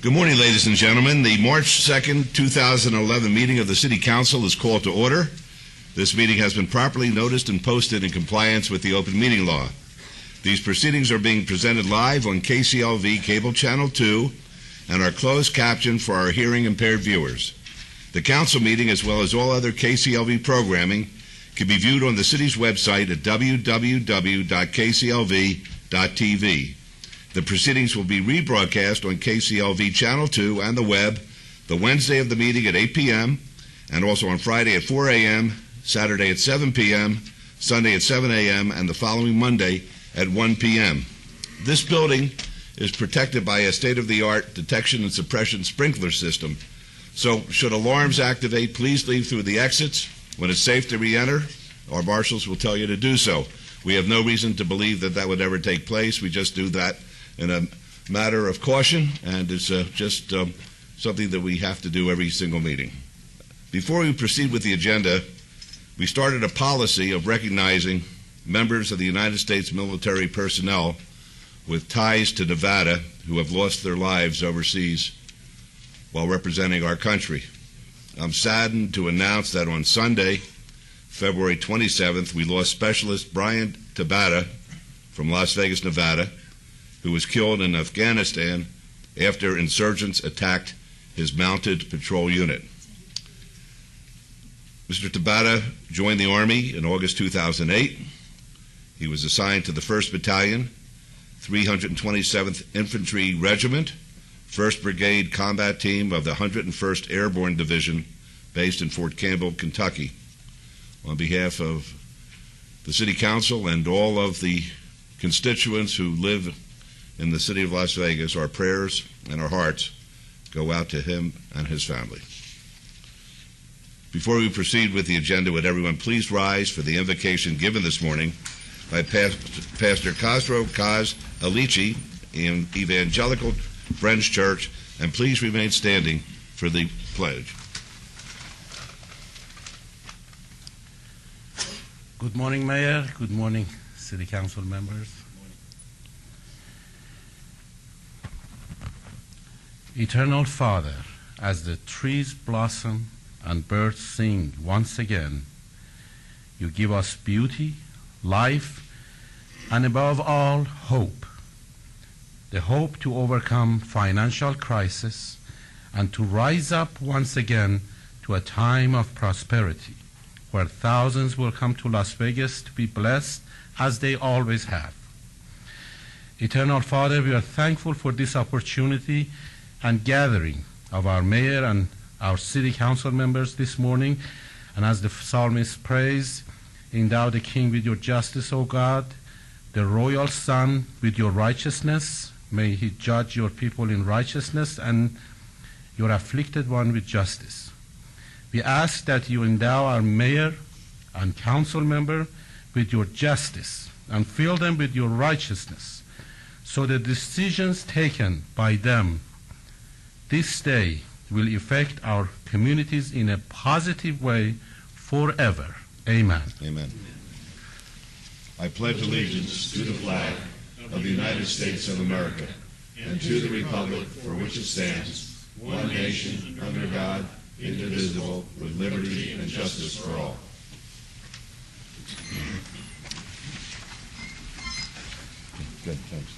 Good morning, ladies and gentlemen. The March 2nd, 2011 meeting of the City Council is called to order. This meeting has been properly noticed and posted in compliance with the open meeting law. These proceedings are being presented live on KCLV Cable Channel 2 and are closed captioned for our hearing impaired viewers. The council meeting, as well as all other KCLV programming, can be viewed on the city's website at www.kclv.tv. The proceedings will be rebroadcast on KCLV Channel 2 and the web the Wednesday of the meeting at 8 p.m. and also on Friday at 4 a.m., Saturday at 7 p.m., Sunday at 7 a.m., and the following Monday at 1 p.m. This building is protected by a state-of-the-art detection and suppression sprinkler system. So should alarms activate, please leave through the exits. When it's safe to re-enter, our marshals will tell you to do so. We have no reason to believe that that would ever take place. We just do that in a matter of caution, and it's just something that we have to do every single meeting. Before we proceed with the agenda, we started a policy of recognizing members of the United States military personnel with ties to Nevada who have lost their lives overseas while representing our country. I'm saddened to announce that on Sunday, February 27th, we lost Specialist Brian Tabata from Las Vegas, Nevada, who was killed in Afghanistan after insurgents attacked his mounted patrol unit. Mr. Tabata joined the Army in August 2008. He was assigned to the 1st Battalion, 327th Infantry Regiment, 1st Brigade Combat Team of the 101st Airborne Division, based in Fort Campbell, Kentucky. On behalf of the City Council and all of the constituents who live in the city of Las Vegas, our prayers and our hearts go out to him and his family. Before we proceed with the agenda, would everyone please rise for the invocation given this morning by Pastor Khosrow Kaz Alici in Evangelical Friends Church, and please remain standing for the pledge. Good morning, Mayor. Good morning, City Council members. Eternal Father, as the trees blossom and birds sing once again, you give us beauty, life, and above all, hope. The hope to overcome financial crisis and to rise up once again to a time of prosperity where thousands will come to Las Vegas to be blessed as they always have. Eternal Father, we are thankful for this opportunity and gathering of our mayor and our city council members this morning. And as the psalmist prays, endow the king with your justice, O God, the royal son with your righteousness. May he judge your people in righteousness and your afflicted one with justice. We ask that you endow our mayor and council member with your justice and fill them with your righteousness, so the decisions taken by them this day will affect our communities in a positive way forever. Amen. Amen. I pledge allegiance to the flag of the United States of America and to the republic for which it stands, one nation, under God, indivisible, with liberty and justice for all. Good, thanks.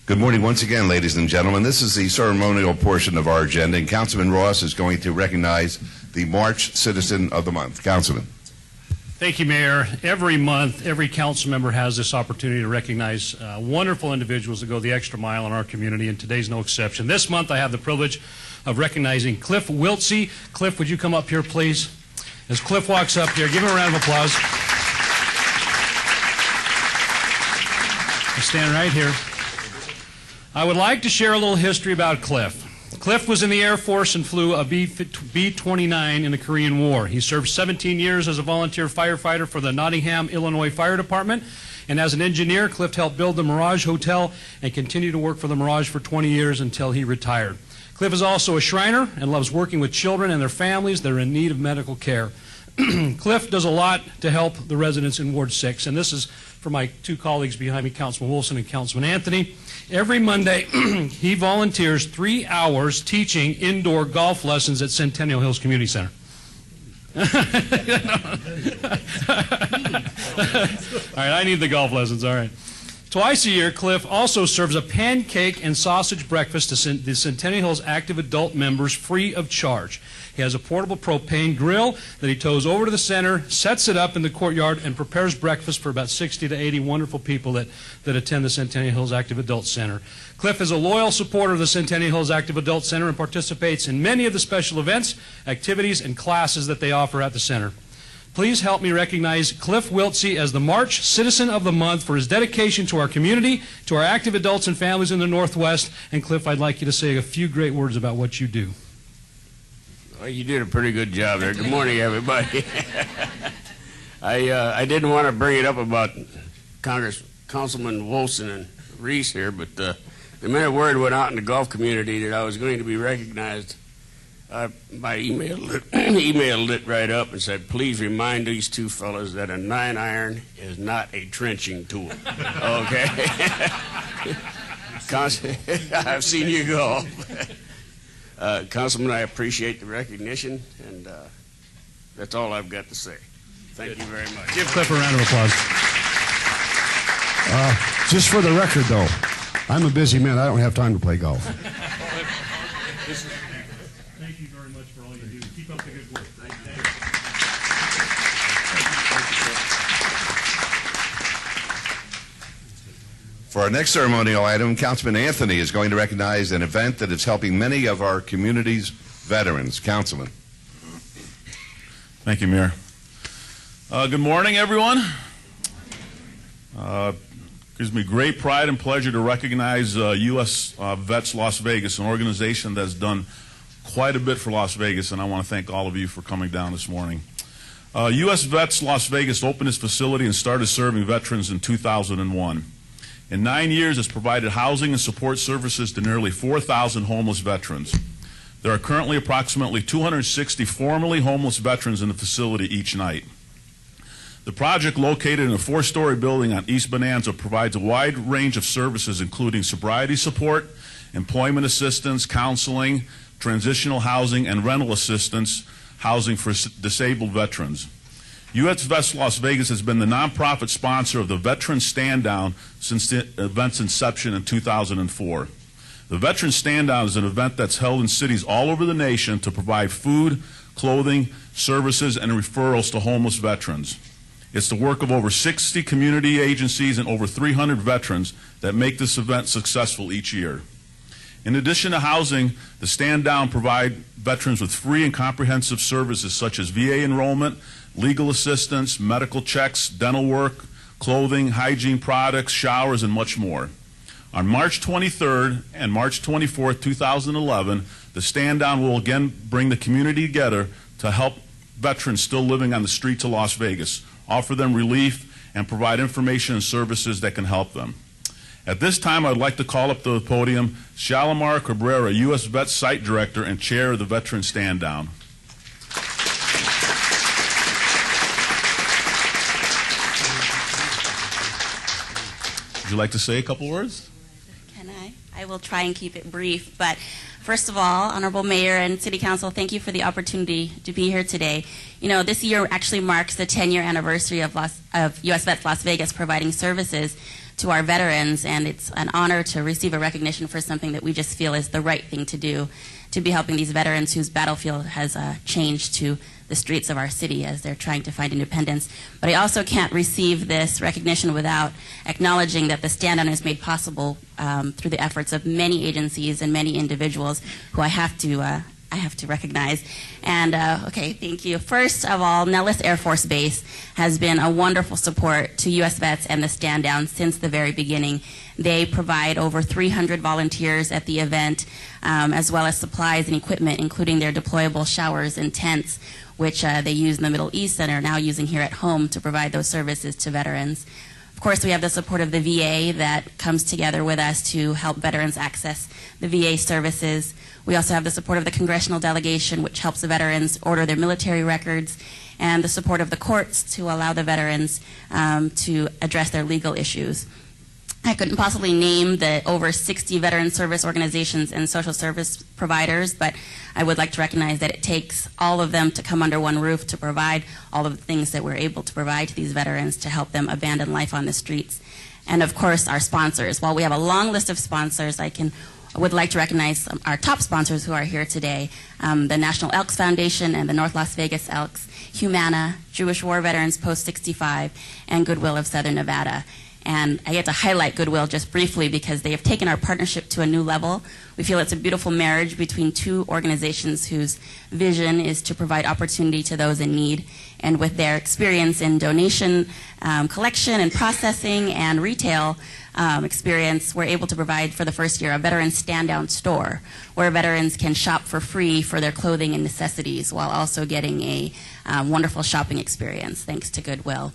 Good morning once again, ladies and gentlemen. This is the ceremonial portion of our agenda, and Councilman Ross is going to recognize the March Citizen of the Month. Councilman. Thank you, Mayor. Every month, every council member has this opportunity to recognize wonderful individuals that go the extra mile in our community, and today's no exception. This month, I have the privilege of recognizing Cliff Wiltsey. Cliff, would you come up here, please? As Cliff walks up here, give him a round of applause. Stand right here. I would like to share a little history about Cliff. Cliff was in the Air Force and flew a B-29 in the Korean War. He served 17 years as a volunteer firefighter for the Nottingham, Illinois Fire Department. And as an engineer, Cliff helped build the Mirage Hotel and continued to work for the Mirage for 20 years until he retired. Cliff is also a Shriner and loves working with children and their families that are in need of medical care. Cliff does a lot to help the residents in Ward 6, and this is for my two colleagues behind me, Councilman Wilson and Councilman Anthony. Every Monday, he volunteers 3 hours teaching indoor golf lessons at Centennial Hills Community Center. All right, I need the golf lessons, all right. Twice a year, Cliff also serves a pancake and sausage breakfast to the Centennial Hills active adult members free of charge. He has a portable propane grill that he tows over to the center, sets it up in the courtyard, and prepares breakfast for about 60 to 80 wonderful people that attend the Centennial Hills Active Adult Center. Cliff is a loyal supporter of the Centennial Hills Active Adult Center and participates in many of the special events, activities, and classes that they offer at the center. Please help me recognize Cliff Wiltsey as the March Citizen of the Month for his dedication to our community, to our active adults and families in the Northwest. And Cliff, I'd like you to say a few great words about what you do. Well, you did a pretty good job there. Good morning, everybody. I didn't want to bring it up about Councilman Wilson and Reese here, but the minute word went out in the golf community that I was going to be recognized, I emailed it right up and said, please remind these two fellas that a 9-iron is not a trenching tool. Okay? I've seen you go. Councilman, I appreciate the recognition, and that's all I've got to say. Thank you very much. Give Cliff a round of applause. Just for the record, though, I'm a busy man. I don't have time to play golf. Thank you very much for all you do. Keep up the good work. Thank you. For our next ceremonial item, Councilman Anthony is going to recognize an event that is helping many of our community's veterans. Councilman. Thank you, Mayor. Good morning, everyone. Gives me great pride and pleasure to recognize U.S. Vets Las Vegas, an organization that has done quite a bit for Las Vegas, and I want to thank all of you for coming down this morning. U.S. Vets Las Vegas opened its facility and started serving veterans in 2001. In 9 years, it's provided housing and support services to nearly 4,000 homeless veterans. There are currently approximately 260 formerly homeless veterans in the facility each night. The project, located in a 4-story building on East Bonanza, provides a wide range of services including sobriety support, employment assistance, counseling, transitional housing, and rental assistance housing for disabled veterans. U.S. Vets Las Vegas has been the nonprofit sponsor of the Veteran Stand Down since the event's inception in 2004. The Veteran Stand Down is an event that's held in cities all over the nation to provide food, clothing, services, and referrals to homeless veterans. It's the work of over 60 community agencies and over 300 veterans that make this event successful each year. In addition to housing, the Stand Down provide veterans with free and comprehensive services such as VA enrollment, legal assistance, medical checks, dental work, clothing, hygiene products, showers, and much more. On March 23rd and March 24th, 2011, the Stand Down will again bring the community together to help veterans still living on the streets of Las Vegas, offer them relief, and provide information and services that can help them. At this time, I'd like to call up to the podium Shalimar Cabrera, U.S. Vet Site Director and Chair of the Veteran Stand Down. Would you like to say a couple words? Can I? I will try and keep it brief, but first of all, Honorable Mayor and City Council, thank you for the opportunity to be here today. You know, this year actually marks the 10-year anniversary of U.S. Vets Las Vegas providing services to our veterans, and it's an honor to receive a recognition for something that we just feel is the right thing to do, to be helping these veterans whose battlefield has changed to the streets of our city as they're trying to find independence. But I also can't receive this recognition without acknowledging that the Stand Down is made possible through the efforts of many agencies and many individuals who I have to I have to recognize. And, okay, thank you. First of all, Nellis Air Force Base has been a wonderful support to U.S. Vets and the Stand Down since the very beginning. They provide over 300 volunteers at the event, as well as supplies and equipment, including their deployable showers and tents, which they use in the Middle East and are now using here at home to provide those services to veterans. Of course, we have the support of the VA that comes together with us to help veterans access the VA services. We also have the support of the congressional delegation, which helps the veterans order their military records, and the support of the courts to allow the veterans to address their legal issues. I couldn't possibly name the over 60 veteran service organizations and social service providers, but I would like to recognize that it takes all of them to come under one roof to provide all of the things that we're able to provide to these veterans to help them abandon life on the streets. And of course, our sponsors. While we have a long list of sponsors, I would like to recognize our top sponsors who are here today, the National Elks Foundation and the North Las Vegas Elks, Humana, Jewish War Veterans Post 65, and Goodwill of Southern Nevada. And I get to highlight Goodwill just briefly because they have taken our partnership to a new level. We feel it's a beautiful marriage between two organizations whose vision is to provide opportunity to those in need. And with their experience in donation, collection and processing and retail experience, we're able to provide for the first year a veteran stand-down store where veterans can shop for free for their clothing and necessities while also getting a wonderful shopping experience thanks to Goodwill.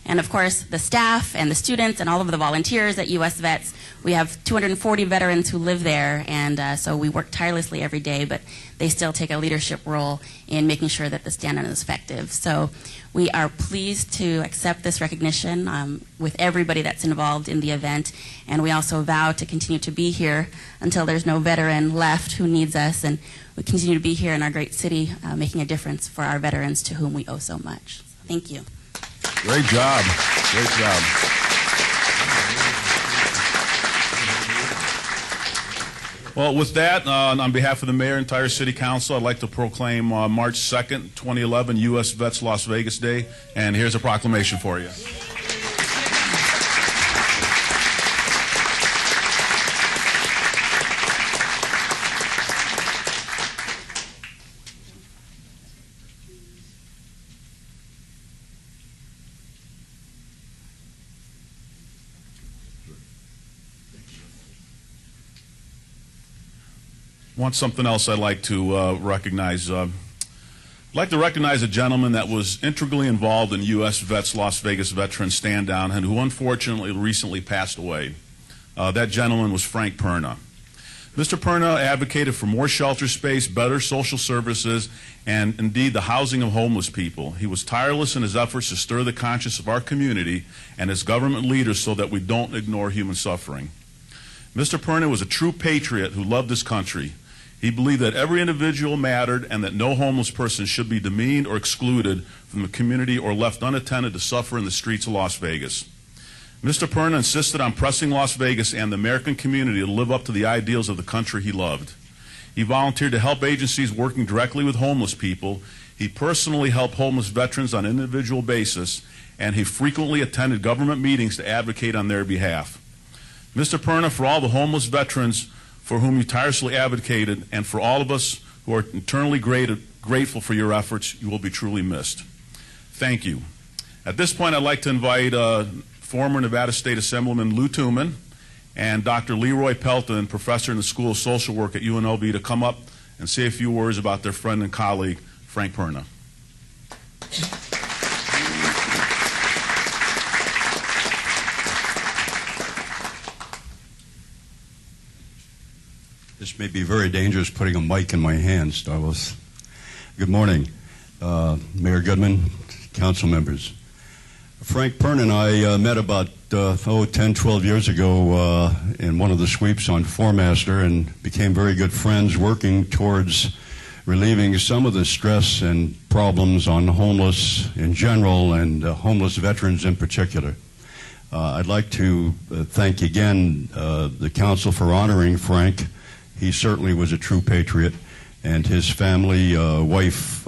And of course, the staff and the students and all of the volunteers at U.S. Vets. We have 240 veterans who live there, and so we work tirelessly every day, but they still take a leadership role in making sure that the stand-down is effective. So we are pleased to accept this recognition with everybody that's involved in the event, and we also vow to continue to be here until there's no veteran left who needs us, and we continue to be here in our great city making a difference for our veterans to whom we owe so much. Thank you. Great job. Great job. Well, with that, on behalf of the mayor and entire city council, I'd like to proclaim March 2nd, 2011, U.S. Vets Las Vegas Day. And here's a proclamation for you. Want something else I'd like to recognize. I'd like to recognize a gentleman that was integrally involved in U.S. Vets Las Vegas Veteran Stand Down and who unfortunately recently passed away. That gentleman was Frank Perna. Mr. Perna advocated for more shelter space, better social services, and indeed the housing of homeless people. He was tireless in his efforts to stir the conscience of our community and its government leaders so that we don't ignore human suffering. Mr. Perna was a true patriot who loved his country. He believed that every individual mattered and that no homeless person should be demeaned or excluded from the community or left unattended to suffer in the streets of Las Vegas. Mr. Perna insisted on pressing Las Vegas and the American community to live up to the ideals of the country he loved. He volunteered to help agencies working directly with homeless people. He personally helped homeless veterans on an individual basis, and he frequently attended government meetings to advocate on their behalf. Mr. Perna, for all the homeless veterans for whom you tirelessly advocated, and for all of us who are eternally grateful for your efforts, you will be truly missed. Thank you. At this point, I'd like to invite former Nevada State Assemblyman Lou Tuman and Dr. Leroy Pelton, professor in the School of Social Work at UNLV, to come up and say a few words about their friend and colleague, Frank Perna. This may be very dangerous, putting a mic in my hands. Good morning, Mayor Goodman, council members. Frank Perna and I met about 10, 12 years ago in one of the sweeps on Foremaster and became very good friends, working towards relieving some of the stress and problems on homeless in general and homeless veterans in particular. I'd like to thank again the council for honoring Frank. He certainly was a true patriot, and his family, wife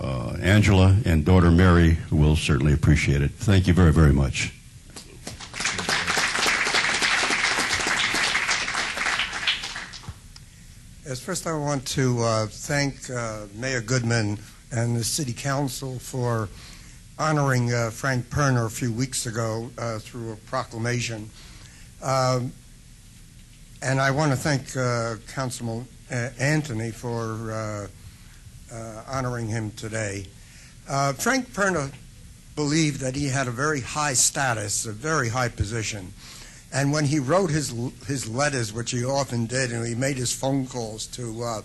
Angela and daughter Mary will certainly appreciate it. Thank you very, very much. Yes, first I want to thank Mayor Goodman and the City Council for honoring Frank Perna a few weeks ago through a proclamation. And I want to thank Councilman Anthony for honoring him today. Frank Perna believed that he had a very high status, a very high position. And when he wrote his letters, which he often did, and he made his phone calls to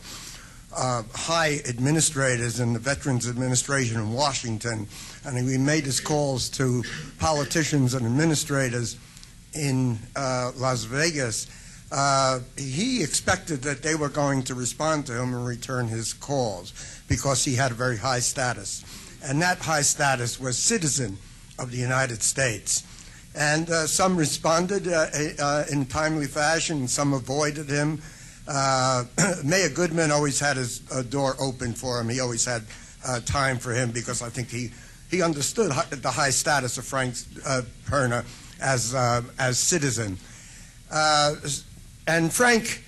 high administrators in the Veterans Administration in Washington, and he made his calls to politicians and administrators in Las Vegas, he expected that they were going to respond to him and return his calls because he had a very high status. And that high status was citizen of the United States. And some responded in timely fashion, and some avoided him. Mayor Goodman always had his door open for him. He always had time for him because I think he understood the high status of Frank Perna as citizen. And Frank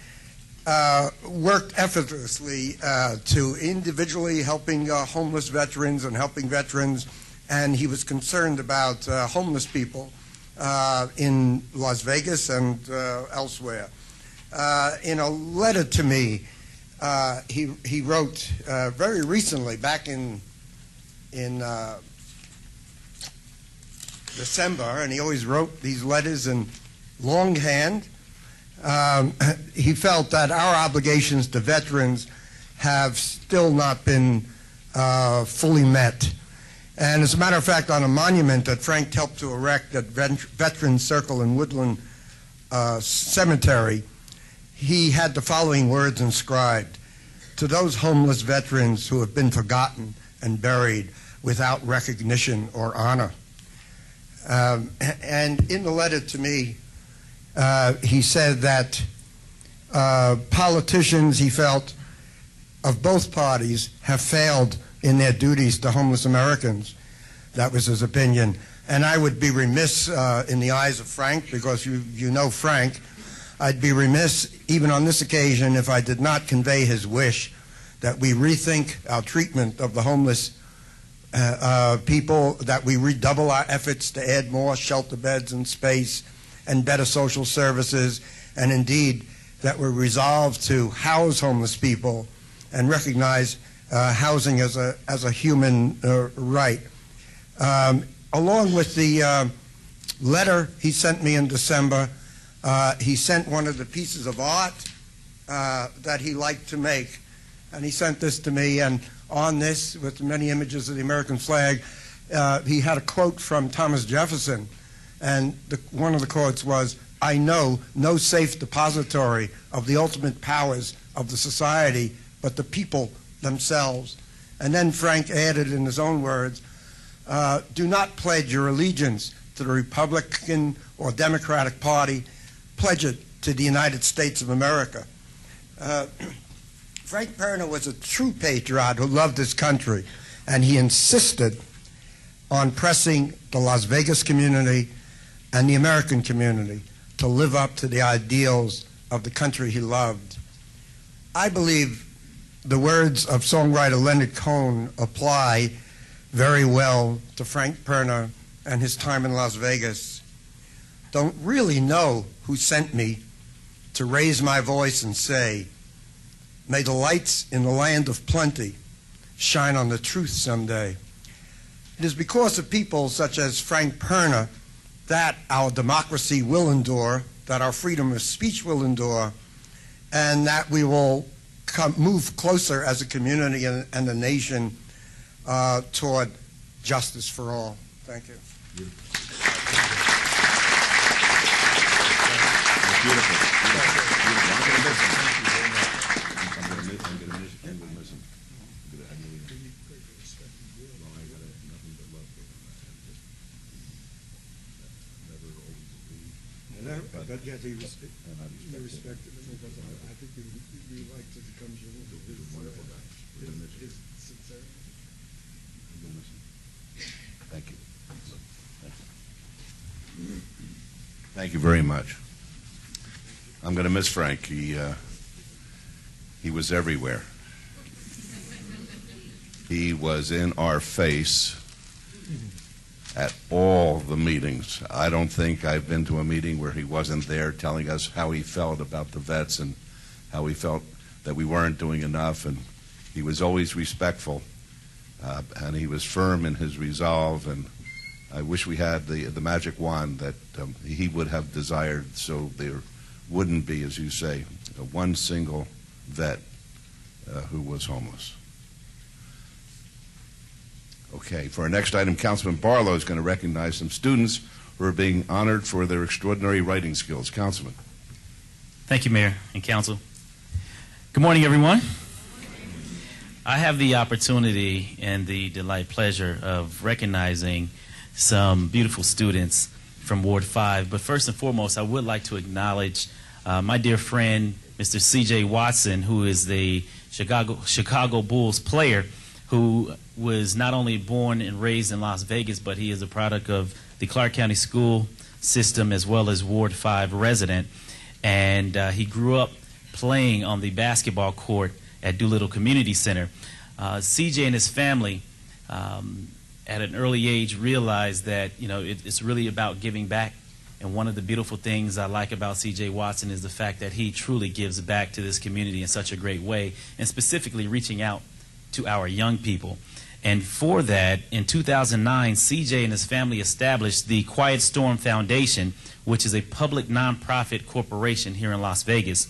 worked effortlessly to individually helping homeless veterans and helping veterans, and he was concerned about homeless people in Las Vegas and elsewhere. In a letter to me, he wrote very recently, back in December, and he always wrote these letters in longhand. He felt that our obligations to veterans have still not been fully met. And as a matter of fact, on a monument that Frank helped to erect at Veterans Circle in Woodland Cemetery, he had the following words inscribed: "To those homeless veterans who have been forgotten and buried without recognition or honor." And in the letter to me, he said that politicians, he felt, of both parties have failed in their duties to homeless Americans. That was his opinion. And I would be remiss in the eyes of Frank, because you know Frank, I'd be remiss even on this occasion if I did not convey his wish that we rethink our treatment of the homeless people, that we redouble our efforts to add more shelter beds and space and better social services, and indeed that we're resolved to house homeless people and recognize housing as a human right. Along with the letter he sent me in December, he sent one of the pieces of art that he liked to make, and he sent this to me, and on this, with many images of the American flag, he had a quote from Thomas Jefferson, and one of the quotes was, "I know no safe depository of the ultimate powers of the society but the people themselves." And then Frank added in his own words, "Do not pledge your allegiance to the Republican or Democratic Party. Pledge it to the United States of America." Frank Perna was a true patriot who loved his country, and he insisted on pressing the Las Vegas community and the American community to live up to the ideals of the country he loved. I believe the words of songwriter Leonard Cohen apply very well to Frank Perna and his time in Las Vegas. Don't really know who sent me to raise my voice and say, "May the lights in the land of plenty shine on the truth someday." It is because of people such as Frank Perna that our democracy will endure, that our freedom of speech will endure, and that we will move closer as a community and a nation toward justice for all. Thank you. Beautiful. But yet he respected him because I think we liked his sincerity. Thank you. Thank you very much. I'm going to miss Frank. He was everywhere. He was in our face at all the meetings. I don't think I've been to a meeting where he wasn't there telling us how he felt about the vets and how he felt that we weren't doing enough. And he was always respectful, and he was firm in his resolve. And I wish we had the magic wand that he would have desired, so there wouldn't be, as you say, one single vet who was homeless. Okay, for our next item, Councilman Barlow is going to recognize some students who are being honored for their extraordinary writing skills. Councilman. Thank you, Mayor and Council. Good morning, everyone. I have the opportunity and the delight, pleasure of recognizing some beautiful students from Ward 5. But first and foremost, I would like to acknowledge my dear friend, Mr. C.J. Watson, who is the Chicago Bulls player, who was not only born and raised in Las Vegas, but he is a product of the Clark County school system as well as Ward 5 resident. And he grew up playing on the basketball court at Doolittle Community Center. CJ and his family at an early age realized that, you know, it's really about giving back. And one of the beautiful things I like about C.J. Watson is the fact that he truly gives back to this community in such a great way, and specifically reaching out to our young people. And for that, in 2009, C.J. and his family established the Quiet Storm Foundation, which is a public nonprofit corporation here in Las Vegas.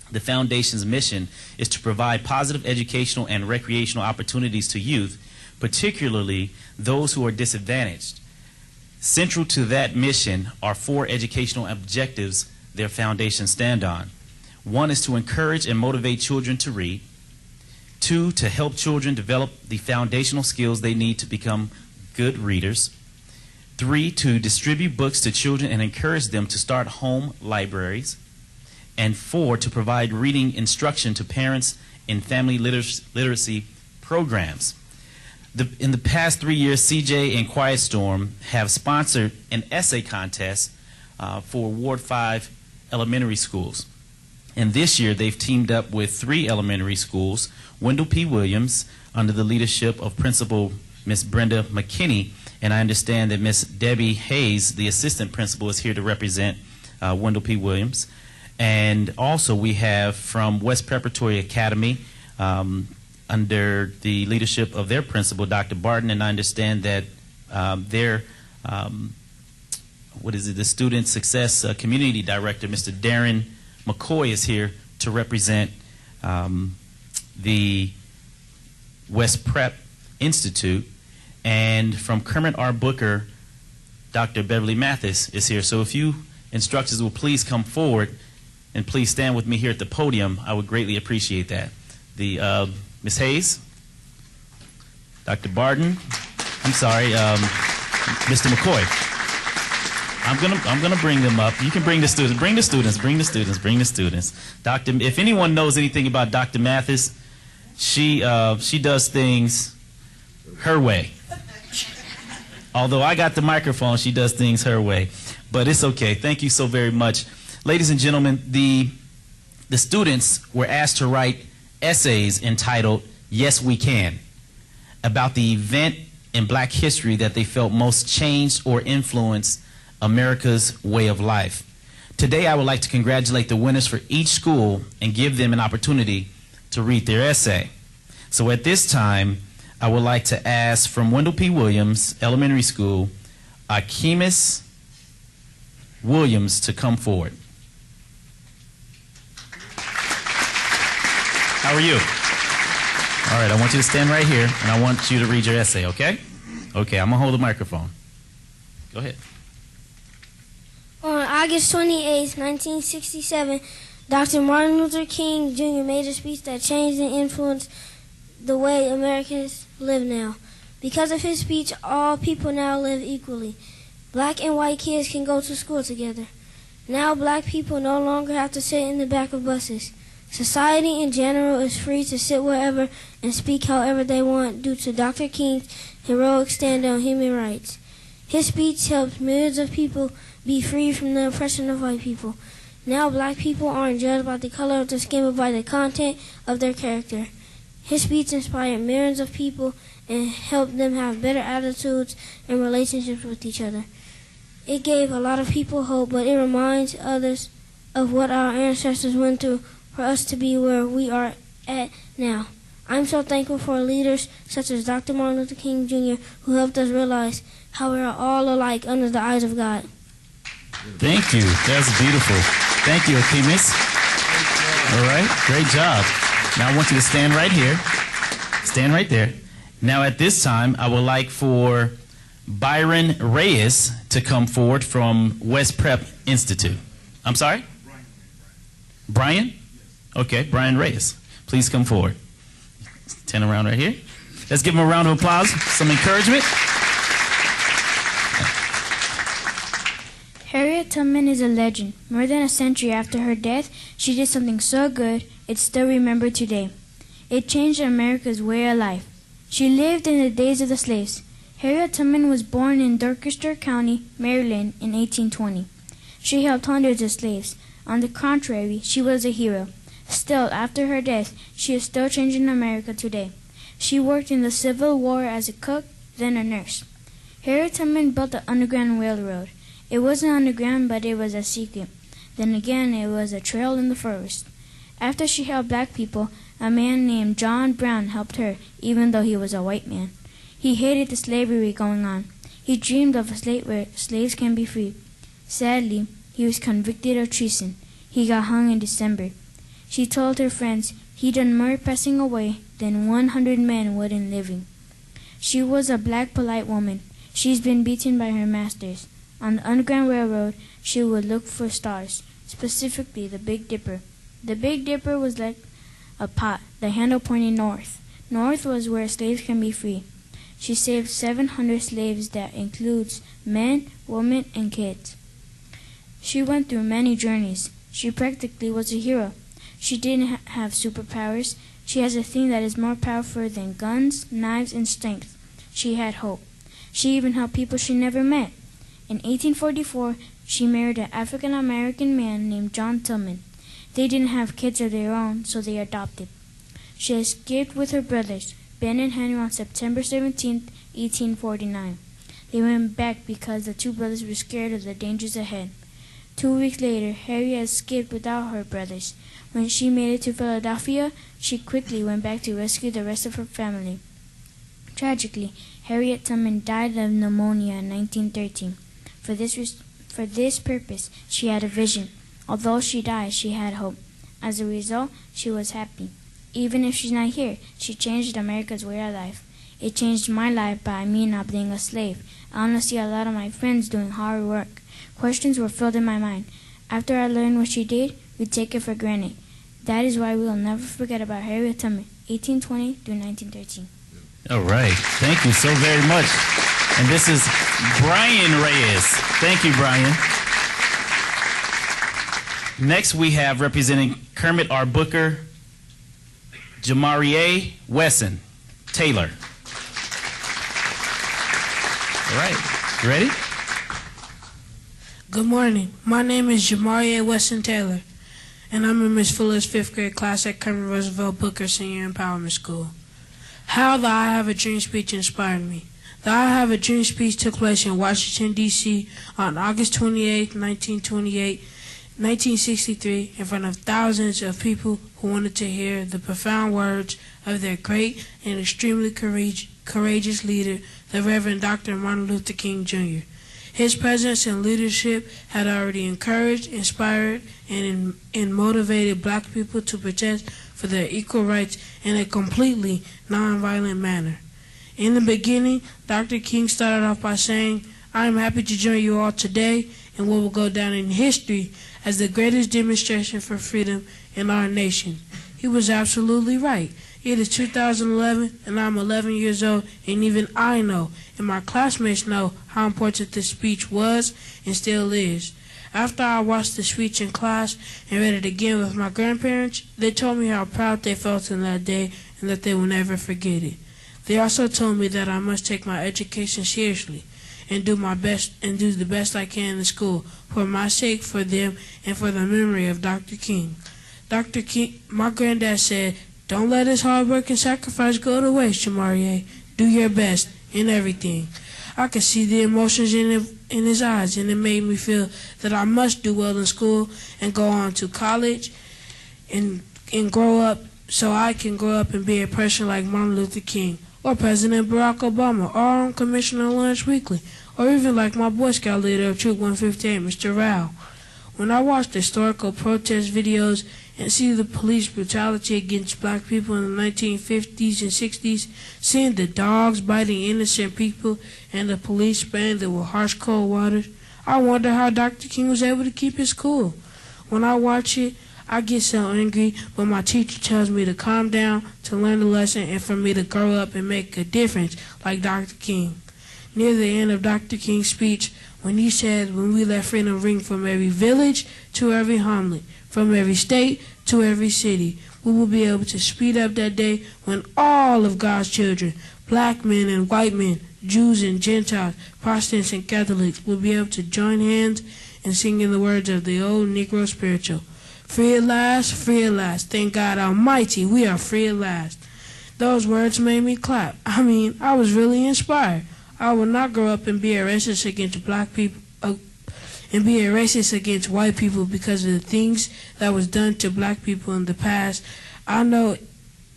The foundation's mission is to provide positive educational and recreational opportunities to youth, particularly those who are disadvantaged. Central to that mission are 4 educational objectives their foundation stand on. 1 is to encourage and motivate children to read. 2, to help children develop the foundational skills they need to become good readers. 3, to distribute books to children and encourage them to start home libraries. And 4, to provide reading instruction to parents in family literacy programs. In the past 3 years, CJ and Quiet Storm have sponsored an essay contest for Ward 5 elementary schools. And this year, they've teamed up with 3 elementary schools, Wendell P. Williams, under the leadership of Principal Miss Brenda McKinney, and I understand that Miss Debbie Hayes, the assistant principal, is here to represent Wendell P. Williams. And also we have from West Preparatory Academy, under the leadership of their principal, Dr. Barton, and I understand that their the Student Success Community Director, Mr. Darren McCoy, is here to represent the West Prep Institute. And from Kermit R. Booker, Dr. Beverly Mathis is here. So if you instructors will please come forward and please stand with me here at the podium, I would greatly appreciate that. The Ms. Hayes, Dr. Barton, I'm sorry, Mr. McCoy. I'm gonna bring them up. You can bring the students. Bring the students. Bring the students. Bring the students. If anyone knows anything about Dr. Mathis, she does things her way. Although I got the microphone, she does things her way. But it's okay. Thank you so very much, ladies and gentlemen. The students were asked to write essays entitled "Yes, We Can" about the event in Black history that they felt most changed or influenced America's way of life. Today, I would like to congratulate the winners for each school and give them an opportunity to read their essay. So at this time, I would like to ask from Wendell P. Williams Elementary School, Akimis Williams, to come forward. How are you? All right, I want you to stand right here, and I want you to read your essay, okay? Okay, I'm going to hold the microphone. Go ahead. On August 28, 1967, Dr. Martin Luther King Jr. made a speech that changed and influenced the way Americans live now. Because of his speech, all people now live equally. Black and white kids can go to school together. Now black people no longer have to sit in the back of buses. Society in general is free to sit wherever and speak however they want due to Dr. King's heroic stand on human rights. His speech helped millions of people be free from the oppression of white people. Now black people aren't judged by the color of their skin but by the content of their character. His speech inspired millions of people and helped them have better attitudes and relationships with each other. It gave a lot of people hope, but it reminds others of what our ancestors went through for us to be where we are at now. I'm so thankful for leaders such as Dr. Martin Luther King Jr., who helped us realize how we are all alike under the eyes of God. Thank you. That's beautiful. Thank you, Akimis. All right, great job. Now I want you to stand right here. Stand right there. Now at this time, I would like for Byron Reyes to come forward from West Prep Institute. I'm sorry? Brian? Okay, Brian Reyes. Please come forward. Turn around right here. Let's give him a round of applause, some encouragement. Harriet Tubman is a legend. More than a century after her death, she did something so good, it's still remembered today. It changed America's way of life. She lived in the days of the slaves. Harriet Tubman was born in Dorchester County, Maryland in 1820. She helped hundreds of slaves. On the contrary, she was a hero. Still, after her death, she is still changing America today. She worked in the Civil War as a cook, then a nurse. Harriet Tubman built the Underground Railroad. It wasn't underground, but it was a secret. Then again, it was a trail in the forest. After she helped black people, a man named John Brown helped her, even though he was a white man. He hated the slavery going on. He dreamed of a state where slaves can be free. Sadly, he was convicted of treason. He got hung in December. She told her friends he'd done more passing away than 100 men would in living. She was a black, polite woman. She's been beaten by her masters. On the Underground Railroad, she would look for stars, specifically the Big Dipper. The Big Dipper was like a pot, the handle pointing north. North was where slaves can be free. She saved 700 slaves, that includes men, women, and kids. She went through many journeys. She practically was a hero. She didn't have superpowers. She has a thing that is more powerful than guns, knives, and strength. She had hope. She even helped people she never met. In 1844, she married an African-American man named John Tubman. They didn't have kids of their own, so they adopted. She escaped with her brothers, Ben and Henry, on September 17, 1849. They went back because the two brothers were scared of the dangers ahead. 2 weeks later, Harriet escaped without her brothers. When she made it to Philadelphia, she quickly went back to rescue the rest of her family. Tragically, Harriet Tubman died of pneumonia in 1913. For this purpose, she had a vision. Although she died, she had hope. As a result, she was happy. Even if she's not here, she changed America's way of life. It changed my life by me not being a slave. I want to see a lot of my friends doing hard work. Questions were filled in my mind. After I learned what she did, we take it for granted. That is why we will never forget about Harriet Tubman, 1820 through 1913. All right. Thank you so very much. And this is Brian Reyes. Thank you, Brian. Next, we have representing Kermit R. Booker, Jamarie Wesson Taylor. All right. You ready? Good morning. My name is Jamarie Wesson Taylor, and I'm in Miss Fuller's 5th grade class at Kermit Roosevelt Booker Senior Empowerment School. How the I Have a Dream speech inspired me. The I Have a Dream speech took place in Washington, D.C. on August 28, 1963, in front of thousands of people who wanted to hear the profound words of their great and extremely courageous leader, the Reverend Dr. Martin Luther King Jr. His presence and leadership had already encouraged, inspired, and motivated black people to protest for their equal rights in a completely nonviolent manner. In the beginning, Dr. King started off by saying, "I am happy to join you all today in what will go down in history as the greatest demonstration for freedom in our nation." He was absolutely right. It is 2011, and I'm 11 years old, and even I know, and my classmates know, how important this speech was and still is. After I watched the speech in class and read it again with my grandparents, they told me how proud they felt in that day and that they will never forget it. They also told me that I must take my education seriously and do the best I can in school for my sake, for them, and for the memory of Dr. King. Dr. King, my granddad said, "Don't let his hard work and sacrifice go to waste, Jamarie. Do your best in everything." I could see the emotions in his eyes, and it made me feel that I must do well in school and go on to college and grow up so I can grow up and be a person like Martin Luther King or President Barack Obama or our own Commissioner Lawrence Weekly or even like my Boy Scout leader of Troop 158, Mr. Rao. When I watch the historical protest videos and see the police brutality against black people in the 1950s and 60s, seeing the dogs biting innocent people and the police spraying them with harsh cold water, I wonder how Dr. King was able to keep his cool. When I watch it, I get so angry, but my teacher tells me to calm down, to learn the lesson, and for me to grow up and make a difference like Dr. King. Near the end of Dr. King's speech, when he said, "When we let freedom ring from every village to every hamlet, from every state to every city, we will be able to speed up that day when all of God's children, black men and white men, Jews and Gentiles, Protestants and Catholics, will be able to join hands and sing in the words of the old Negro spiritual. Free at last, free at last. Thank God Almighty, we are free at last." Those words made me clap. I was really inspired. I will not grow up and be a racist against black people and be a racist against white people because of the things that was done to black people in the past. I know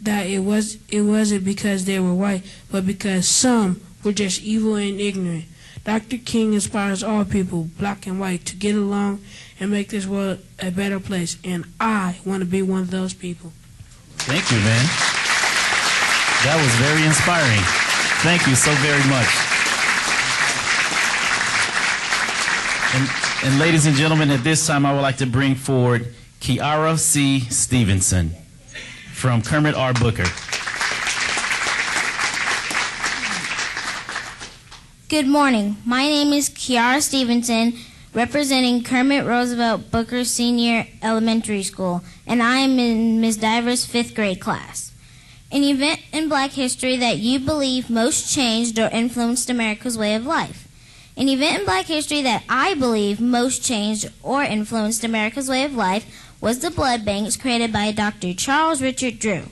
that it wasn't because they were white, but because some were just evil and ignorant. Dr. King inspires all people, black and white, to get along and make this world a better place, and I want to be one of those people. Thank you, man. That was very inspiring. Thank you so very much. And ladies and gentlemen, at this time I would like to bring forward Kiara C. Stevenson from Kermit R. Booker. Good morning. My name is Kiara Stevenson, representing Kermit Roosevelt Booker Senior Elementary School, and I am in Ms. Diver's 5th grade class. An event in Black history that you believe most changed or influenced America's way of life. An event in Black history that I believe most changed or influenced America's way of life was the blood banks created by Dr. Charles Richard Drew.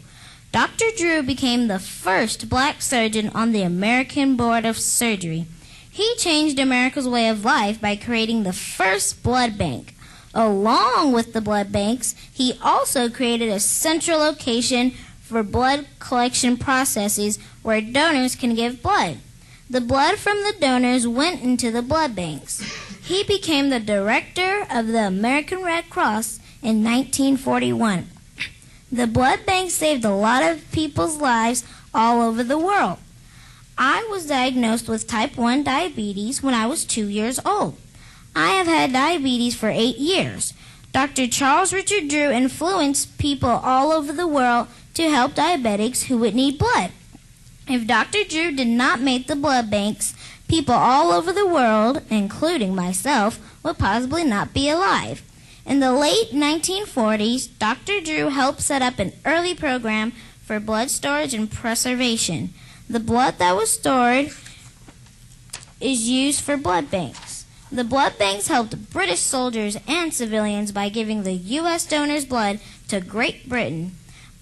Dr. Drew became the first black surgeon on the American Board of Surgery. He changed America's way of life by creating the first blood bank. Along with the blood banks, he also created a central location for blood collection processes where donors can give blood. The blood from the donors went into the blood banks. He became the director of the American Red Cross in 1941. The blood bank saved a lot of people's lives all over the world. I was diagnosed with type 1 diabetes when I was 2 years old. I have had diabetes for 8 years. Dr. Charles Richard Drew influenced people all over the world to help diabetics who would need blood. If Dr. Drew did not make the blood banks, people all over the world, including myself, would possibly not be alive. In the late 1940s, Dr. Drew helped set up an early program for blood storage and preservation. The blood that was stored is used for blood banks. The blood banks helped British soldiers and civilians by giving the U.S. donors blood to Great Britain.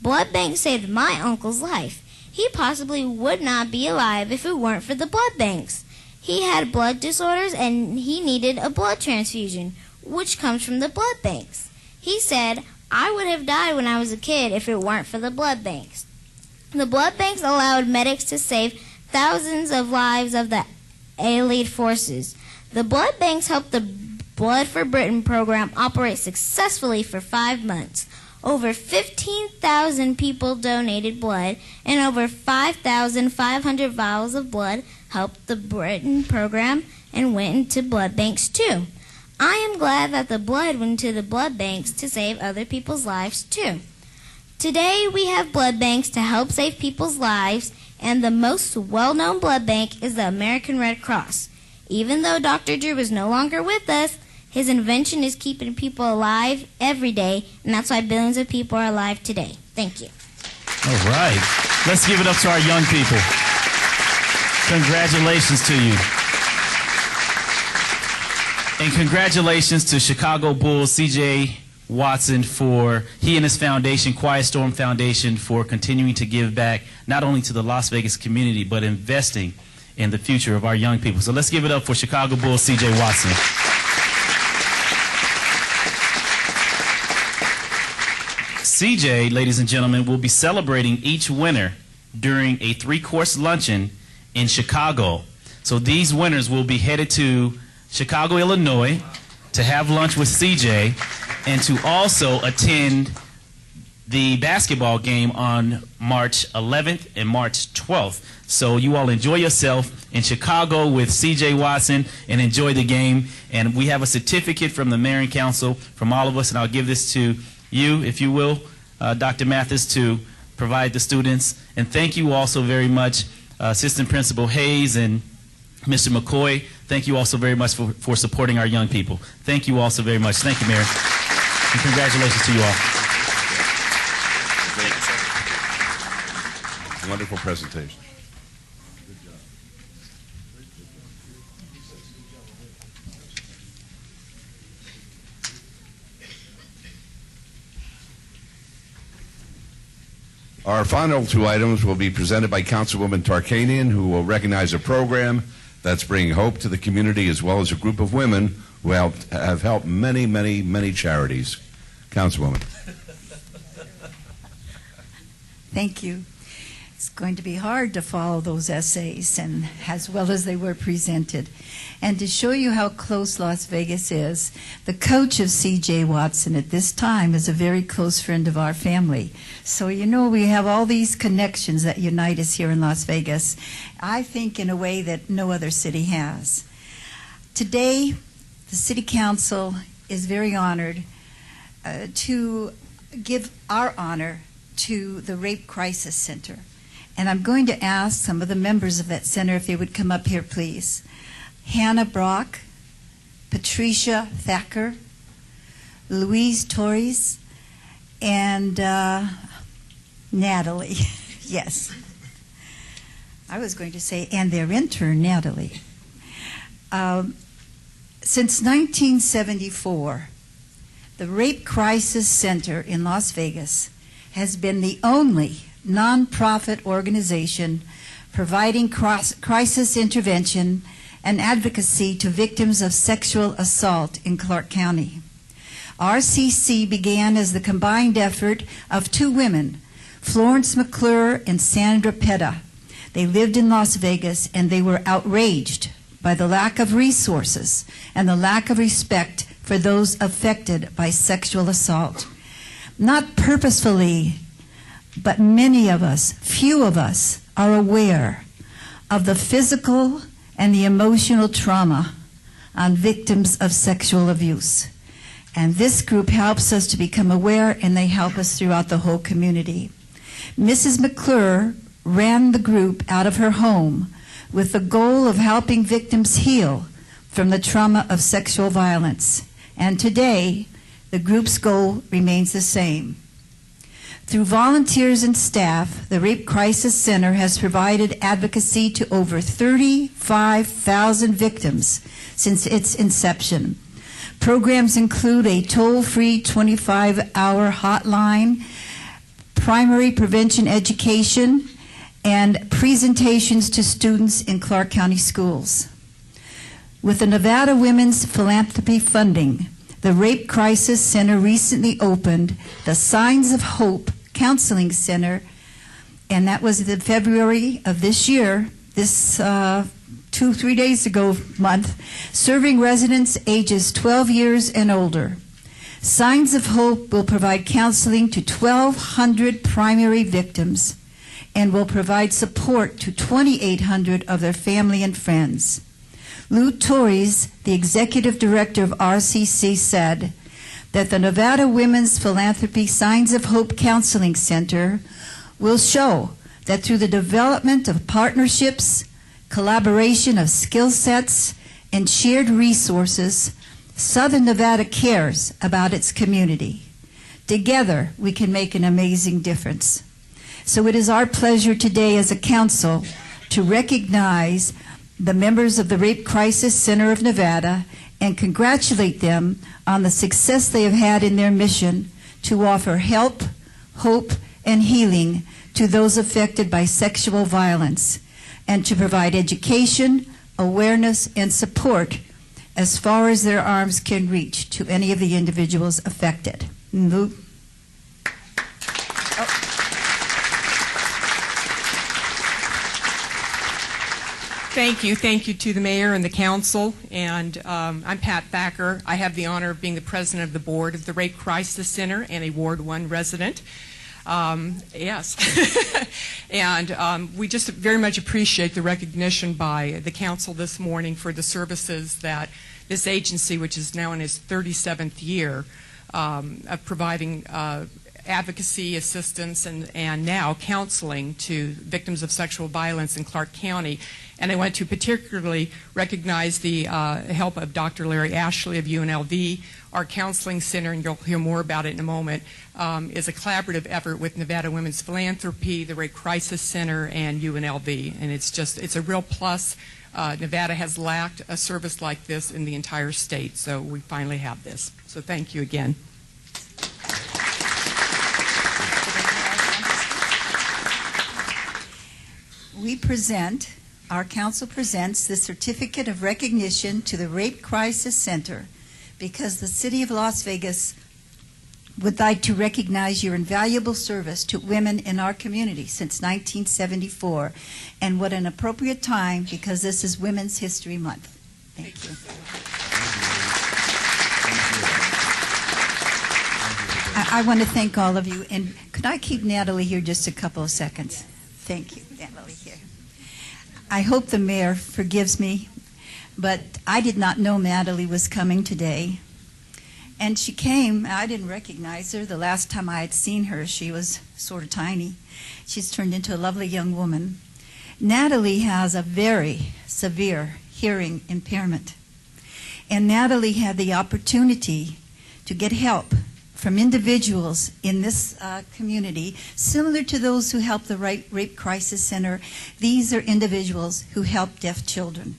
Blood banks saved my uncle's life. He possibly would not be alive if it weren't for the blood banks. He had blood disorders and he needed a blood transfusion, which comes from the blood banks. He said, "I would have died when I was a kid if it weren't for the blood banks." The blood banks allowed medics to save thousands of lives of the Allied forces. The blood banks helped the Blood for Britain program operate successfully for 5 months. Over 15,000 people donated blood, and over 5,500 vials of blood helped the Britain program and went into blood banks too. I am glad that the blood went to the blood banks to save other people's lives too. Today we have blood banks to help save people's lives, and the most well-known blood bank is the American Red Cross. Even though Dr. Drew is no longer with us, his invention is keeping people alive every day, and that's why billions of people are alive today. Thank you. All right. Let's give it up to our young people. Congratulations to you. And congratulations to Chicago Bulls C.J. Watson for he and his foundation, Quiet Storm Foundation, for continuing to give back not only to the Las Vegas community but investing in the future of our young people. So let's give it up for Chicago Bulls C.J. Watson. CJ, ladies and gentlemen, will be celebrating each winner during a 3-course luncheon in Chicago. So these winners will be headed to Chicago, Illinois to have lunch with CJ and to also attend the basketball game on March 11th and March 12th. So you all enjoy yourself in Chicago with CJ Watson and enjoy the game. And we have a certificate from the Mayor and Council from all of us, and I'll give this to you, if you will, Dr. Mathis, to provide the students. And thank you also very much, Assistant Principal Hayes and Mr. McCoy. Thank you also very much for supporting our young people. Thank you also very much. Thank you, Mayor. And congratulations to you all. Wonderful presentation. Our final 2 items will be presented by Councilwoman Tarkanian, who will recognize a program that's bringing hope to the community, as well as a group of women who have helped many, many, many charities. Councilwoman. Thank you. It's going to be hard to follow those essays and as well as they were presented. And to show you how close Las Vegas is, the coach of C.J. Watson at this time is a very close friend of our family. So you know we have all these connections that unite us here in Las Vegas, I think in a way that no other city has. Today, the City Council is very honored to give our honor to the Rape Crisis Center. And I'm going to ask some of the members of that center if they would come up here, please. Hannah Brock, Patricia Thacker, Louise Torres, and Natalie. Yes. I was going to say, and their intern, Natalie. Since 1974, the Rape Crisis Center in Las Vegas has been the only nonprofit organization providing crisis intervention and advocacy to victims of sexual assault in Clark County. RCC began as the combined effort of 2 women, Florence McClure and Sandra Petta. They lived in Las Vegas and they were outraged by the lack of resources and the lack of respect for those affected by sexual assault. Not purposefully, but many of us, few of us, are aware of the physical and the emotional trauma on victims of sexual abuse. And this group helps us to become aware, and they help us throughout the whole community. Mrs. McClure ran the group out of her home with the goal of helping victims heal from the trauma of sexual violence. And today, the group's goal remains the same. Through volunteers and staff, the Rape Crisis Center has provided advocacy to over 35,000 victims since its inception. Programs include a toll-free 25-hour hotline, primary prevention education, and presentations to students in Clark County schools. With the Nevada Women's Philanthropy funding, the Rape Crisis Center recently opened the Signs of Hope Counseling Center, and that was in February of this year, this 2-3 days ago month, serving residents ages 12 years and older. Signs of Hope will provide counseling to 1,200 primary victims and will provide support to 2,800 of their family and friends. Lou Torres, the executive director of RCC, said that the Nevada Women's Philanthropy Signs of Hope Counseling Center will show that through the development of partnerships, collaboration of skill sets, and shared resources, Southern Nevada cares about its community. Together, we can make an amazing difference. So it is our pleasure today as a council to recognize the members of the Rape Crisis Center of Nevada and congratulate them on the success they have had in their mission to offer help, hope, and healing to those affected by sexual violence, and to provide education, awareness, and support as far as their arms can reach to any of the individuals affected. Thank you. Thank you to the mayor and the council. And I'm Pat Thacker. I have the honor of being the president of the board of the Rape Crisis Center and a Ward 1 resident. Yes. And we just very much appreciate the recognition by the council this morning for the services that this agency, which is now in its 37th year, of providing advocacy, assistance, and now counseling to victims of sexual violence in Clark County. And I want to particularly recognize the help of Dr. Larry Ashley of UNLV. Our counseling center, and you'll hear more about it in a moment, is a collaborative effort with Nevada Women's Philanthropy, the Rape Crisis Center, and UNLV. And it's a real plus. Nevada has lacked a service like this in the entire state, so we finally have this. So thank you again. Our council presents the Certificate of Recognition to the Rape Crisis Center because the City of Las Vegas would like to recognize your invaluable service to women in our community since 1974. And what an appropriate time, because this is Women's History Month. Thank you. I want to thank all of you. And could I keep Natalie here just a couple of seconds? Thank you, Natalie, here. I hope the mayor forgives me, but I did not know Natalie was coming today. And she came. I didn't recognize her. The last time I had seen her, she was sort of tiny. She's turned into a lovely young woman. Natalie has a very severe hearing impairment. And Natalie had the opportunity to get help from individuals in this community, similar to those who help the Rape Crisis Center. These are individuals who help deaf children.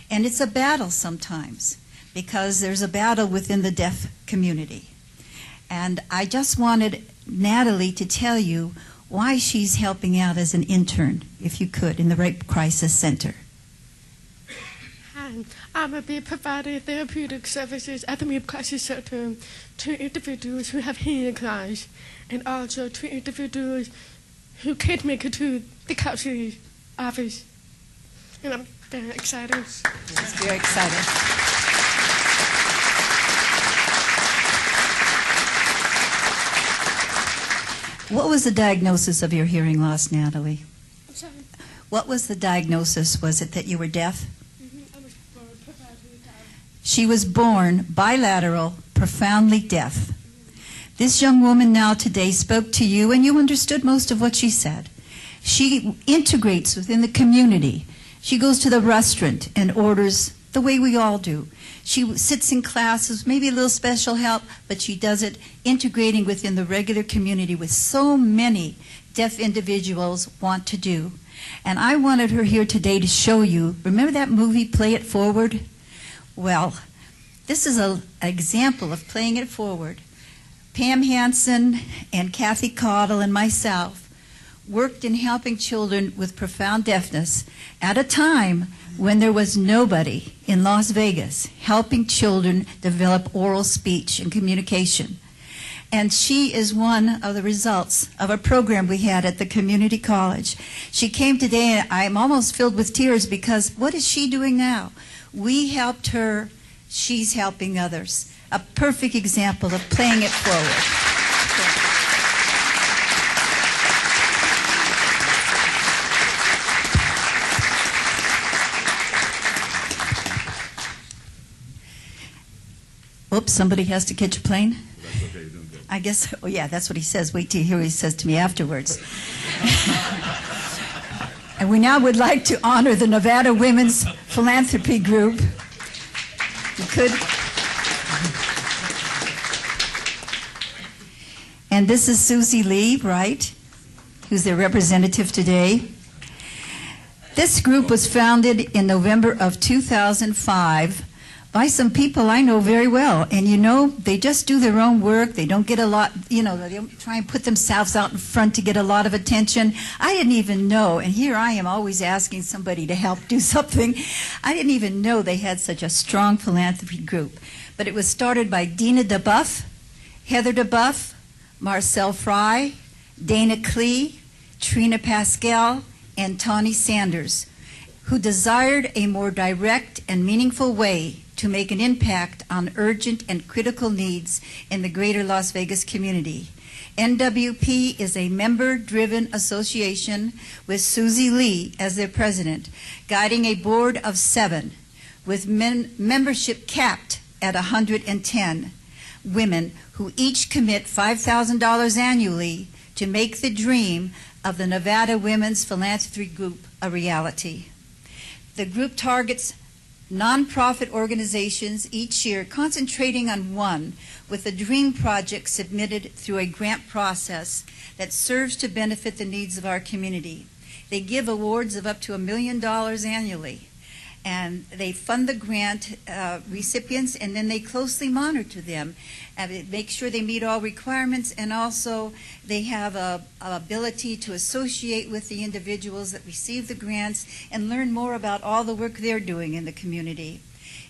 And it's a battle sometimes, because there's a battle within the deaf community. And I just wanted Natalie to tell you why she's helping out as an intern, if you could, in the Rape Crisis Center. I'm a big provider therapeutic services at the Rape Crisis Center to individuals who have hearing loss, and also to individuals who can't make it to the counselor's office. And I'm very excited. She's very excited. What was the diagnosis of your hearing loss, Natalie? I'm sorry. What was the diagnosis? Was it that you were deaf? She was born bilateral, profoundly deaf. This young woman now today spoke to you, and you understood most of what she said. She integrates within the community. She goes to the restaurant and orders the way we all do. She sits in classes, maybe a little special help, but she does it integrating within the regular community with so many deaf individuals want to do. And I wanted her here today to show you, remember that movie, Play It Forward? Well, this is an example of playing it forward. Pam Hansen and Kathy Caudle and myself worked in helping children with profound deafness at a time when there was nobody in Las Vegas helping children develop oral speech and communication. And she is one of the results of a program we had at the community college. She came today, and I'm almost filled with tears, because what is she doing now? We helped her, she's helping others. A perfect example of playing it forward. Oops, somebody has to catch a plane? That's okay, you're doing good. I guess, oh yeah, that's what he says. Wait till you hear what he says to me afterwards. And we now would like to honor the Nevada Women's Philanthropy Group. You could. And this is Susie Lee, right, who's their representative today. This group was founded in November of 2005 by some people I know very well. And you know, they just do their own work. They don't get a lot, you know, they don't try and put themselves out in front to get a lot of attention. I didn't even know, and here I am always asking somebody to help do something. I didn't even know they had such a strong philanthropy group. But it was started by Dina DeBuff, Heather DeBuff, Marcel Fry, Dana Klee, Trina Pascal, and Tawny Sanders, who desired a more direct and meaningful way to make an impact on urgent and critical needs in the greater Las Vegas community. NWP is a member-driven association with Susie Lee as their president, guiding a board of 7, with membership capped at 110 women who each commit $5,000 annually to make the dream of the Nevada Women's Philanthropy Group a reality. The group targets nonprofit organizations each year, concentrating on one with a dream project submitted through a grant process that serves to benefit the needs of our community. They give awards of up to $1 million annually, and they fund the grant recipients, and then they closely monitor them and make sure they meet all requirements, and also they have a ability to associate with the individuals that receive the grants and learn more about all the work they're doing in the community.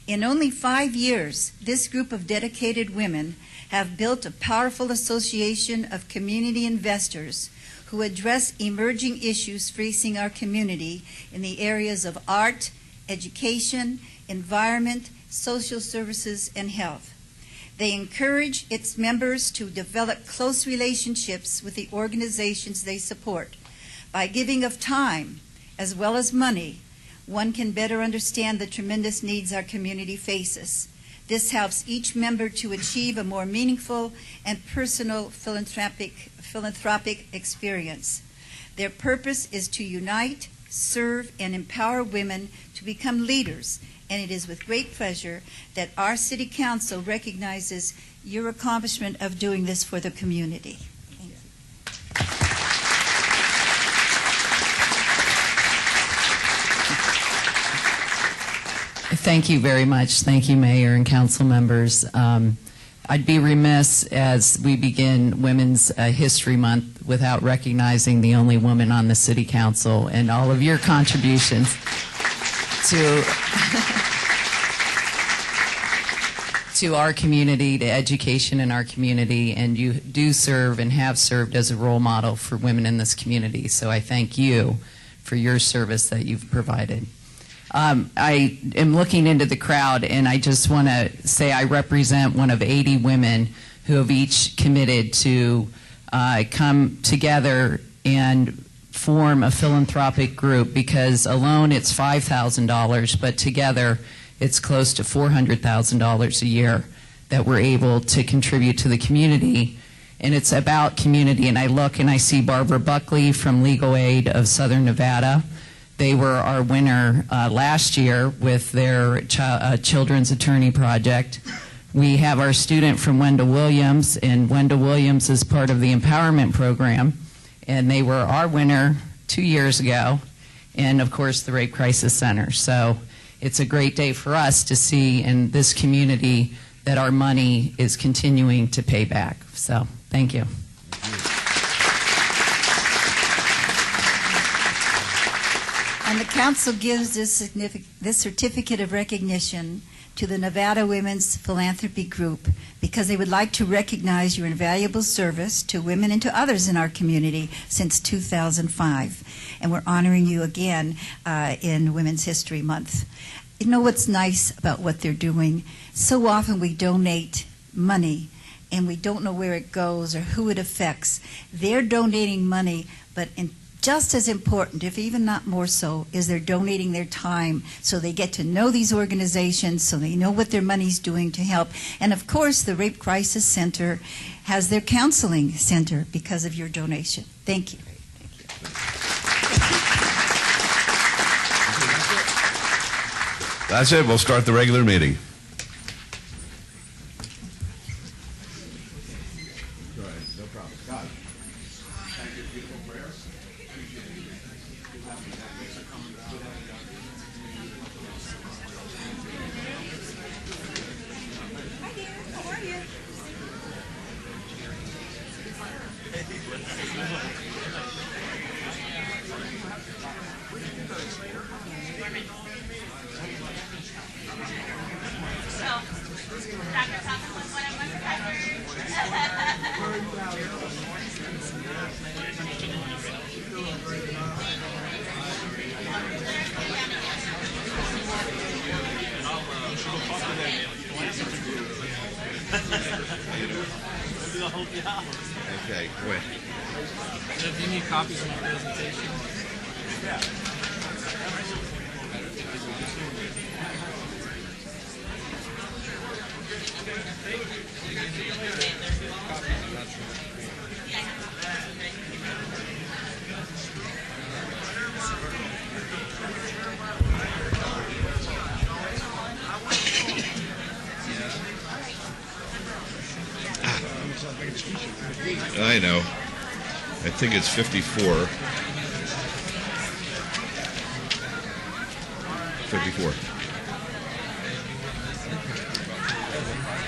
In only 5 years, this group of dedicated women have built a powerful association of community investors who address emerging issues facing our community in the areas of art, education, environment, social services, and health. They encourage its members to develop close relationships with the organizations they support. By giving of time as well as money, one can better understand the tremendous needs our community faces. This helps each member to achieve a more meaningful and personal philanthropic experience. Their purpose is to unite, serve, and empower women to become leaders, and it is with great pleasure that our City Council recognizes your accomplishment of doing this for the community. Thank you. Thank you very much. Thank you, Mayor and council members. I'd be remiss as we begin Women's History Month without recognizing the only woman on the City Council and all of your contributions to our community, to education in our community, and you do serve and have served as a role model for women in this community. So I thank you for your service that you've provided. I am looking into the crowd, and I just want to say I represent one of 80 women who have each committed to come together and form a philanthropic group, because alone it's $5,000, but together it's close to $400,000 a year that we're able to contribute to the community. And it's about community. And I look and I see Barbara Buckley from Legal Aid of Southern Nevada. They were our winner last year with their Children's Attorney Project. We have our student from Wendell Williams, and Wendell Williams is part of the Empowerment Program, and they were our winner 2 years ago, and of course the Rape Crisis Center. So it's a great day for us to see in this community that our money is continuing to pay back. So thank you. And the council gives this certificate of recognition to the Nevada Women's Philanthropy Group because they would like to recognize your invaluable service to women and to others in our community since 2005. And we're honoring you again in Women's History Month. You know what's nice about what they're doing? So often we donate money and we don't know where it goes or who it affects. They're donating money, but just as important, if even not more so, is they're donating their time so they get to know these organizations, so they know what their money's doing to help. And of course, the Rape Crisis Center has their counseling center because of your donation. Thank you. That's it. We'll start the regular meeting. Okay, wait. Do you need copies of my presentation? Yeah. I know. I think it's 54. 54.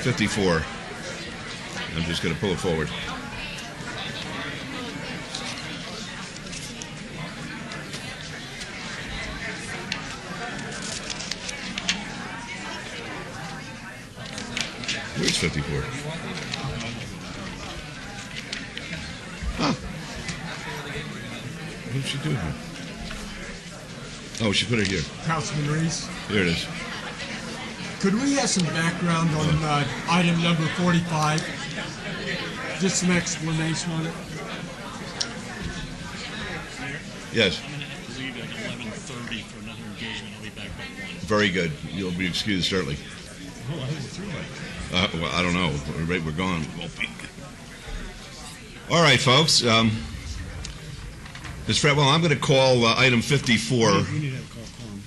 54. I'm just going to pull it forward. Where's 54? Huh. What did she do here? Oh, she put it here. Councilman Reese, Here it is. could we have some background on item number 45? Just some explanation on it. Yes. I'm going to leave at 11:30 for another engagement. I'll be back by 1. Very good. You'll be excused, certainly. Oh, I was through it. Well, I don't know. Right, we're gone. All right, folks. Ms. Fretwell, I'm going to call item 54. We need to have a call quorum.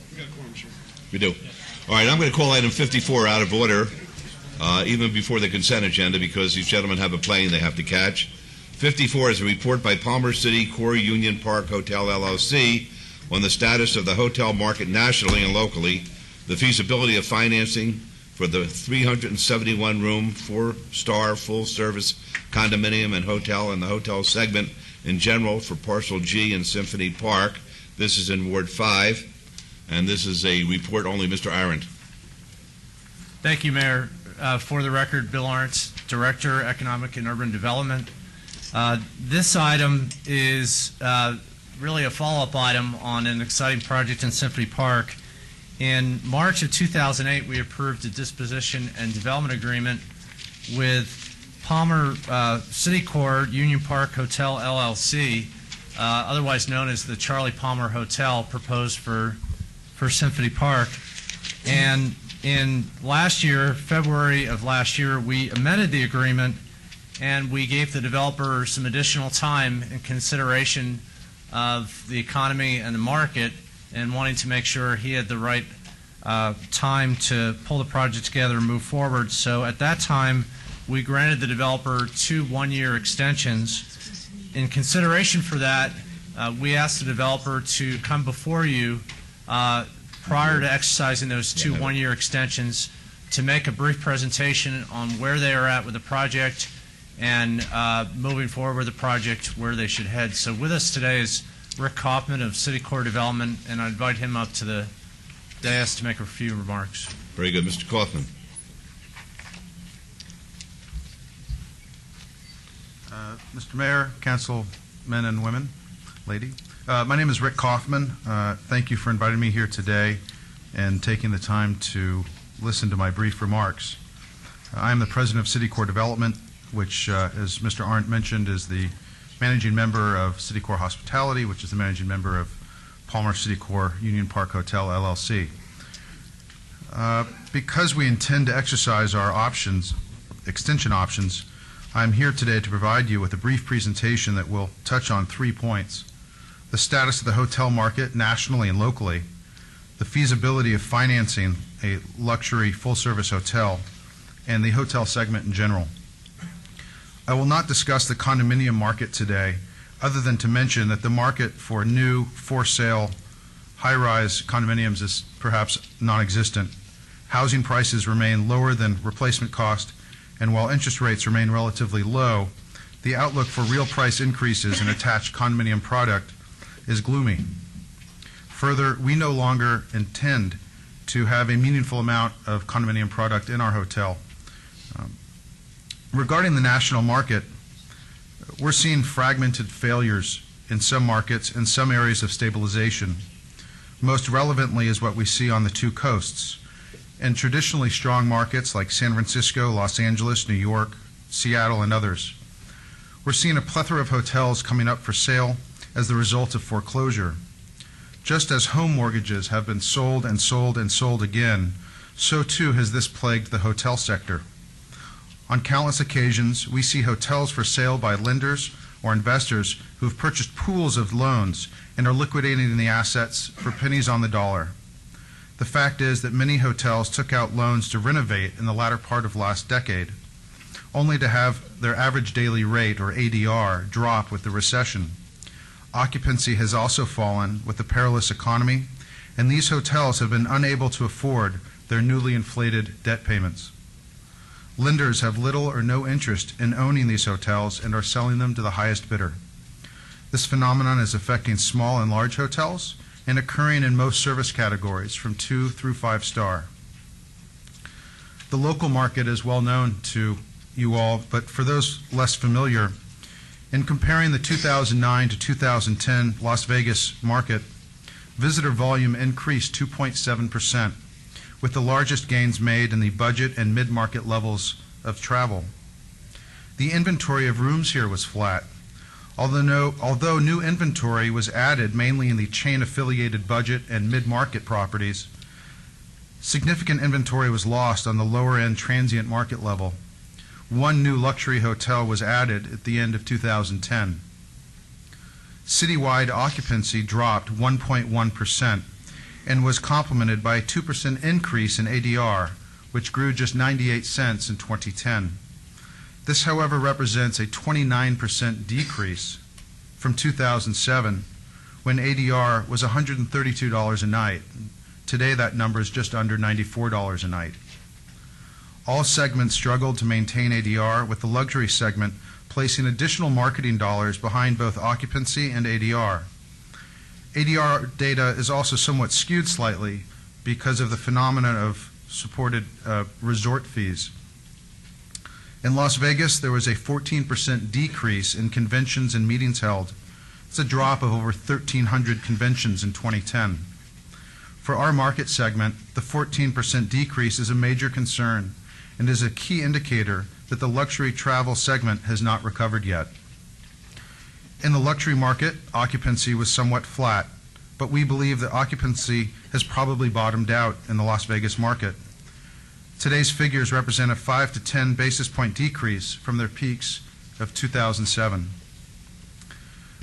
We got a quorum, sure. We do. All right, I'm going to call item 54 out of order, even before the consent agenda, because these gentlemen have a plane they have to catch. 54 is a report by Palmer City Core Union Park Hotel LLC on the status of the hotel market nationally and locally, the feasibility of financing for the 371-room, 4-star full-service condominium and hotel and the hotel segment in general for Parcel G in Symphony Park. This is in Ward 5. And this is a report only. Mr. Arendt. Thank you, Mayor. For the record, Bill Arntz, Director, Economic and Urban Development. This item is really a follow-up item on an exciting project in Symphony Park. In March of 2008, we approved a disposition and development agreement with Palmer City Core Union Park Hotel LLC, otherwise known as the Charlie Palmer Hotel, proposed for Symphony Park. And in last year, February of last year, we amended the agreement and we gave the developer some additional time in consideration of the economy and the market and wanting to make sure he had the right time to pull the project together and move forward. So at that time, we granted the developer 2 one-year extensions. In consideration for that, we asked the developer to come before you prior to exercising those 2 one-year extensions to make a brief presentation on where they are at with the project and moving forward with the project, where they should head. So with us today is Rick Kaufman of City Core Development, and I invite him up to the dais to make a few remarks. Very good. Mr. Kaufman. Mr. Mayor, councilmen and women, lady. My name is Rick Kaufman. Thank you for inviting me here today and taking the time to listen to my brief remarks. I am the president of City Core Development, which, as Mr. Arndt mentioned, is the managing member of City Core Hospitality, which is the managing member of Palmer City Core Union Park Hotel, LLC. Because we intend to exercise our options, extension options, I'm here today to provide you with a brief presentation that will touch on 3 points: the status of the hotel market nationally and locally, the feasibility of financing a luxury full-service hotel, and the hotel segment in general. I will not discuss the condominium market today. other than to mention that the market for new, for-sale, high-rise condominiums is perhaps non-existent. Housing prices remain lower than replacement cost, and while interest rates remain relatively low, the outlook for real price increases in attached condominium product is gloomy. Further, we no longer intend to have a meaningful amount of condominium product in our hotel. Regarding the national market, we're seeing fragmented failures in some markets and some areas of stabilization. Most relevantly is what we see on the two coasts. In traditionally strong markets like San Francisco, Los Angeles, New York, Seattle, and others, we're seeing a plethora of hotels coming up for sale as the result of foreclosure. Just as home mortgages have been sold and sold and sold again, so too has this plagued the hotel sector. On countless occasions, we see hotels for sale by lenders or investors who have purchased pools of loans and are liquidating the assets for pennies on the dollar. The fact is that many hotels took out loans to renovate in the latter part of last decade, only to have their average daily rate, or ADR, drop with the recession. Occupancy has also fallen with the perilous economy, and these hotels have been unable to afford their newly inflated debt payments. Lenders have little or no interest in owning these hotels and are selling them to the highest bidder. This phenomenon is affecting small and large hotels and occurring in most service categories from 2 through 5 star. The local market is well known to you all, but for those less familiar, in comparing the 2009 to 2010 Las Vegas market, visitor volume increased 2.7%, with the largest gains made in the budget and mid-market levels of travel. The inventory of rooms here was flat. Although new inventory was added mainly in the chain-affiliated budget and mid-market properties, significant inventory was lost on the lower-end transient market level. One new luxury hotel was added at the end of 2010. Citywide occupancy dropped 1.1% and was complemented by a 2% increase in ADR, which grew just 98 cents in 2010. This, however, represents a 29% decrease from 2007, when ADR was $132 a night. Today, that number is just under $94 a night. All segments struggled to maintain ADR, with the luxury segment placing additional marketing dollars behind both occupancy and ADR. ADR data is also somewhat skewed slightly because of the phenomenon of supported resort fees. In Las Vegas, there was a 14% decrease in conventions and meetings held. It's a drop of over 1,300 conventions in 2010. For our market segment, the 14% decrease is a major concern and is a key indicator that the luxury travel segment has not recovered yet. In the luxury market, occupancy was somewhat flat, but we believe that occupancy has probably bottomed out in the Las Vegas market. Today's figures represent a 5 to 10 basis point decrease from their peaks of 2007.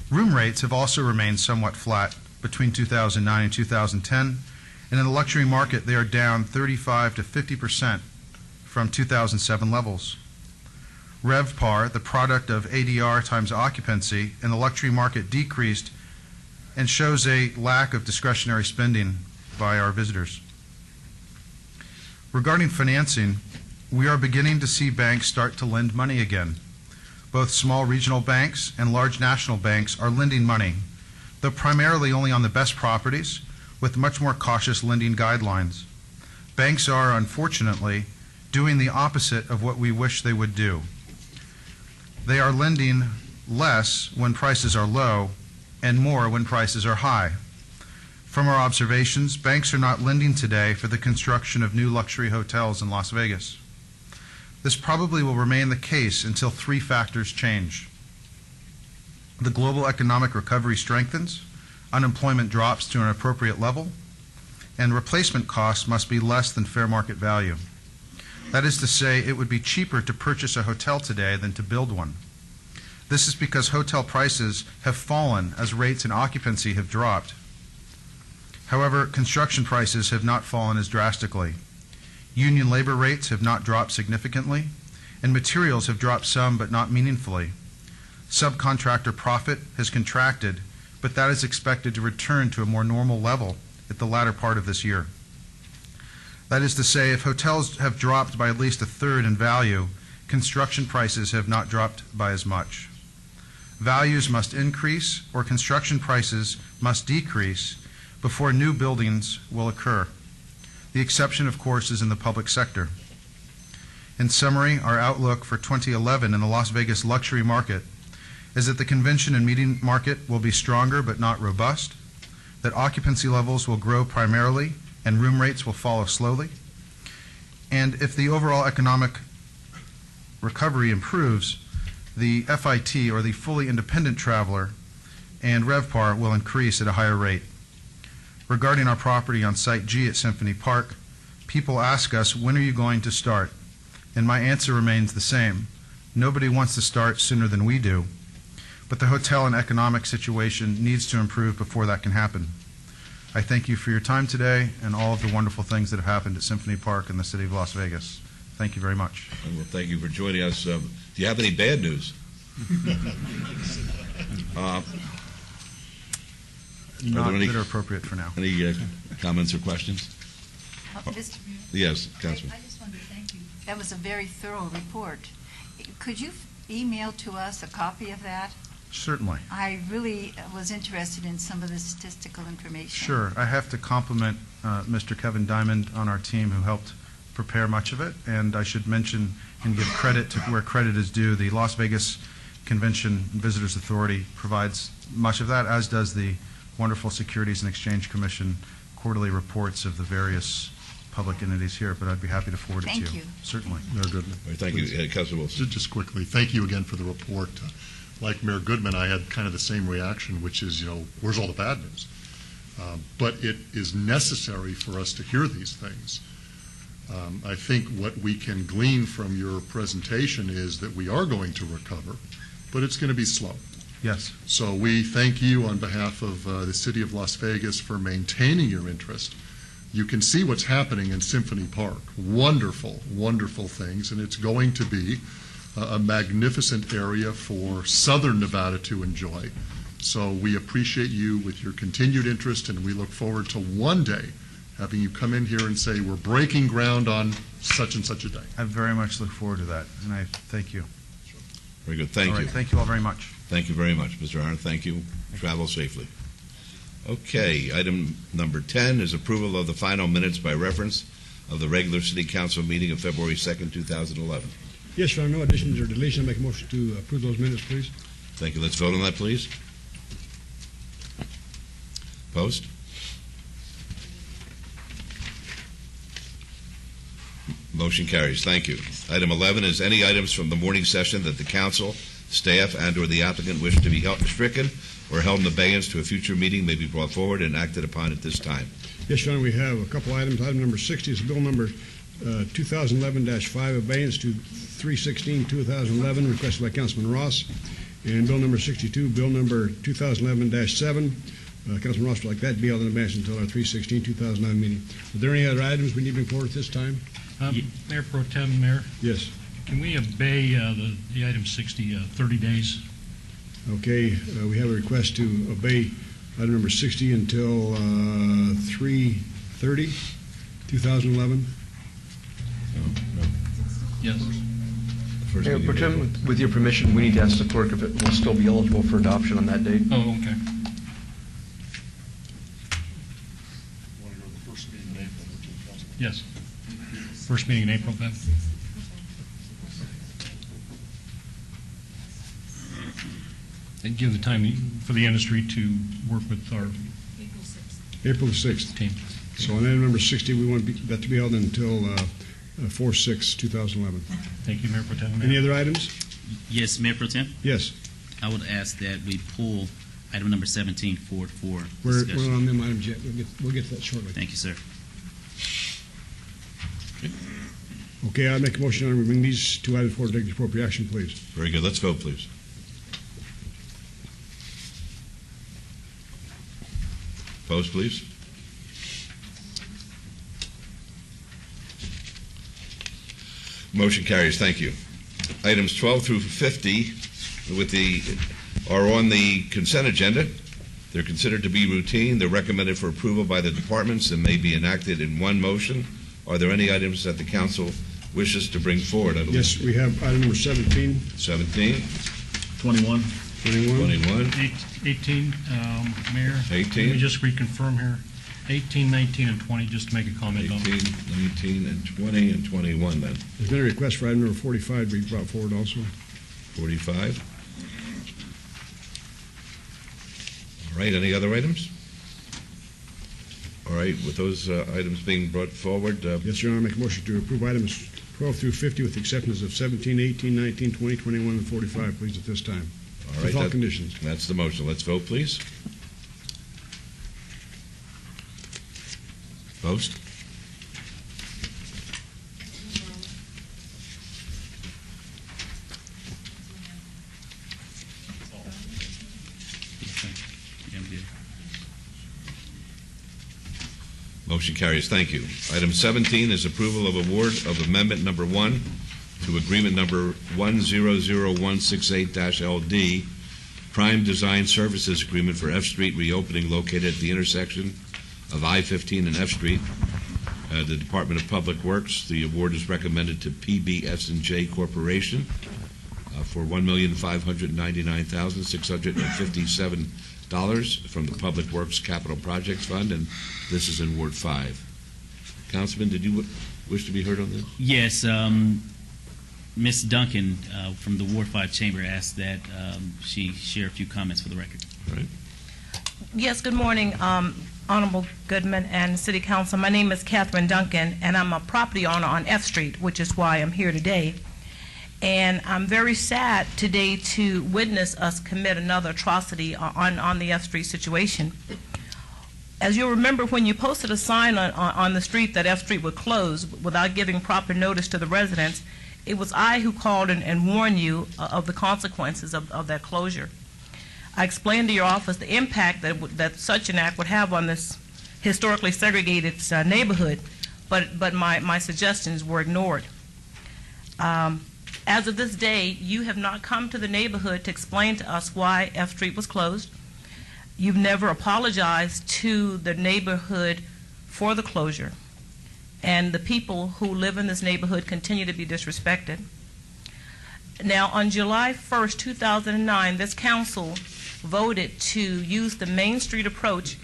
Room rates have also remained somewhat flat between 2009 and 2010, and in the luxury market they are down 35 to 50% from 2007 levels. RevPAR, the product of ADR times occupancy in the luxury market, decreased and shows a lack of discretionary spending by our visitors. Regarding financing, we are beginning to see banks start to lend money again. Both small regional banks and large national banks are lending money, though primarily only on the best properties, with much more cautious lending guidelines. Banks are, unfortunately, doing the opposite of what we wish they would do. They are lending less when prices are low and more when prices are high. From our observations, banks are not lending today for the construction of new luxury hotels in Las Vegas. This probably will remain the case until 3 factors change. The global economic recovery strengthens, unemployment drops to an appropriate level, and replacement costs must be less than fair market value. That is to say, it would be cheaper to purchase a hotel today than to build one. This is because hotel prices have fallen as rates and occupancy have dropped. However, construction prices have not fallen as drastically. Union labor rates have not dropped significantly, and materials have dropped some but not meaningfully. Subcontractor profit has contracted, but that is expected to return to a more normal level at the latter part of this year. That is to say, if hotels have dropped by at least a third in value, construction prices have not dropped by as much. Values must increase or construction prices must decrease before new buildings will occur. The exception, of course, is in the public sector. In summary, our outlook for 2011 in the Las Vegas luxury market is that the convention and meeting market will be stronger but not robust, that occupancy levels will grow primarily and room rates will follow slowly, and if the overall economic recovery improves, the FIT, or the fully independent traveler, and RevPAR will increase at a higher rate. Regarding our property on Site G at Symphony Park, people ask us, when are you going to start? And my answer remains the same. Nobody wants to start sooner than we do, but the hotel and economic situation needs to improve before that can happen. I thank you for your time today and all of the wonderful things that have happened at Symphony Park in the city of Las Vegas. Thank you very much. Well, thank you for joining us. Do you have any bad news? Not that are appropriate for now. Any comments or questions? Mr. Yes, Councilman. I just wanted to thank you. That was a very thorough report. Could you email to us a copy of that? Certainly. I really was interested in some of the statistical information. Sure. I have to compliment Mr. Kevin Diamond on our team who helped prepare much of it, and I should mention and give credit to where credit is due. The Las Vegas Convention and Visitors Authority provides much of that, as does the wonderful Securities and Exchange Commission quarterly reports of the various public entities here, but I'd be happy to forward it to you. Thank you. Certainly. Mayor Goodman. Thank you, Councilor Wilson. Just quickly, thank you again for the report. Like Mayor Goodman, I had kind of the same reaction, which is, where's all the bad news? But it is necessary for us to hear these things. I think what we can glean from your presentation is that we are going to recover, but it's going to be slow. Yes. So we thank you on behalf of the City of Las Vegas for maintaining your interest. You can see what's happening in Symphony Park. Wonderful, wonderful things, and it's going to be a magnificent area for Southern Nevada to enjoy. So we appreciate you with your continued interest, and we look forward to one day having you come in here and say, we're breaking ground on such and such a day. I very much look forward to that, and I thank you. Very good. Thank you. Thank you all very much. Thank you very much, Mr. Arndt. Thank you. Travel safely. Okay, item number 10 is approval of the final minutes by reference of the regular City Council meeting of February 2nd, 2011. Yes, Your Honor, no additions or deletions. I make a motion to approve those minutes, please. Thank you. Let's vote on that, please. Post. Motion carries. Thank you. Item 11 is any items from the morning session that the council, staff, and or the applicant wish to be stricken or held in abeyance to a future meeting may be brought forward and acted upon at this time. Yes, Your Honor, we have a couple items. Item number 60 is bill number 2011-5, abeyance to 3/16/2011, requested by Councilman Ross. And bill number 62, bill number 2011-7, Councilman Ross would like that to be held in abeyance until our 3/16/2009 meeting. Are there any other items we need to bring forward at this time? Mayor Pro Tem, Mayor? Yes. Can we obey the item 60, 30 days? Okay, we have a request to obey item number 60 until 3/30/2011. Yes. Mayor Pro Tem, with your permission, we need to ask the clerk if it will still be eligible for adoption on that date. Oh, okay. Yes. First meeting in April, then. And give the time for the industry to work with our April the 6th. team. So on item number 60, we want that to be held until 4/6/2011. Thank you, Mayor Pro Tem. Any other items? Yes, Mayor Pro Tem? Yes. I would ask that we pull item number 17 forward for We're discussion. on them items yet. We'll get to that shortly. Thank you, sir. Okay, I make a motion to bring these two items forward to take the appropriate action, please. Very good. Let's vote, please. Post, please. Motion carries. Thank you. Items 12 through 50 are on the consent agenda. They're considered to be routine. They're recommended for approval by the departments and may be enacted in one motion. Are there any items that the council wishes to bring forward? Yes, we have item number 17. 17. 21. 18, Mayor. 18. Let me just reconfirm here. 18, 19, and 20, just to make a comment on 18, 19, and 20, and 21 then. There's been a request for item number 45 to be brought forward also. 45. All right, any other items? All right, with those items being brought forward. Yes, Your Honor, I make a motion to approve items 12 through 50 with the exceptions of 17, 18, 19, 20, 21, and 45, please, at this time. All right, With all conditions. That's the motion. Let's vote, please. Post. Motion carries. Thank you. Item 17 is approval of award of amendment number 1 to agreement number 100168-LD, Prime Design Services Agreement for F Street reopening located at the intersection of I-15 and F Street. The Department of Public Works, the award is recommended to PBS&J Corporation for $1,599,657 from the Public Works Capital Projects Fund, and this is in Ward 5. Councilman, did you wish to be heard on this? Yes, Ms. Duncan from the Ward 5 Chamber asked that she share a few comments for the record. All right. Yes, good morning, Honorable Goodman and City Council. My name is Catherine Duncan, and I'm a property owner on F Street, which is why I'm here today. And I'm very sad today to witness us commit another atrocity on the F Street situation. As you'll remember, when you posted a sign on the street that F Street would close without giving proper notice to the residents, it was I who called and warned you of the consequences of that closure. I explained to your office the impact that such an act would have on this historically segregated neighborhood, but my suggestions were ignored. As of this day, you have not come to the neighborhood to explain to us why F Street was closed. You've never apologized to the neighborhood for the closure. And the people who live in this neighborhood continue to be disrespected. Now, on July 1st, 2009, this council voted to use the Main Street approach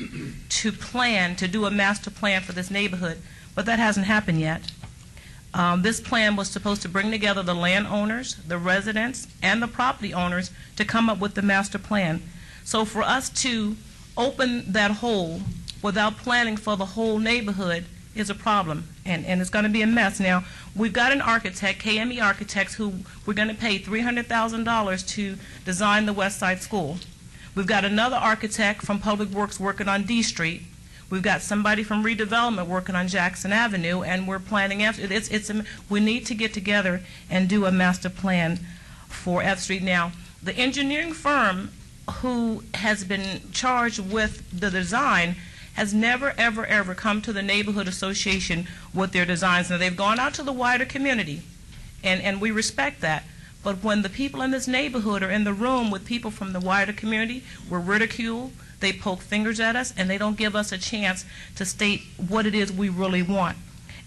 to do a master plan for this neighborhood, but that hasn't happened yet. This plan was supposed to bring together the landowners, the residents, and the property owners to come up with the master plan. So for us to open that hole without planning for the whole neighborhood is a problem, and it's going to be a mess. Now, we've got an architect, KME Architects, who we're going to pay $300,000 to design the West Side School. We've got another architect from Public Works working on D Street. We've got somebody from redevelopment working on Jackson Avenue, and we're planning after. We need to get together and do a master plan for F Street. Now, the engineering firm who has been charged with the design has never, ever, ever come to the neighborhood association with their designs. Now, they've gone out to the wider community, and we respect that. But when the people in this neighborhood are in the room with people from the wider community, we're ridiculed. They poke fingers at us, and they don't give us a chance to state what it is we really want.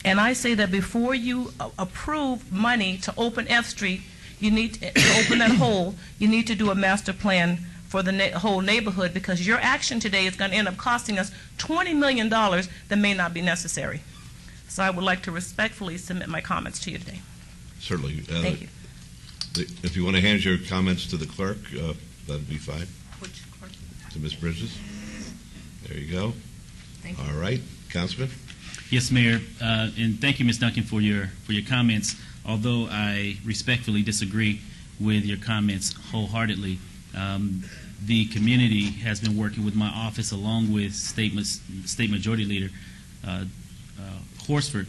And I say that before you approve money to open F Street, you need to open that hole. You need to do a master plan for the whole neighborhood, because your action today is going to end up costing us $20 million that may not be necessary. So I would like to respectfully submit my comments to you today. Certainly. Thank you. If you want to hand your comments to the clerk, that'd be fine. Which clerk? To Ms. Bridges. There you go. Thank you. All right, Councilman. Yes, Mayor, and thank you, Ms. Duncan, for your comments. Although I respectfully disagree with your comments wholeheartedly, the community has been working with my office along with State Majority Leader Horsford,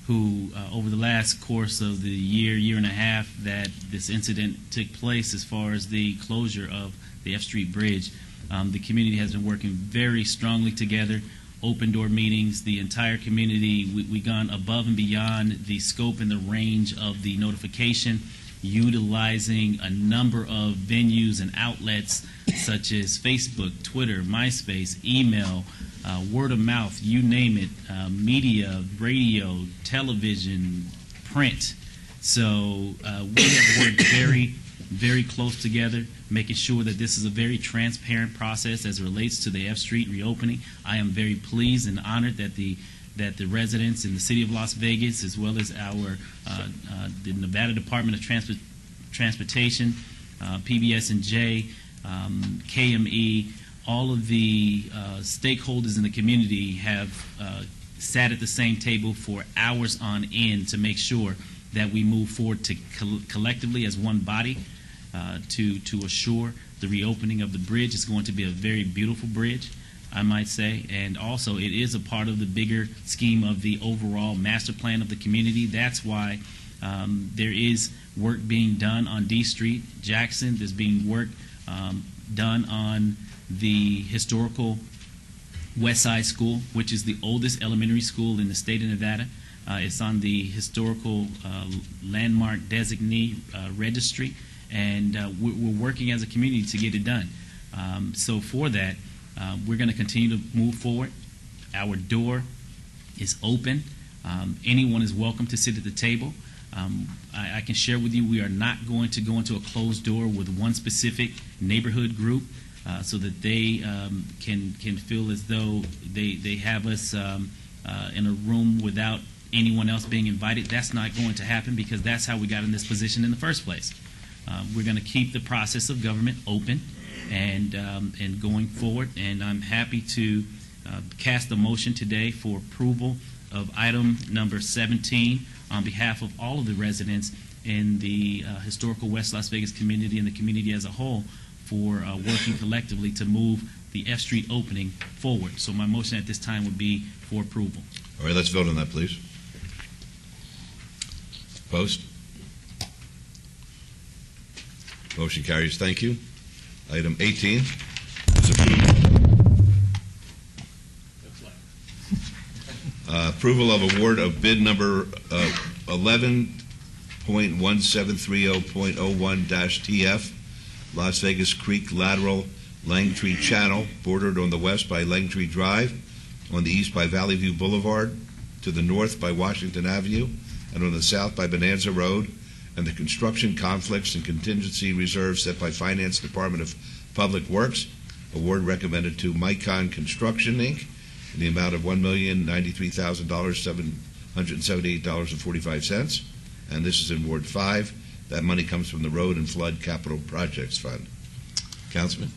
who over the last course of the year and a half that this incident took place as far as the closure of the F Street Bridge, the community has been working very strongly together, open door meetings, the entire community. We've gone above and beyond the scope and the range of the notification utilizing a number of venues and outlets such as Facebook, Twitter, MySpace, email, word of mouth, you name it, media, radio, television, print. So we have worked very close together, making sure that this is a very transparent process as it relates to the F Street reopening. I am very pleased and honored that the residents in the city of Las Vegas, as well as the Nevada Department of Transportation, PBS&J, KME, all of the stakeholders in the community have sat at the same table for hours on end to make sure that we move forward to collectively as one body to assure the reopening of the bridge. It's going to be a very beautiful bridge, I might say, and also it is a part of the bigger scheme of the overall master plan of the community. That's why there is work being done on D Street, Jackson. There's being work done on the historical West Side School, which is the oldest elementary school in the state of Nevada. It's on the historical landmark designee registry, and we're working as a community to get it done. So for that, we're going to continue to move forward. Our door is open. Anyone is welcome to sit at the table. I can share with you we are not going to go into a closed door with one specific neighborhood group so that they can feel as though they have us in a room without anyone else being invited. That's not going to happen because that's how we got in this position in the first place. We're going to keep the process of government open and going forward, and I'm happy to cast a motion today for approval of item number 17 on behalf of all of the residents in the historical West Las Vegas community and the community as a whole for working collectively to move the F Street opening forward. So my motion at this time would be for approval. All right, let's vote on that, please. Opposed? Motion carries. Thank you. Item 18 is approval of award of bid number 11.1730.01-TF, Las Vegas Creek Lateral Langtree Channel, bordered on the west by Langtree Drive, on the east by Valley View Boulevard, to the north by Washington Avenue, and on the south by Bonanza Road, and the construction conflicts and contingency reserves set by Finance Department of Public Works. Award recommended to Micon Construction, Inc. in the amount of $1,093,778.45. And this is in Ward 5. That money comes from the Road and Flood Capital Projects Fund. Councilman?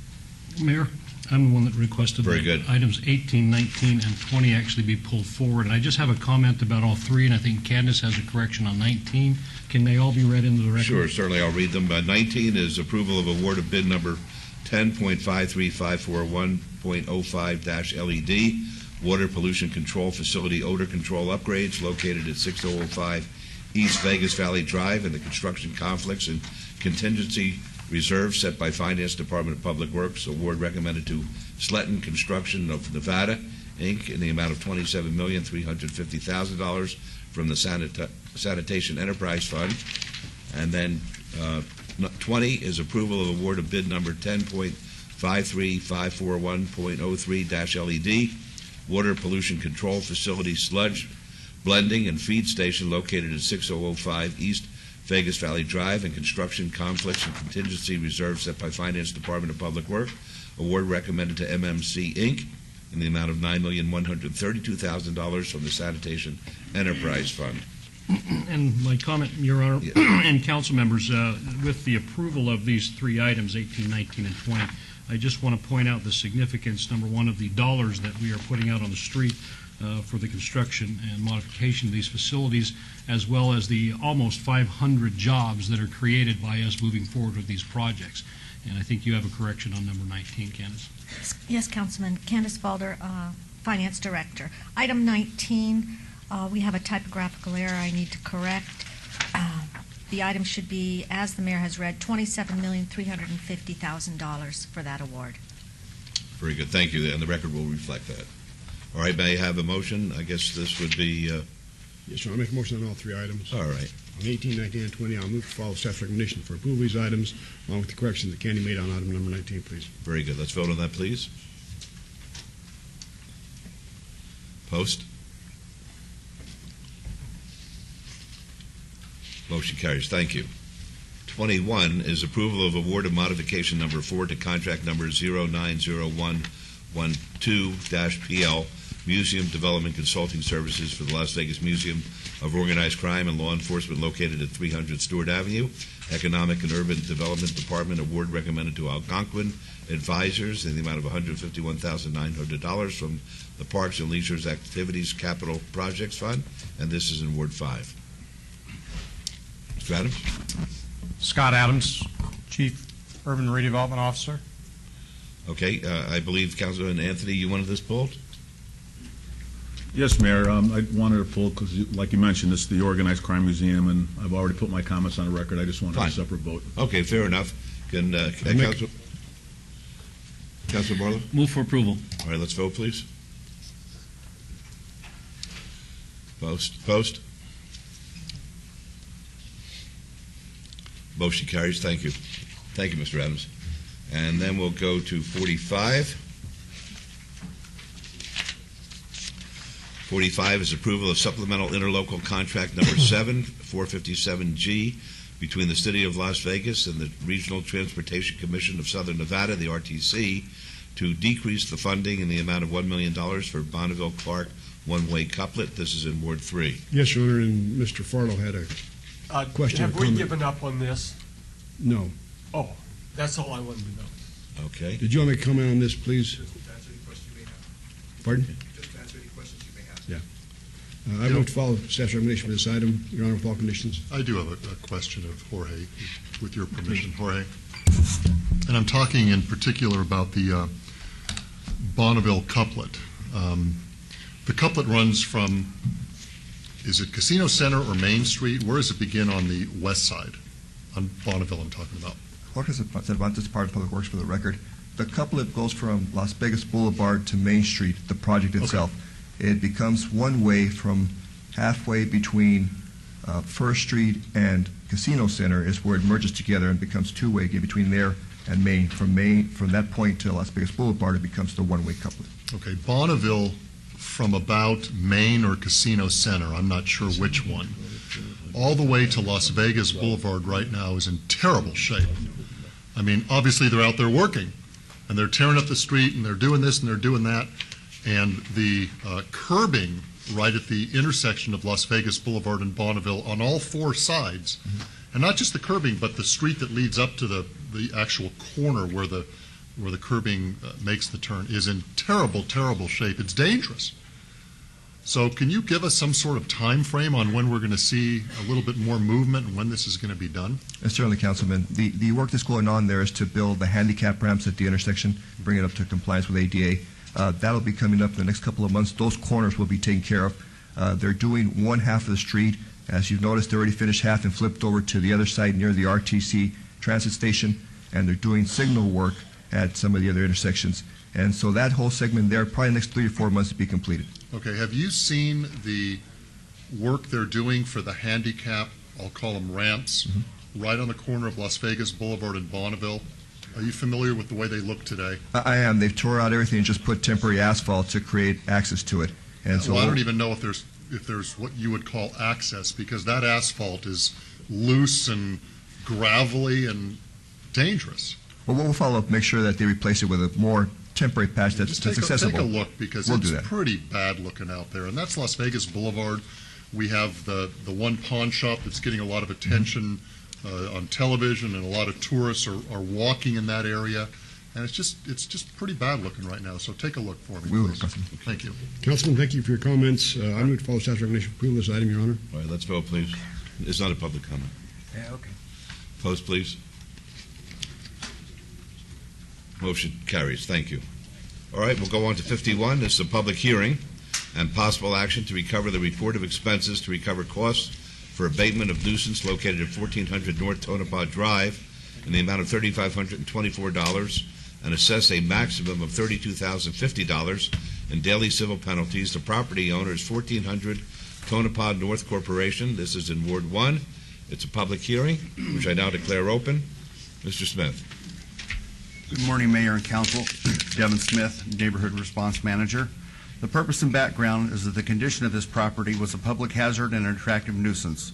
Mayor, I'm the one that requested Very that good. items 18, 19, and 20 actually be pulled forward. And I just have a comment about all three, and I think Candace has a correction on 19. Can they all be read into the record? Sure, certainly I'll read them. 19 is approval of award of bid number 10.53541.05-LED, Water Pollution Control Facility Odor Control Upgrades located at 6005 East Vegas Valley Drive, and the construction conflicts and contingency reserve set by Finance Department of Public Works. Award recommended to Sletton Construction of Nevada, Inc. in the amount of $27,350,000 from the Sanitation Enterprise Fund. And then 20 is approval of award of bid number 10.53541.03-LED, Water Pollution Control Facility Sludge Blending and Feed Station located at 6005 East Vegas Valley Drive, and construction conflicts and contingency reserves set by Finance Department of Public Works. Award recommended to MMC Inc. in the amount of $9,132,000 from the Sanitation Enterprise Fund. And my comment, Your Honor, and council members, with the approval of these three items, 18, 19, and 20, I just want to point out the significance, number one, of the dollars that we are putting out on the street for the construction and modification of these facilities, as well as the almost 500 jobs that are created by us moving forward with these projects. And I think you have a correction on number 19, Candace. Yes, Councilman. Candace Balder, Finance Director. Item 19, we have a typographical error I need to correct. The item should be, as the mayor has read, $27,350,000 for that award. Very good. Thank you. And the record will reflect that. All right, may I have a motion? I guess this would be... Yes, sir. I'll make a motion on all three items. All right. On 18, 19, and 20, I'll move to follow staff's recommendation for approval of these items, along with the corrections that Candy made on item number 19, please. Very good. Let's vote on that, please. Post. Motion carries. Thank you. 21 is approval of award of modification number 4 to contract number 090112-PL, Museum Development Consulting Services for the Las Vegas Museum of Organized Crime and Law Enforcement located at 300 Stewart Avenue. Economic and Urban Development Department award recommended to Algonquin Advisors in the amount of $151,900 from the Parks and Leisure Activities Capital Projects Fund, and this is in Ward 5. Mr. Adams? Scott Adams, Chief Urban Redevelopment Officer. Okay, I believe Councilman Anthony, you wanted this pulled? Yes, Mayor. I wanted to pull because, like you mentioned, this is the Organized Crime Museum, and I've already put my comments on the record. I just wanted a separate vote. Okay, fair enough. Can Councilor Barlow? Move for approval. All right, let's vote, please. Post. Motion carries. Thank you. Thank you, Mr. Adams. And then we'll go to 45. 45 is approval of supplemental interlocal contract number 7, 457G, between the City of Las Vegas and the Regional Transportation Commission of Southern Nevada, the RTC, to decrease the funding in the amount of $1 million for Bonneville-Clark one-way couplet. This is in Ward 3. Yes, Your Honor, and Mr. Farlow had a question. Have we given up on this? No. Oh, that's all I wanted to know. Okay. Did you want me to comment on this, please? Just to answer any questions you may have. Pardon? Just to answer any questions you may have. Yeah. I move to follow staff's recommendation for this item, Your Honor, with all conditions. I do have a question of Jorge, with your permission, Jorge. And I'm talking in particular about the Bonneville couplet. The couplet runs from, is it Casino Center or Main Street? Where does it begin on the west side? On Bonneville I'm talking about. Jorge Cervantes, part of Public Works, for the record. The couplet goes from Las Vegas Boulevard to Main Street, the project itself. Okay. It becomes one way from halfway between First Street and Casino Center is where it merges together and becomes two-way again between there and Main. From that point to Las Vegas Boulevard, it becomes the one-way couplet. Okay, Bonneville from about Main or Casino Center, I'm not sure which one, all the way to Las Vegas Boulevard right now is in terrible shape. I mean, obviously they're out there working, and they're tearing up the street, and they're doing this and they're doing that, and the curbing right at the intersection of Las Vegas Boulevard and Bonneville on all four sides, and not just the curbing, but the street that leads up to the actual corner where the curbing makes the turn is in terrible, terrible shape. It's dangerous. So can you give us some sort of time frame on when we're going to see a little bit more movement and when this is going to be done? Yes, certainly, Councilman. The work that's going on there is to build the handicap ramps at the intersection, bring it up to compliance with ADA. That'll be coming up in the next couple of months. Those corners will be taken care of. They're doing one half of the street. As you've noticed, they already finished half and flipped over to the other side near the RTC transit station, and they're doing signal work at some of the other intersections. And so that whole segment there, probably the next 3 or 4 months to be completed. Okay, have you seen the work they're doing for the handicap, I'll call them ramps, right on the corner of Las Vegas Boulevard and Bonneville? Are you familiar with the way they look today? I am. They've tore out everything and just put temporary asphalt to create access to it. And so well, I don't even know if there's what you would call access, because that asphalt is loose and gravelly and dangerous. Well, we'll follow up, make sure that they replace it with a more temporary patch that's accessible. Take a look, because we'll it's pretty bad looking out there. And that's Las Vegas Boulevard. We have the one pawn shop that's getting a lot of attention on television, and a lot of tourists are walking in that area. And it's just pretty bad looking right now. So take a look for me, please. Thank you. Councilman, thank you for your comments. I move to follow staff's recommendation for approval of this item, Your Honor. All right, let's vote, please. It's not a public comment. Yeah, okay. Post, please. Motion carries. Thank you. All right, we'll go on to 51. This is a public hearing and possible action to recover the report of expenses to recover costs for abatement of nuisance located at 1400 North Tonopah Drive in the amount of $3,524 and assess a maximum of $32,050 in daily civil penalties. The property owner is 1400 Tonopah North Corporation. This is in Ward 1. It's a public hearing, which I now declare open. Mr. Smith. Good morning, Mayor and Council. Devin Smith, Neighborhood Response Manager. The purpose and background is that the condition of this property was a public hazard and an attractive nuisance.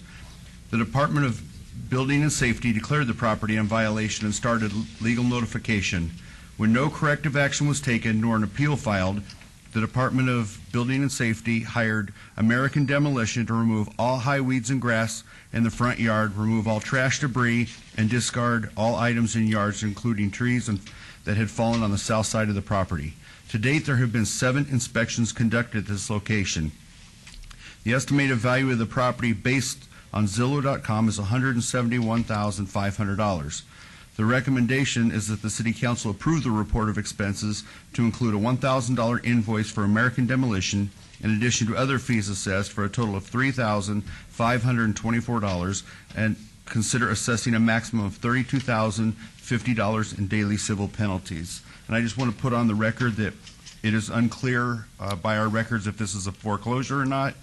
The Department of Building and Safety declared the property in violation and started legal notification. When no corrective action was taken nor an appeal filed, the Department of Building and Safety hired American Demolition to remove all high weeds and grass in the front yard, remove all trash debris, and discard all items in yards, including trees that had fallen on the south side of the property. To date, there have been 7 inspections conducted at this location. The estimated value of the property based on Zillow.com is $171,500. The recommendation is that the City Council approve the report of expenses to include a $1,000 invoice for American Demolition, in addition to other fees assessed, for a total of $3,524, and consider assessing a maximum of $32,050 in daily civil penalties. And I just want to put on the record that it is unclear by our records if this is a foreclosure or not,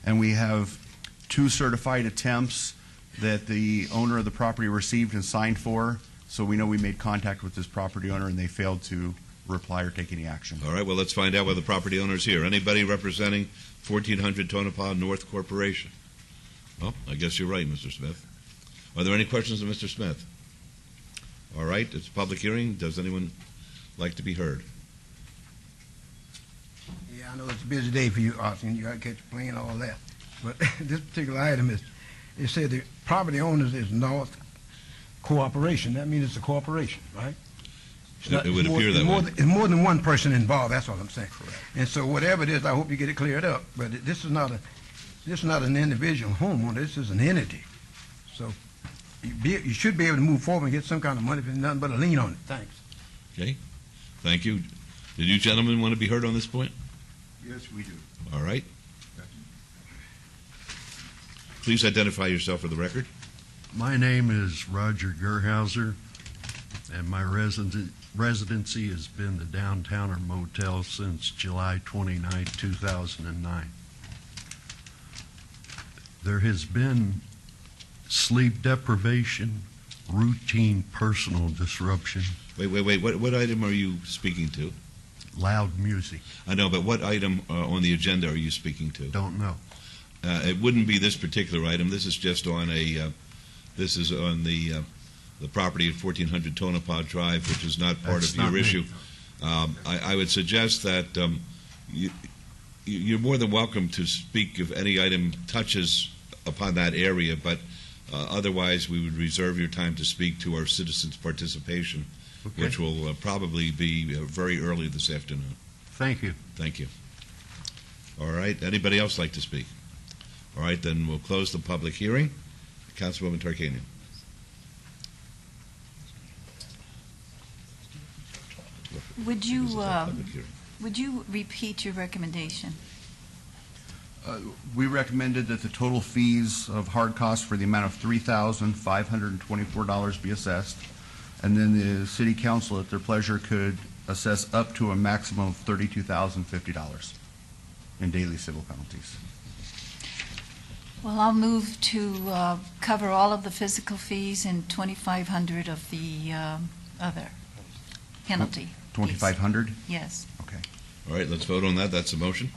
and we have 2 certified attempts that the owner of the property received and signed for. So we know we made contact with this property owner and they failed to reply or take any action. All right, well, let's find out whether the property owner is here. Anybody representing 1400 Tonopah North Corporation? Well, I guess you're right, Mr. Smith. Are there any questions of Mr. Smith? All right, it's a public hearing. Does anyone like to be heard? Yeah, I know it's a busy day for you, Austin. You got to catch a plane, all that. But this particular item is, it said the property owners is North Corporation. That means it's a corporation, right? It would appear that way. It's more than one person involved. That's what I'm saying. Correct. And so whatever it is, I hope you get it cleared up. But this is not an individual homeowner. This is an entity. So you should be able to move forward and get some kind of money if there's nothing but a lien on it. Thanks. Okay, thank you. Did you gentlemen want to be heard on this point? Yes, we do. All right. Please identify yourself for the record. My name is Roger Gerhauser, and my residency has been the Downtowner Motel since July 29, 2009. There has been sleep deprivation, routine personal disruption. Wait. What item are you speaking to? Loud music. I know, but what item on the agenda are you speaking to? Don't know. It wouldn't be this particular item. This is just on the property at 1400 Tonopah Drive, which is not part of your issue. I would suggest that you're more than welcome to speak if any item touches upon that area, but otherwise we would reserve your time to speak to our citizens' participation, which will probably be very early this afternoon. Thank you. Thank you. All right. Anybody else like to speak? All right, then we'll close the public hearing. Councilwoman Tarkanian. Would you repeat your recommendation? We recommended that the total fees of hard costs for the amount of $3,524 be assessed, and then the City Council, at their pleasure, could assess up to a maximum of $32,050 in daily civil penalties. Well, I'll move to cover all of the physical fees and $2,500 of the other penalty. $2,500? Yes. Okay. All right, let's vote on that. That's a motion.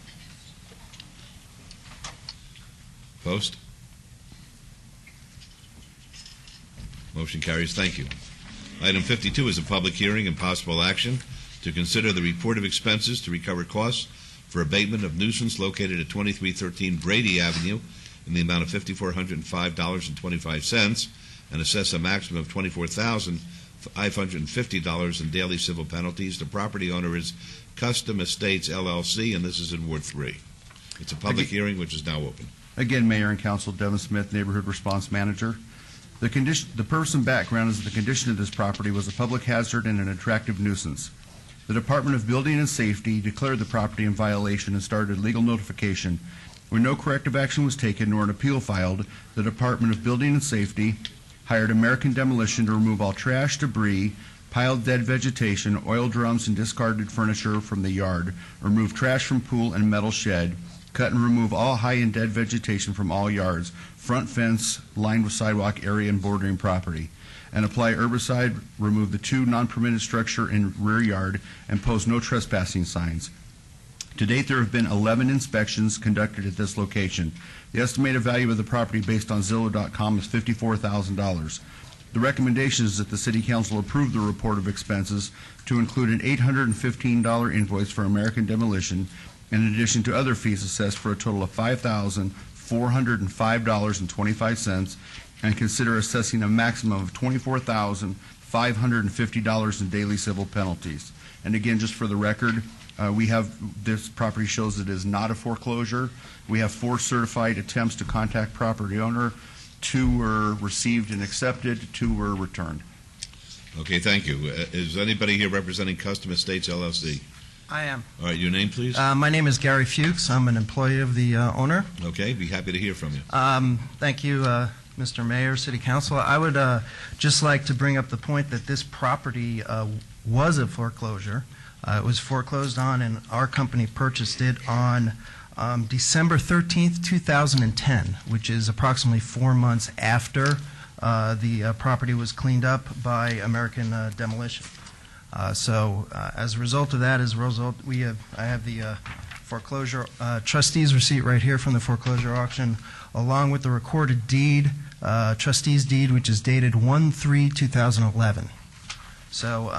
Opposed? Motion carries. Thank you. Item 52 is a public hearing and possible action to consider the report of expenses to recover costs for abatement of nuisance located at 2313 Brady Avenue in the amount of $5,405.25 and assess a maximum of $24,550 in daily civil penalties. The property owner is Custom Estates, LLC, and this is in Ward 3. It's a public hearing which is now open. Again, Mayor and Council, Devin Smith, Neighborhood Response Manager. The purpose and background is that the condition of this property was a public hazard and an attractive nuisance. The Department of Building and Safety declared the property in violation and started legal notification. When no corrective action was taken nor an appeal filed, the Department of Building and Safety hired American Demolition to remove all trash, debris, piled dead vegetation, oil drums, and discarded furniture from the yard, remove trash from pool and metal shed, Cut and remove all high and dead vegetation from all yards, front fence lined with sidewalk area and bordering property. And apply herbicide, remove the 2 non-permitted structure in rear yard, and post no trespassing signs. To date, there have been 11 inspections conducted at this location. The estimated value of the property based on Zillow.com is $54,000. The recommendation is that the City Council approve the report of expenses to include an $815 invoice for American Demolition, in addition to other fees assessed for a total of $5,405.25, and consider assessing a maximum of $24,550 in daily civil penalties. And again, just for the record, this property shows it is not a foreclosure. We have 4 certified attempts to contact property owner. 2 were received and accepted, 2 were returned. Okay, thank you. Is anybody here representing Custom Estates LLC? I am. All right, your name, please? My name is Gary Fuchs. I'm an employee of the owner. Okay, be happy to hear from you. Thank you, Mr. Mayor, City Council. I would just like to bring up the point that this property was a foreclosure. It was foreclosed on, and our company purchased it on December 13th, 2010, which is approximately 4 months after the property was cleaned up by American Demolition. As a result of that, I have the foreclosure trustee's receipt right here from the foreclosure auction, along with the recorded deed, trustee's deed, which is dated 1/3/2011. So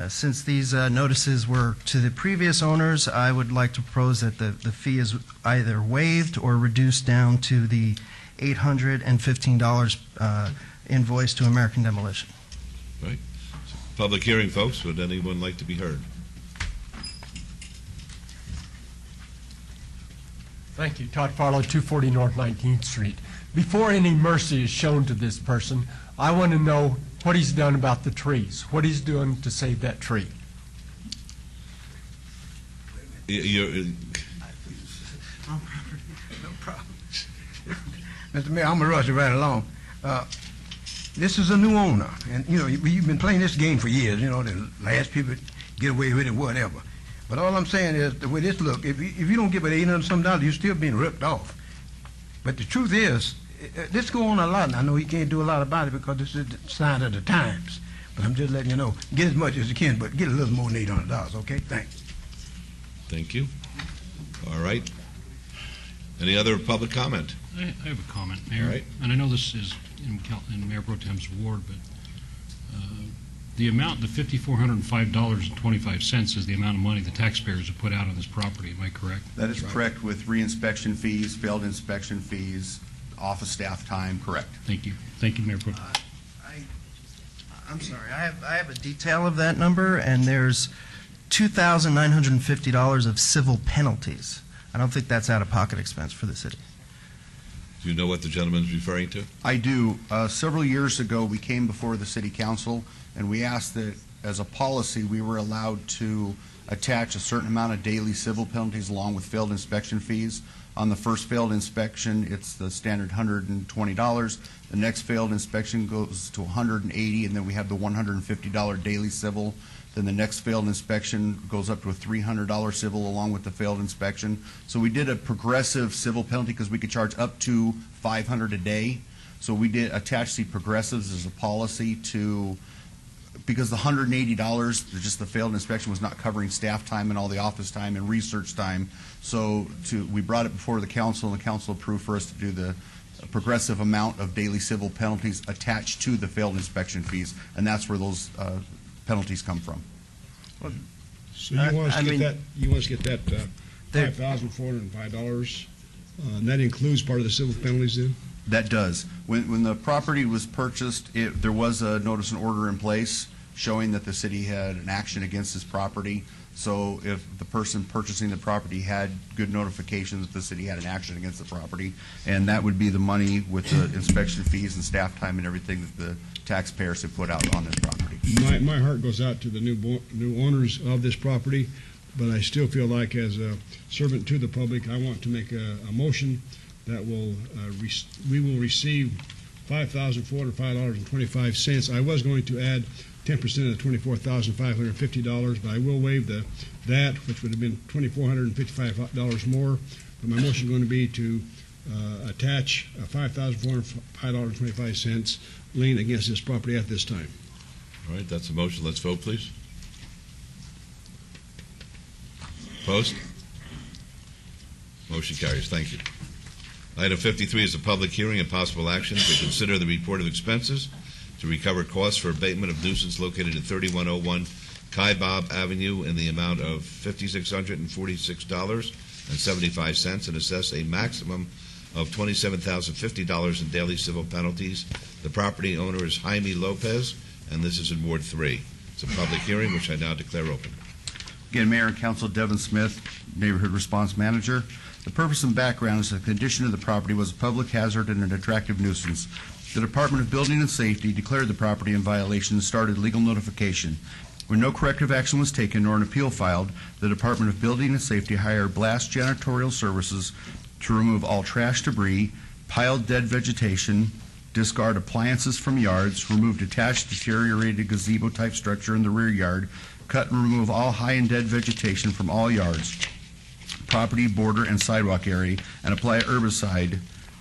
since these notices were to the previous owners, I would like to propose that the fee is either waived or reduced down to the $815 invoice to American Demolition. Right. Public hearing, folks. Would anyone like to be heard? Thank you. Todd Farlow, 240 North 19th Street. Before any mercy is shown to this person, I want to know what he's done about the trees, what he's doing to save that tree. Mr. Mayor, I'm going to rush it right along. This is a new owner, and you've been playing this game for years. The last people get away with it, whatever. But all I'm saying is, the way this look, if you don't give it $800 some, you're still being ripped off. But the truth is, this go on a lot, and I know he can't do a lot about it because this is the sign of the times. But I'm just letting you know, get as much as you can, but get a little more than $800. Okay, thanks. Thank you. All right. Any other public comment? I have a comment, Mayor. All right. And I know this is in Mayor Pro Tem's ward, but the amount, the $5,405.25 is the amount of money the taxpayers have put out on this property. Am I correct? That is correct, with re-inspection fees, failed inspection fees, office staff time, correct. Thank you. Thank you, Mayor Pro Tem. I'm sorry, I have a detail of that number, and there's $2,950 of civil penalties. I don't think that's out-of-pocket expense for the city. Do you know what the gentleman's referring to? I do. Several years ago, we came before the City Council, and we asked that, as a policy, we were allowed to attach a certain amount of daily civil penalties along with failed inspection fees. On the first failed inspection, it's the standard $120. The next failed inspection goes to $180, and then we have the $150 daily civil. Then the next failed inspection goes up to a $300 civil along with the failed inspection. So we did a progressive civil penalty because we could charge up to $500 a day. So we did attach the progressives as a policy to, because the $180, just the failed inspection, was not covering staff time and all the office time and research time. So we brought it before the council, and the council approved for us to do the progressive amount of daily civil penalties attached to the failed inspection fees, and that's where those penalties come from. So you want us to get that $5,405, and that includes part of the civil penalties then? That does. When the property was purchased, there was a notice and order in place showing that the city had an action against this property. So if the person purchasing the property had good notifications that the city had an action against the property, and that would be the money with the inspection fees and staff time and everything that the taxpayers have put out on this property. My heart goes out to the new owners of this property, but I still feel like, as a servant to the public, I want to make a motion that we will receive $5,405.25. I was going to add 10% of the $24,550, but I will waive that, which would have been $2,455 more. But my motion is going to be to attach a $5,405.25 lien against this property at this time. All right, that's a motion. Let's vote, please. Opposed? Motion carries. Thank you. Item 53 is a public hearing and possible action to consider the report of expenses to recover costs for abatement of nuisance located at 3101 Kaibab Avenue in the amount of $5,646.75 and assess a maximum of $27,050 in daily civil penalties. The property owner is Jaime Lopez, and this is in Ward 3. It's a public hearing, which I now declare open. Again, Mayor and Council, Devin Smith, Neighborhood Response Manager. The purpose and background is the condition of the property was a public hazard and an attractive nuisance. The Department of Building and Safety declared the property in violation and started legal notification. When no corrective action was taken nor an appeal filed, the Department of Building and Safety hired Blast Janitorial Services to remove all trash debris, piled dead vegetation, discard appliances from yards, remove detached deteriorated gazebo-type structure in the rear yard, cut and remove all high and dead vegetation from all yards, property, border, and sidewalk area, and apply herbicide,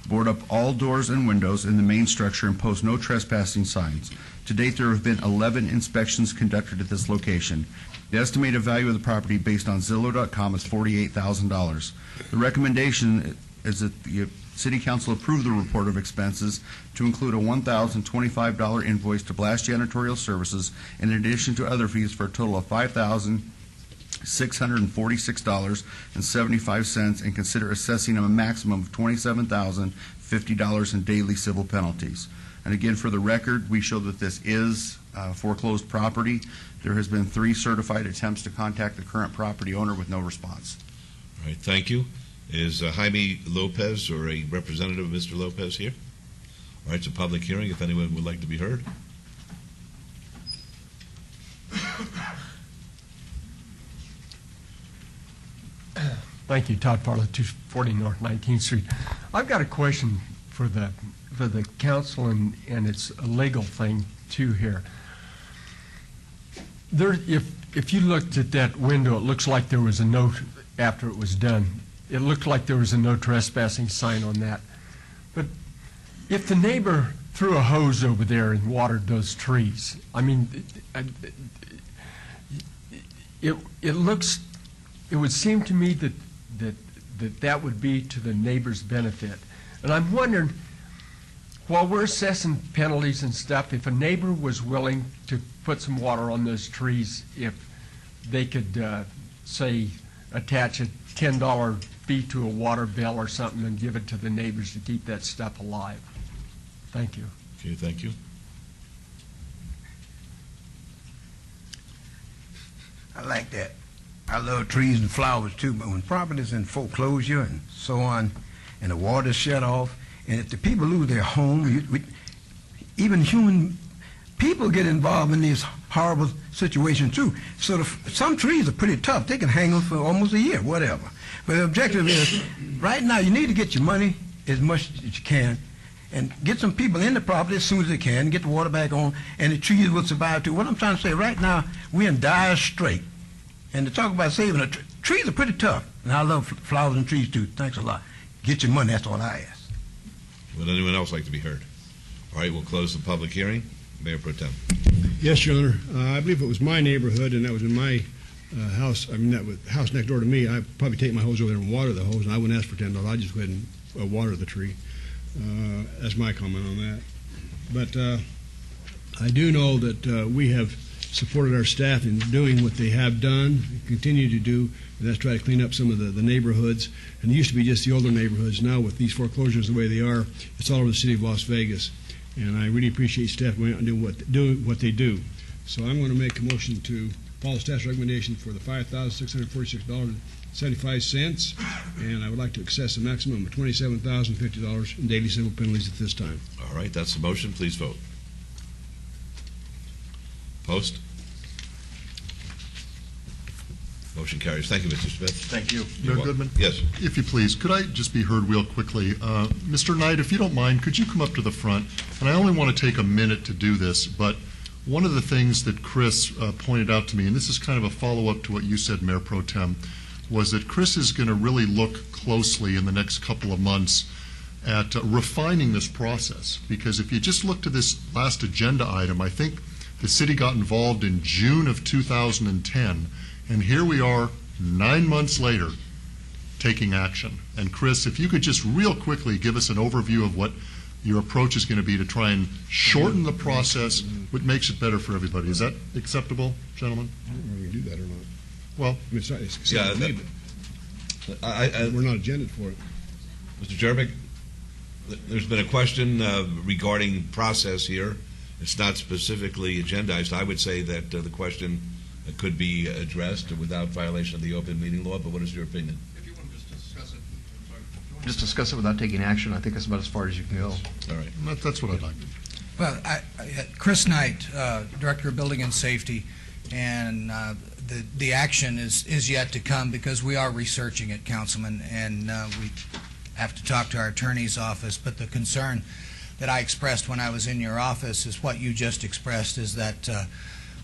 board up all doors and windows in the main structure, and post no trespassing signs. To date, there have been 11 inspections conducted at this location. The estimated value of the property based on Zillow.com is $48,000. The recommendation is that the City Council approve the report of expenses to include a $1,025 invoice to Blast Janitorial Services in addition to other fees for a total of $5,646.75 and consider assessing a maximum of $27,050 in daily civil penalties. And again, for the record, we show that this is foreclosed property. There has been 3 certified attempts to contact the current property owner with no response. All right, thank you. Is Jaime Lopez or a representative of Mr. Lopez here? All right, it's a public hearing if anyone would like to be heard. Thank you, Todd Farlow, 240 North 19th Street. I've got a question for the council, and it's a legal thing too here. If you looked at that window, it looks like there was a note after it was done. It looked like there was a no trespassing sign on that. But if the neighbor threw a hose over there and watered those trees, I mean, it would seem to me that would be to the neighbor's benefit. And I'm wondering, while we're assessing penalties and stuff, if a neighbor was willing to put some water on those trees, if they could, say, attach a $10 fee to a water bill or something and give it to the neighbors to keep that stuff alive. Thank you. Okay, thank you. I like that. I love trees and flowers too, but when property's in foreclosure and so on, and the water's shut off, and if the people lose their home, even human people get involved in these horrible situations too. So some trees are pretty tough. They can hang them for almost a year, whatever. But the objective is, right now, you need to get your money as much as you can and get some people in the property as soon as they can, get the water back on, and the trees will survive too. What I'm trying to say, right now, we're in dire strait. And to talk about saving trees are pretty tough. And I love flowers and trees too. Thanks a lot. Get your money, that's all I ask. Would anyone else like to be heard? All right, we'll close the public hearing. Mayor Pro Tem. Yes, Your Honor. I believe it was my neighborhood, and that was in my house. I mean, that was the house next door to me. I'd probably take my hose over there and water the hose, and I wouldn't ask for $10. I'd just go ahead and water the tree. That's my comment on that. But I do know that we have supported our staff in doing what they have done, and continue to do, and that's try to clean up some of the neighborhoods. And it used to be just the older neighborhoods. Now, with these foreclosures the way they are, it's all over the city of Las Vegas. And I really appreciate staff going out and doing what they do. So I'm going to make a motion to follow staff's recommendation for the $5,646.75, and I would like to assess a maximum of $27,050 in daily civil penalties at this time. All right, that's the motion. Please vote. Post. Motion carries. Thank you, Mr. Smith. Thank you. You're Mayor welcome. Goodman? Yes. If you please, could I just be heard real quickly? Mr. Knight, if you don't mind, could you come up to the front? And I only want to take a minute to do this, but one of the things that Chris pointed out to me, and this is kind of a follow-up to what you said, Mayor Pro Tem, was that Chris is going to really look closely in the next couple of months at refining this process. Because if you just look to this last agenda item, I think the city got involved in June of 2010, and here we are 9 months later taking action. And Chris, if you could just real quickly give us an overview of what your approach is going to be to try and shorten the process, which makes it better for everybody. Is that acceptable, gentlemen? I don't know if we can do that or not. Well, I mean, it's Yeah, me, but we're not agended for it. Mr. Jervik, there's been a question regarding process here. It's not specifically agendized. I would say that the question could be addressed without violation of the open meeting law, but what is your opinion? If you want to just discuss it. Just discuss it without taking action. I think that's about as far as you can go. All right. That's what I'd like. Well, Chris Knight, Director of Building and Safety, and the action is yet to come because we are researching it, Councilman, and we have to talk to our attorney's office. But the concern that I expressed when I was in your office is what you just expressed, is that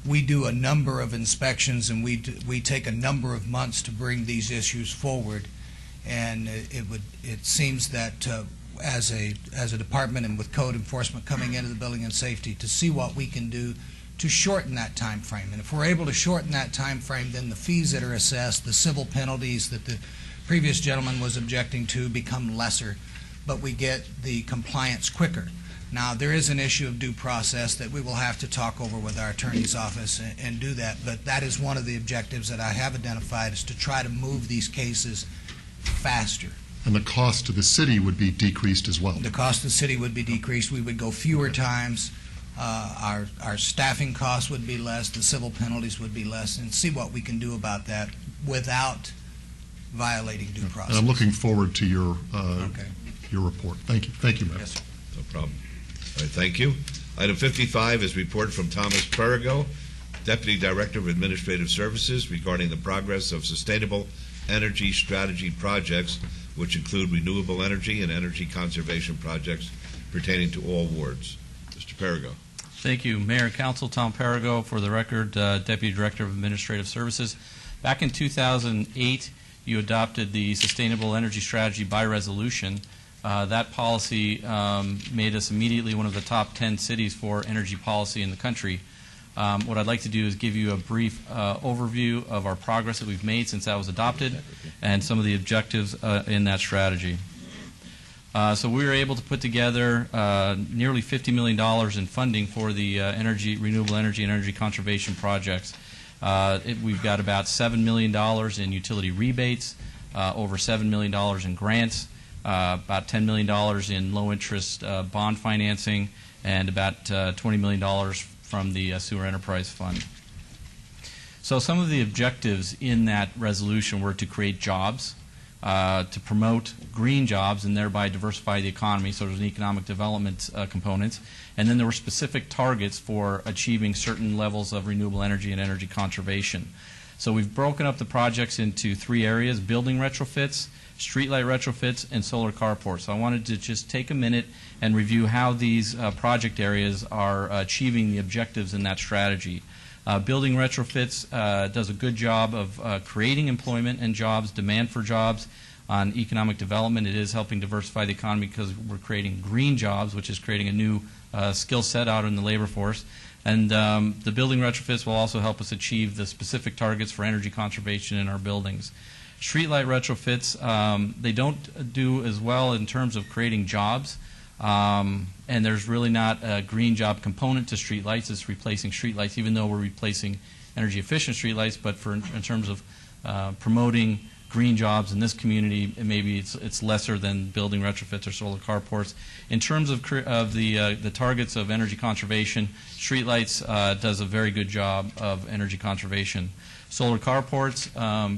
we do a number of inspections and we take a number of months to bring these issues forward, and it seems that as a department and with code enforcement coming into the building and safety, to see what we can do to shorten that time frame. And if we're able to shorten that time frame, then the fees that are assessed, the civil penalties that the previous gentleman was objecting to, become lesser, but we get the compliance quicker. Now, there is an issue of due process that we will have to talk over with our attorney's office and do that, but that is one of the objectives that I have identified, is to try to move these cases faster. And the cost to the city would be decreased as well. The cost to the city would be decreased. We would go fewer times. Our staffing costs would be less. The civil penalties would be less, and see what we can do about that without violating due process. And I'm looking forward to your report. Thank you. Thank you, Mayor. Yes, sir. No problem. All right, thank you. Item 55 is report from Thomas Perigo, Deputy Director of Administrative Services, regarding the progress of sustainable energy strategy projects, which include renewable energy and energy conservation projects pertaining to all wards. Mr. Perigo. Thank you, Mayor and Council. Tom Perigo, for the record, Deputy Director of Administrative Services. Back in 2008, you adopted the Sustainable Energy Strategy by resolution. That policy made us immediately one of the top 10 cities for energy policy in the country. What I'd like to do is give you a brief overview of our progress that we've made since that was adopted and some of the objectives in that strategy. So we were able to put together nearly $50 million in funding for the renewable energy and energy conservation projects. We've got about $7 million in utility rebates, over $7 million in grants, about $10 million in low-interest bond financing, and about $20 million from the Sewer Enterprise Fund. So some of the objectives in that resolution were to create jobs, to promote green jobs and thereby diversify the economy, so there's an economic development component. And then there were specific targets for achieving certain levels of renewable energy and energy conservation. So we've broken up the projects into 3 areas: building retrofits, streetlight retrofits, and solar carports. So I wanted to just take a minute and review how these project areas are achieving the objectives in that strategy. Building retrofits does a good job of creating employment and jobs, demand for jobs. On economic development, it is helping diversify the economy because we're creating green jobs, which is creating a new skill set out in the labor force. And the building retrofits will also help us achieve the specific targets for energy conservation in our buildings. Streetlight retrofits, they don't do as well in terms of creating jobs, and there's really not a green job component to streetlights. It's replacing streetlights, even though we're replacing energy efficient streetlights, but in terms of promoting green jobs in this community, maybe it's lesser than building retrofits or solar carports. In terms of the targets of energy conservation, streetlights does a very good job of energy conservation. Solar carports,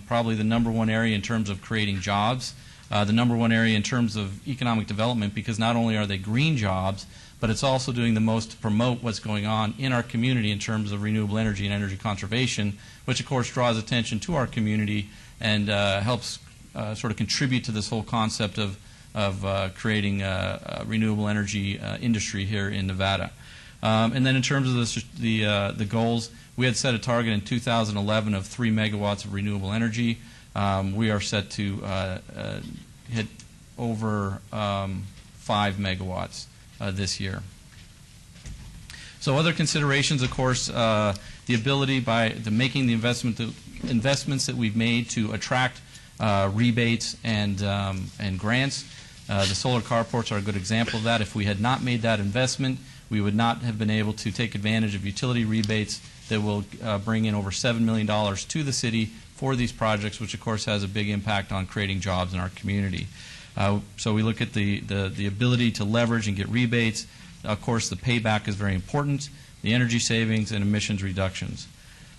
probably the #1 area in terms of creating jobs, the #1 area in terms of economic development, because not only are they green jobs, but it's also doing the most to promote what's going on in our community in terms of renewable energy and energy conservation, which of course draws attention to our community and helps sort of contribute to this whole concept of creating a renewable energy industry here in Nevada. And then in terms of the goals, we had set a target in 2011 of 3 megawatts of renewable energy. We are set to hit over 5 megawatts this year. So other considerations, of course, the ability by making the investments that we've made to attract rebates and grants. The solar carports are a good example of that. If we had not made that investment, we would not have been able to take advantage of utility rebates that will bring in over $7 million to the city for these projects, which of course has a big impact on creating jobs in our community. So we look at the ability to leverage and get rebates. Of course, the payback is very important, the energy savings and emissions reductions.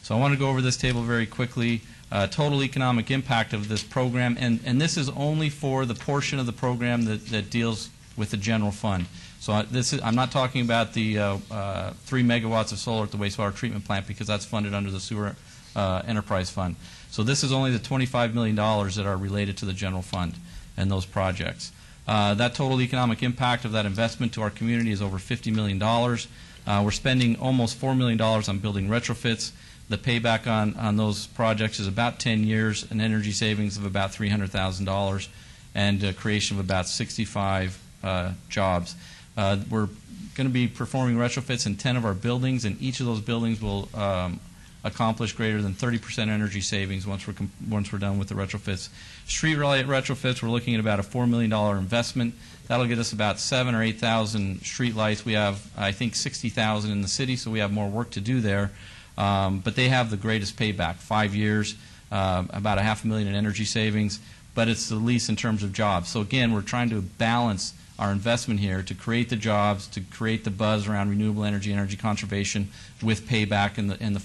So I want to go over this table very quickly. Total economic impact of this program, and this is only for the portion of the program that deals with the general fund. So I'm not talking about the 3 megawatts of solar at the wastewater treatment plant, because that's funded under the sewer enterprise fund. So this is only the $25 million that are related to the general fund and those projects. That total economic impact of that investment to our community is over $50 million. We're spending almost $4 million on building retrofits. The payback on those projects is about 10 years, an energy savings of about $300,000, and a creation of about 65 jobs. We're going to be performing retrofits in 10 of our buildings, and each of those buildings will accomplish greater than 30% energy savings once we're done with the retrofits. Street-related retrofits, we're looking at about a $4 million investment. That'll get us about 7,000 or 8,000 street lights. We have, I think, 60,000 in the city, so we have more work to do there. But they have the greatest payback, 5 years, about $500,000 in energy savings, but it's the least in terms of jobs. So again, we're trying to balance our investment here to create the jobs, to create the buzz around renewable energy, energy conservation, with payback in the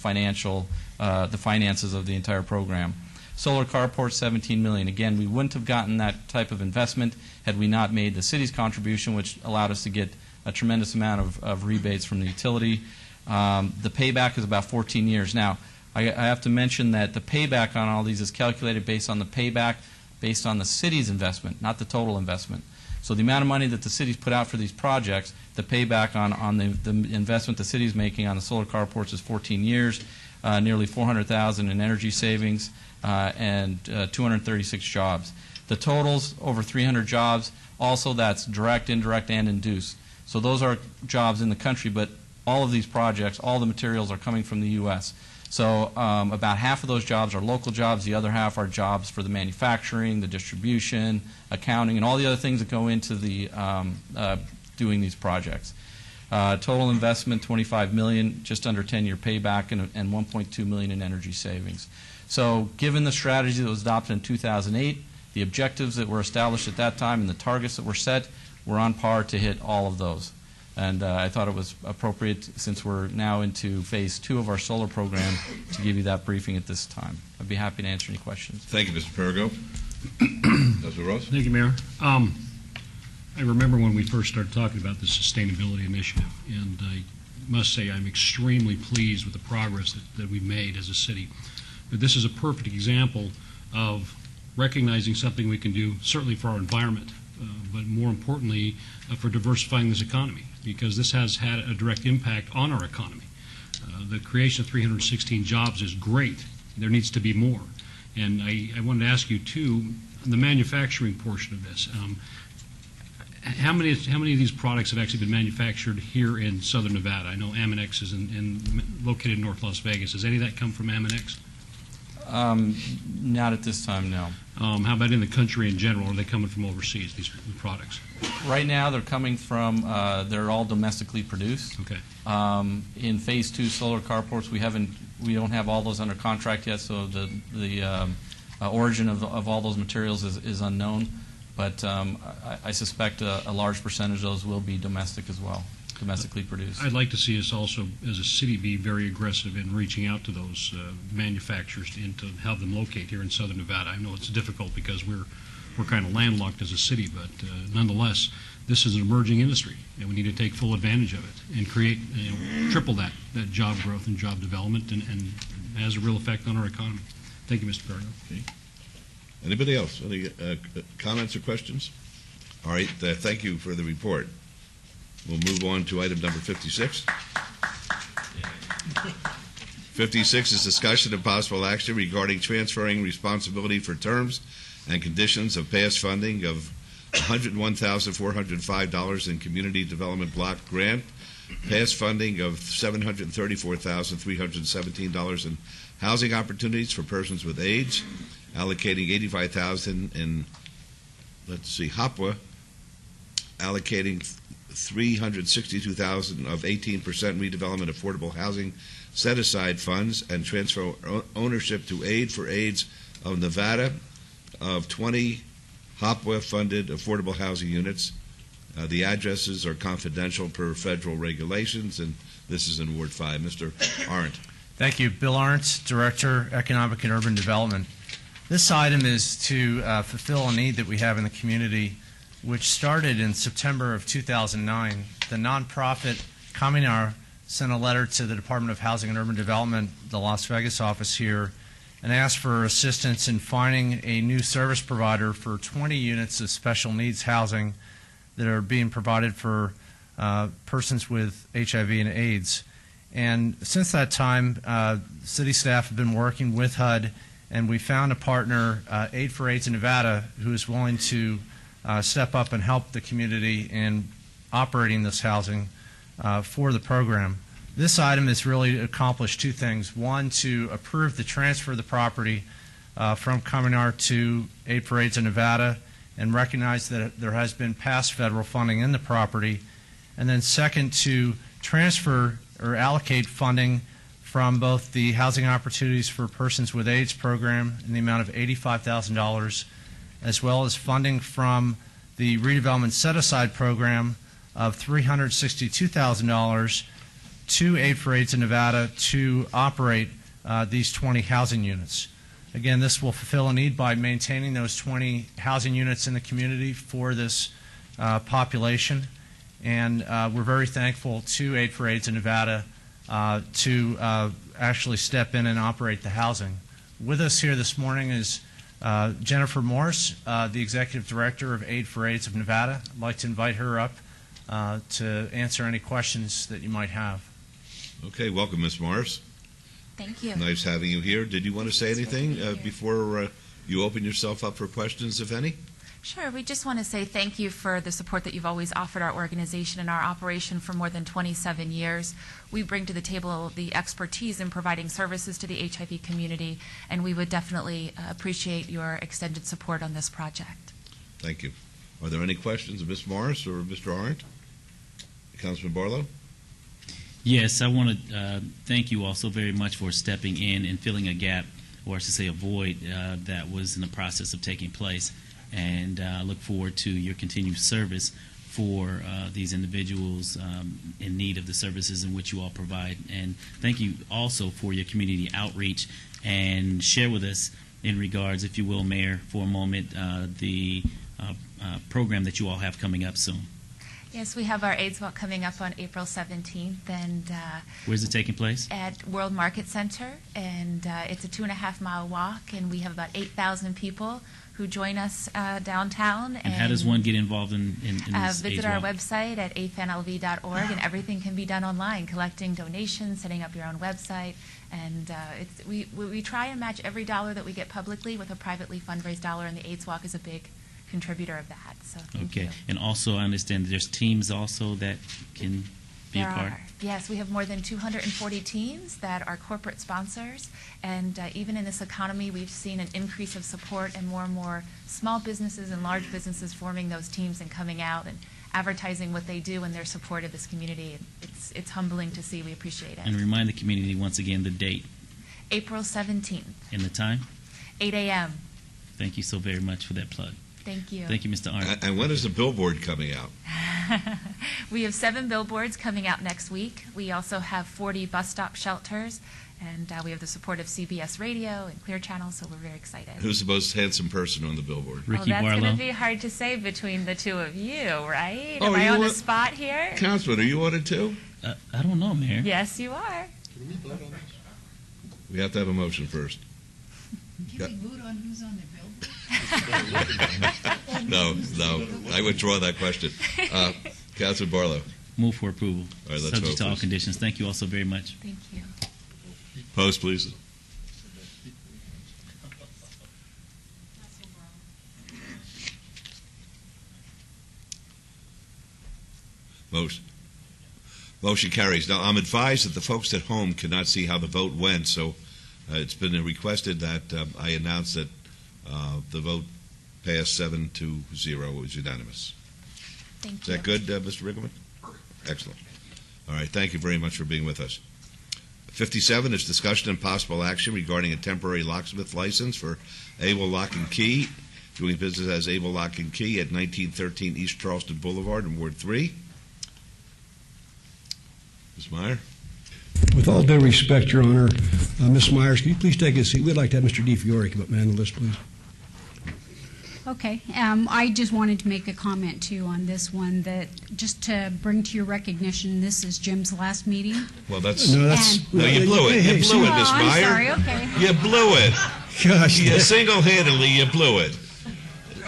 finances of the entire program. Solar carport, $17 million. Again, we wouldn't have gotten that type of investment had we not made the city's contribution, which allowed us to get a tremendous amount of rebates from the utility. The payback is about 14 years. Now, I have to mention that the payback on all these is calculated based on the payback based on the city's investment, not the total investment. So the amount of money that the city's put out for these projects, the payback on the investment the city's making on the solar carports is 14 years, nearly $400,000 in energy savings, and 236 jobs. The total's over 300 jobs. Also, that's direct, indirect, and induced. So those are jobs in the country, but all of these projects, all the materials are coming from the U.S. So about half of those jobs are local jobs. The other half are jobs for the manufacturing, the distribution, accounting, and all the other things that go into the doing these projects. Total investment, $25 million, just under 10-year payback, and $1.2 million in energy savings. So given the strategy that was adopted in 2008, the objectives that were established at that time, and the targets that were set, we're on par to hit all of those. And I thought it was appropriate, since we're now into phase 2 of our solar program, to give you that briefing at this time. I'd be happy to answer any questions. Thank you, Mr. Perigo. Councilor Ross? Thank you, Mayor. I remember when we first started talking about the sustainability initiative, and I must say I'm extremely pleased with the progress that we've made as a city. But this is a perfect example of recognizing something we can do, certainly for our environment, but more importantly, for diversifying this economy, because this has had a direct impact on our economy. The creation of 316 jobs is great. There needs to be more. And I wanted to ask you, too, the manufacturing portion of this. How many of these products have actually been manufactured here in southern Nevada? I know Aminex is located in North Las Vegas. Does any of that come from Aminex? Not at this time, no. How about in the country in general? Are they coming from overseas, these products? Right now, they're coming from, they're all domestically produced. Okay. In phase 2 solar carports, we don't have all those under contract yet, so the origin of all those materials is unknown. But I suspect a large percentage of those will be domestic as well, domestically produced. I'd like to see us also, as a city, be very aggressive in reaching out to those manufacturers and to have them locate here in southern Nevada. I know it's difficult because we're kind of landlocked as a city, but nonetheless, this is an emerging industry, and we need to take full advantage of it and create, triple that job growth and job development, and has a real effect on our economy. Thank you, Mr. Perigo. Okay. Anybody else? Any comments or questions? All right. Thank you for the report. We'll move on to item number 56. 56 is discussion and possible action regarding transferring responsibility for terms and conditions of past funding of $101,405 in Community Development Block Grant, past funding of $734,317 in housing opportunities for persons with AIDS, allocating $85,000 in, HOPWA, allocating $362,000 of 18% redevelopment affordable housing set-aside funds, and transfer ownership to Aid for AIDS of Nevada of 20 HOPWA-funded affordable housing units. The addresses are confidential per federal regulations, and this is in Ward 5. Mr. Arndt. Thank you. Bill Arndt, Director, Economic and Urban Development. This item is to fulfill a need that we have in the community, which started in September of 2009. The nonprofit Caminar sent a letter to the Department of Housing and Urban Development, the Las Vegas office here, and asked for assistance in finding a new service provider for 20 units of special needs housing that are being provided for persons with HIV and AIDS. And since that time, city staff have been working with HUD, and we found a partner, Aid for AIDS in Nevada, who is willing to step up and help the community in operating this housing for the program. This item has really accomplished two things. One, to approve the transfer of the property from Caminar to Aid for AIDS in Nevada and recognize that there has been past federal funding in the property. And then second, to transfer or allocate funding from both the Housing Opportunities for Persons with AIDS program in the amount of $85,000, as well as funding from the Redevelopment Set-Aside program of $362,000 to Aid for AIDS in Nevada to operate these 20 housing units. Again, this will fulfill a need by maintaining those 20 housing units in the community for this population. And we're very thankful to Aid for AIDS in Nevada to actually step in and operate the housing. With us here this morning is Jennifer Morse, the Executive Director of Aid for AIDS of Nevada. I'd like to invite her up to answer any questions that you might have. Okay, welcome, Ms. Morris. Thank you. Nice having you here. Did you want to say anything before you open yourself up for questions, if any? Sure. We just want to say thank you for the support that you've always offered our organization and our operation for more than 27 years. We bring to the table the expertise in providing services to the HIV community, and we would definitely appreciate your extended support on this project. Thank you. Are there any questions of Ms. Morris or Mr. Arndt? Councilman Barlow? Yes, I want to thank you also very much for stepping in and filling a gap, or I should say a void, that was in the process of taking place. And look forward to your continued service for these individuals in need of the services in which you all provide. And thank you also for your community outreach, and share with us in regards, if you will, Mayor, for a moment, the program that you all have coming up soon. Yes, we have our AIDS Walk coming up on April 17th, and where's it taking place? At World Market Center, and it's a 2.5-mile walk, and we have about 8,000 people who join us downtown. And how does one get involved in this visit AIDS our Walk? website at afanlv.org, and everything can be done online, collecting donations, setting up your own website, and we try and match every dollar that we get publicly with a privately fundraised dollar, and the AIDS Walk is a big contributor of that. So thank you. And also, I understand there's teams also that can be a part. Yes, we have more than 240 teams that are corporate sponsors, and even in this economy, we've seen an increase of support and more small businesses and large businesses forming those teams and coming out and advertising what they do and their support of this community. It's humbling to see. We appreciate it. And remind the community once again the date. April 17th. And the time? 8 a.m. Thank you so very much for that plug. Thank you. Thank you, Mr. Arndt. And when is the billboard coming out? We have 7 billboards coming out next week. We also have 40 bus stop shelters, and we have the support of CBS Radio and Clear Channel, so we're very excited. Who's the most handsome person on the billboard? Ricky Barlow. That's going to be hard to say between the two of you, right? Oh, Am I on the spot here? Councilman, are you on it too? I don't know, Mayor. Yes, you are. We have to have a motion first. Can we vote on who's on the billboard? No, I withdraw that question. Councilman Barlow. move for approval, All right, let's subject vote, to all please. conditions. Thank you all so very much. Thank you. Opposed, please. Motion carries. Now, I'm advised that the folks at home cannot see how the vote went, so it's been requested that I announce that the vote passed 7-0. It was unanimous. Thank Is you. that good, Mr. Riggleman? Excellent. All right, thank you very much for being with us. 57 is discussion and possible action regarding a temporary locksmith license for Able Lock and Key, doing business as Able Lock and Key at 1913 East Charleston Boulevard in Ward 3. Ms. Meyer? With all due respect, Your Honor, Ms. Myers, can you please take a seat? We'd like to have Mr. DiFiore come up and handle this, please. Okay. I just wanted to make a comment, too, on this one, that just to bring to your recognition, this is Jim's last meeting. Well, that's... No, you blew it. You blew it, Ms. I'm Meyer. sorry, okay. You blew it. Gosh. You single-handedly, you blew it.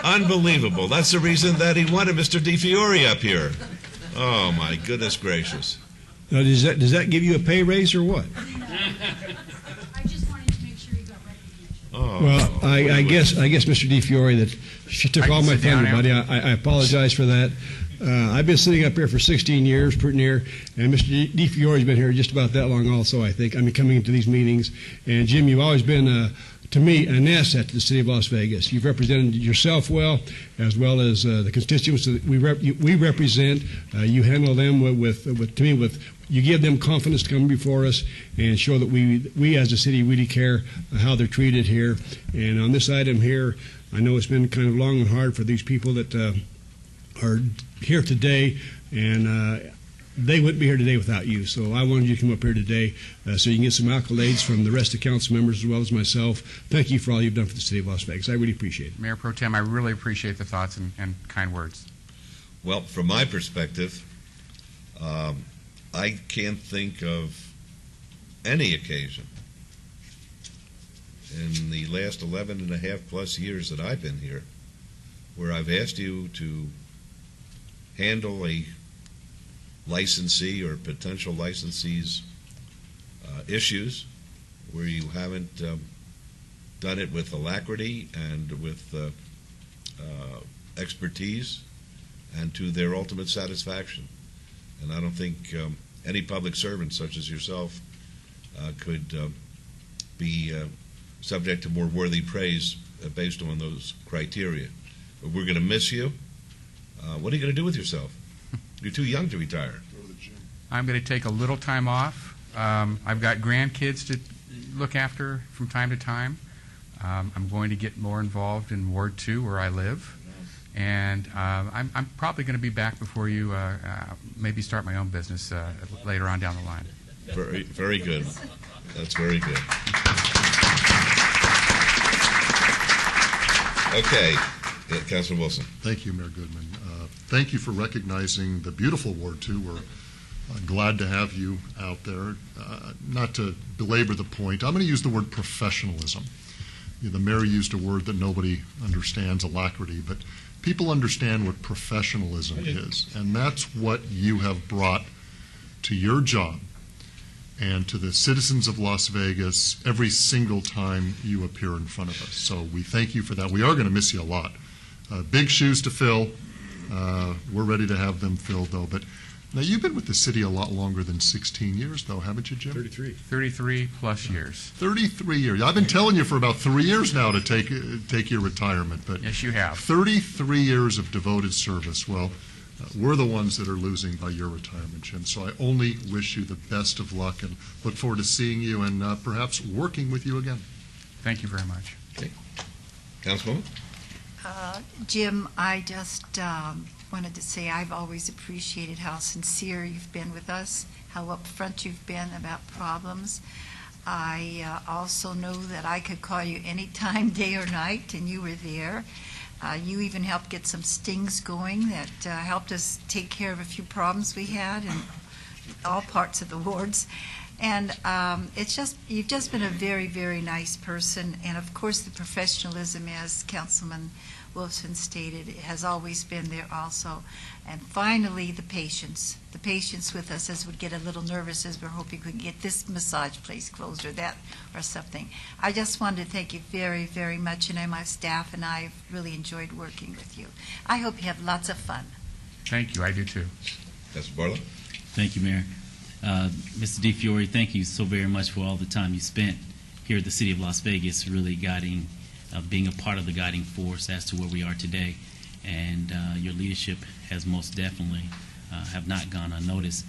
Unbelievable. That's the reason that he wanted Mr. DiFiore up here. Oh, my goodness gracious. Now, does that give you a pay raise or what? I just wanted to make sure you got recognition. Oh, Well, I guess, Mr. DiFiore, that she took all my thunder, buddy. I apologize for that. I've been sitting up here for 16 years, pretty near, and Mr. DiFiore's been here just about that long also, I think. I mean, coming into these meetings. And, Jim, you've always been, to me, an asset to the city of Las Vegas. You've represented yourself well as the constituents that we represent. You handle them with you give them confidence to come before us and show that we as a city really care how they're treated here. And on this item here, I know it's been kind of long and hard for these people that are here today, and they wouldn't be here today without you. So I wanted you to come up here today so you can get some accolades from the rest of the council members as well as myself. Thank you for all you've done for the city of Las Vegas. I really appreciate it. Mayor Pro Tem, I really appreciate the thoughts and kind words. Well, from my perspective, I can't think of any occasion in the last 11 and a half plus years that I've been here where I've asked you to handle a licensee or potential licensee's issues where you haven't done it with alacrity and with expertise and to their ultimate satisfaction. And I don't think any public servant such as yourself could be subject to more worthy praise based on those criteria. But we're going to miss you. What are you going to do with yourself? You're too young to retire. I'm going to take a little time off. I've got grandkids to look after from time to time. I'm going to get more involved in Ward 2 where I live. And I'm probably going to be back before you maybe start my own business later on down the line. Very, very good. That's very good. Okay. Councilor Wilson. Thank you, Mayor Goodman. Thank you for recognizing the beautiful Ward 2. We're glad to have you out there. Not to belabor the point, I'm going to use the word professionalism. The mayor used a word that nobody understands, alacrity, but people understand what professionalism is, and that's what you have brought to your job and to the citizens of Las Vegas every single time you appear in front of us. So we thank you for that. We are going to miss you a lot. Big shoes to fill. We're ready to have them filled, though. But now, you've been with the city a lot longer than 16 years, though, haven't you, Jim? 33 plus years. 33 years. I've been telling you for about 3 years now to take your retirement. But yes, you have. 33 years of devoted service. Well, we're the ones that are losing by your retirement, Jim. So I only wish you the best of luck and look forward to seeing you and perhaps working with you again. Thank you very much. Okay. Councilwoman? Jim, I just wanted to say I've always appreciated how sincere you've been with us, how upfront you've been about problems. I also know that I could call you anytime, day or night, and you were there. You even helped get some stings going that helped us take care of a few problems we had in all parts of the wards. And you've just been a very, very nice person. And of course, the professionalism, as Councilman Wilson stated, has always been there also. And finally, the patience with us as we get a little nervous as we're hoping we can get this massage place closed or that or something. I just wanted to thank you very, very much, and my staff and I have really enjoyed working with you. I hope you have lots of fun. Thank you. I do too. Councilor Barlow? Thank you, Mayor. Mr. DeFiore, thank you so very much for all the time you spent here at the City of Las Vegas, really guiding, being a part of the guiding force as to where we are today. And your leadership has most definitely have not gone unnoticed.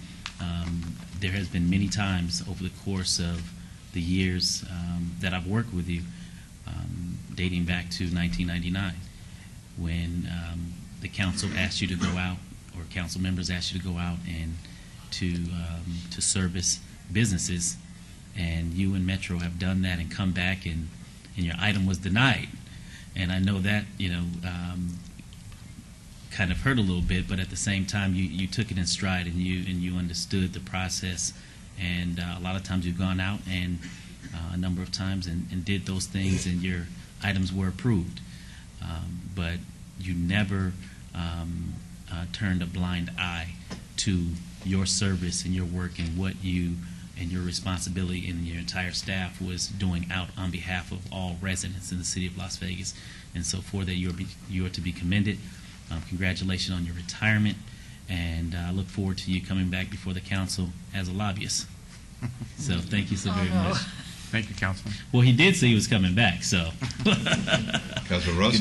There has been many times over the course of the years that I've worked with you, dating back to 1999, when the council asked you to go out, or council members asked you to go out and to service businesses, and you and Metro have done that and come back, and your item was denied. And I know that, kind of hurt a little bit, but at the same time, you took it in stride, and you understood the process. And a lot of times you've gone out and a number of times and did those things, and your items were approved. But you never turned a blind eye to your service and your work and what you and your responsibility and your entire staff was doing out on behalf of all residents in the City of Las Vegas. And so for that, you are to be commended. Congratulations on your retirement, and I look forward to you coming back before the council as a lobbyist. So thank you so very much. Thank you, Councilman. Well, he did say he was coming back, so. Councilor Ross?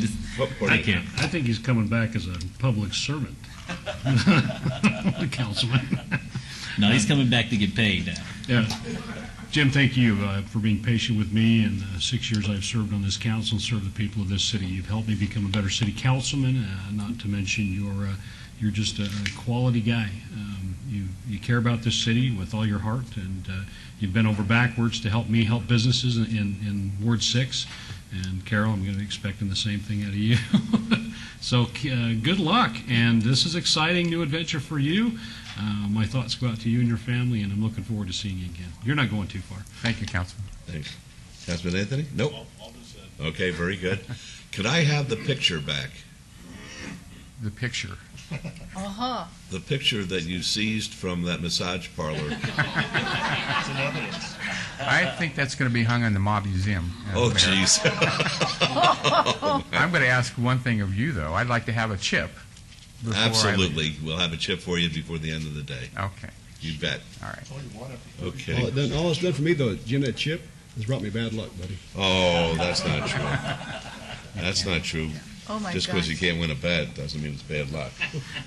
I think he's coming back as a public servant. The councilman. No, he's coming back to get paid now. Yeah. Jim, thank you for being patient with me. In 6 years I've served on this council and served the people of this city. You've helped me become a better city councilman, not to mention you're just a quality guy. You care about this city with all your heart, and you've been over backwards to help me help businesses in Ward 6. And Carol, I'm going to be expecting the same thing out of you. So good luck, and this is an exciting new adventure for you. My thoughts go out to you and your family, and I'm looking forward to seeing you again. You're not going too far. Thank you, Councilman. Thanks. Councilman Anthony? Nope. Okay, very good. Could I have the picture back? The picture? Uh-huh. The picture that you seized from that massage parlor. It's an evidence. I think that's going to be hung in the Mob Museum. Oh, jeez. I'm going to ask one thing of you, though. I'd like to have a chip. Absolutely. We'll have a chip for you before the end of the day. Okay. You bet. All right. Okay. All it's done for me, though, Jim, that chip has brought me bad luck, buddy. Oh, that's not true. That's not true. Oh, my Just because gosh. you can't win a bet doesn't mean it's bad luck.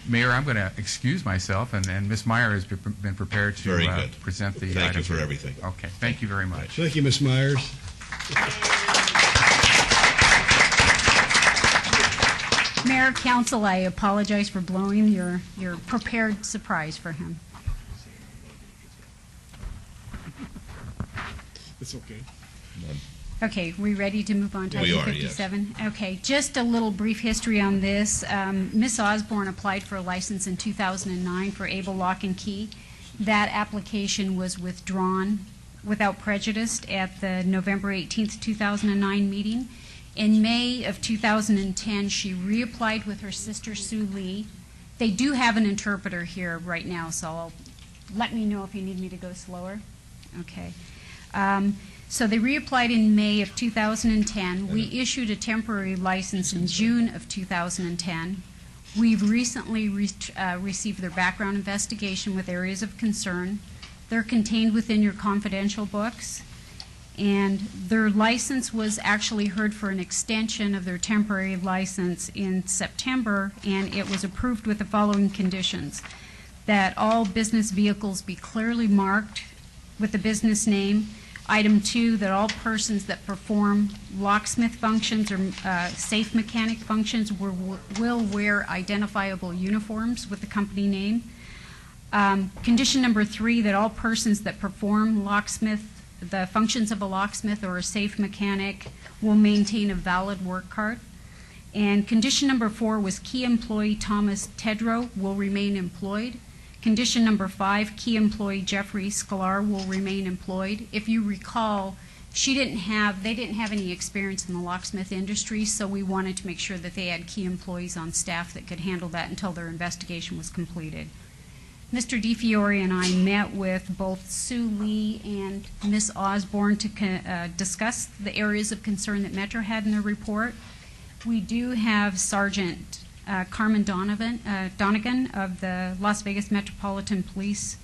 Mayor, I'm going to excuse myself, and Ms. Meyer has been prepared to Very good. present the Thank you items. for everything. Okay. Thank you very much. Thank you, Ms. Myers. Mayor, Council, I apologize for blowing your prepared surprise for him. It's okay. Okay, we ready to move on to We item are, yes. 57? Okay, just a little brief history on this. Ms. Osborne applied for a license in 2009 for Able Lock and Key. That application was withdrawn without prejudice at the November 18th, 2009 meeting. In May of 2010, she reapplied with her sister Sue Lee. They do have an interpreter here right now, so let me know if you need me to go slower. Okay. So they reapplied in May of 2010. We issued a temporary license in June of 2010. We've recently received their background investigation with areas of concern. They're contained within your confidential books. And their license was actually heard for an extension of their temporary license in September, and it was approved with the following conditions: that all business vehicles be clearly marked with the business name. Item 2, that all persons that perform locksmith functions or safe mechanic functions will wear identifiable uniforms with the company name. Condition number 3, that all persons that perform the functions of a locksmith or a safe mechanic will maintain a valid work card. And condition number 4 was key employee Thomas Tedrow will remain employed. Condition number 5, key employee Jeffrey Sklar will remain employed. If you recall, they didn't have any experience in the locksmith industry, so we wanted to make sure that they had key employees on staff that could handle that until their investigation was completed. Mr. DeFiore and I met with both Sue Lee and Ms. Osborne to discuss the areas of concern that Metro had in their report. We do have Sergeant Carmen Donegan of the Las Vegas Metropolitan Police,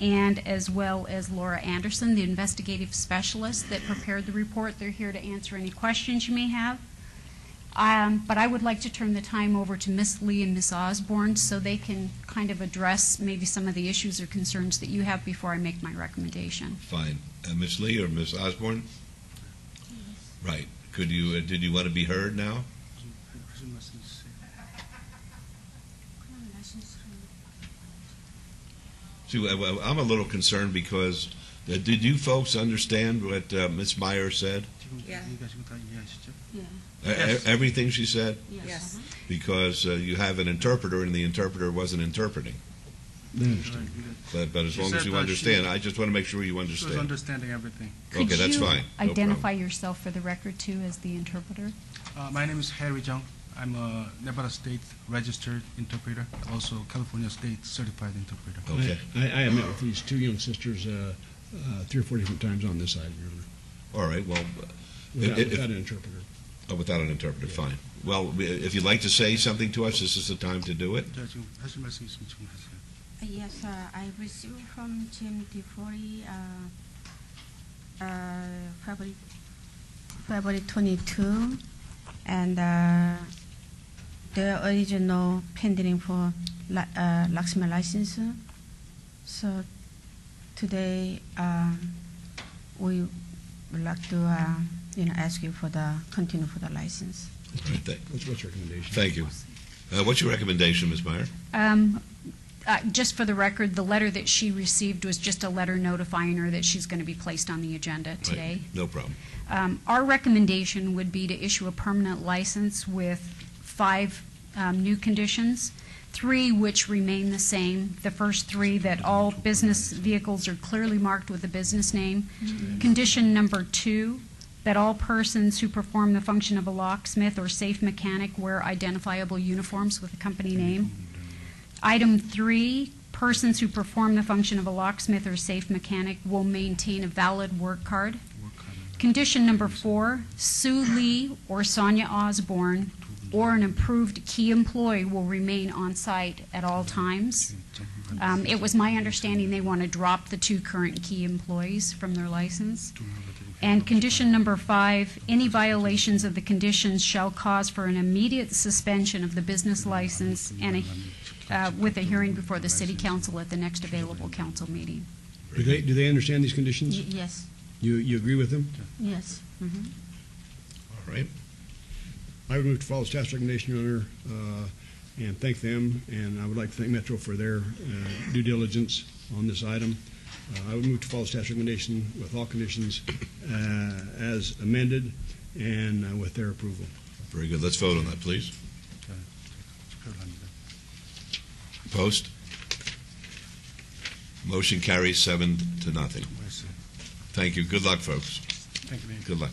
and as well as Laura Anderson, the investigative specialist that prepared the report. They're here to answer any questions you may have. But I would like to turn the time over to Ms. Lee and Ms. Osborne so they can kind of address maybe some of the issues or concerns that you have before I make my recommendation. Fine. Ms. Lee or Ms. Osborne? Right. Did you want to be heard now? See, I'm a little concerned because did you folks understand what Ms. Meyer said? Yeah. Everything she said? Yes. Because you have an interpreter and the interpreter wasn't interpreting. But as long as you understand, I just want to make sure you understand. She was understanding everything. Okay, that's fine. Could you identify yourself for the record, too, as the interpreter? My name is Harry Jung. I'm a Nevada State registered interpreter, also California State certified interpreter. Okay. I have met with these two young sisters 3 or 4 different times on this side, Your Honor. All right, well... Without an interpreter. Oh, without an interpreter, fine. Well, if you'd like to say something to us, this is the time to do it. Yes, I received from Jim DeFore February 22, and the original pending for locksmith license. So today we would like to ask you for the continue for the license. All right, What's your recommendation? Thank you. What's your recommendation, Ms. Meyer? Just for the record, the letter that she received was just a letter notifying her that she's going to be placed on the agenda today. Right. No problem. Our recommendation would be to issue a permanent license with 5 new conditions, 3 which remain the same. The first 3, that all business vehicles are clearly marked with a business name. Mm-hmm. Condition number 2, that all persons who perform the function of a locksmith or safe mechanic wear identifiable uniforms with a company name. Item 3, persons who perform the function of a locksmith or safe mechanic will maintain a valid work card. Condition number 4, Sue Lee or Sonia Osborne or an approved key employee will remain on site at all times. It was my understanding they want to drop the 2 current key employees from their license. And condition number 5, any violations of the conditions shall cause for an immediate suspension of the business license and with a hearing before the City Council at the next available council meeting. Do they understand these conditions? Yes. You agree with them? Yes. Mm-hmm. All right. I would move to follow staff's recommendation, Your Honor, and thank them, and I would like to thank Metro for their due diligence on this item. I would move to follow staff's recommendation with all conditions as amended and with their approval. Very good. Let's vote on that, please. Opposed? Motion carries 7-0. Thank you. Good luck, folks. Thank you, Mayor. Good luck.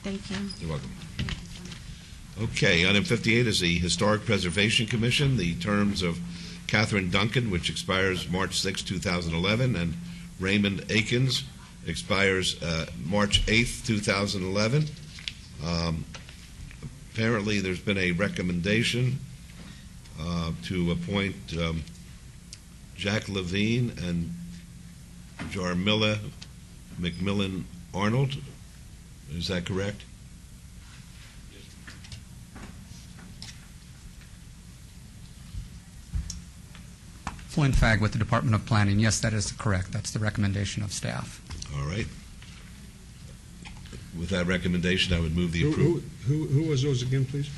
Thank you. You're welcome. Okay, item 58 is the Historic Preservation Commission, the terms of Catherine Duncan, which expires March 6, 2011, and Raymond Akins expires March 8, 2011. Apparently, there's been a recommendation to appoint Jack Levine and Jarmilla McMillan Arnold. Is that correct? Flynn Fagg with the Department of Planning. Yes, that is correct. That's the recommendation of staff. All right. With that recommendation, I would move the approval. Who was those again, please?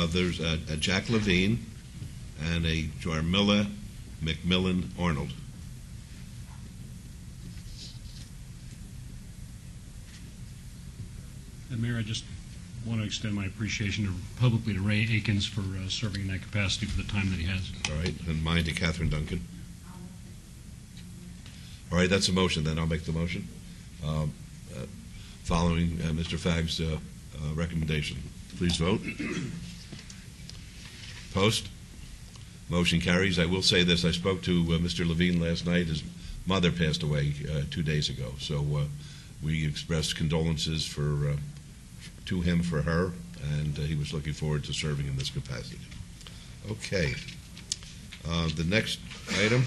There's a Jack Levine and a Jarmilla McMillan Arnold. And Mayor, I just want to extend my appreciation publicly to Ray Akins for serving in that capacity for the time that he has. All right, and mine to Catherine Duncan. All right, that's a motion then. I'll make the motion. Following Mr. Fagg's recommendation. Please vote. Post. Motion carries. I will say this. I spoke to Mr. Levine last night. His mother passed away 2 days ago. So we expressed condolences to him for her, and he was looking forward to serving in this capacity. Okay. The next item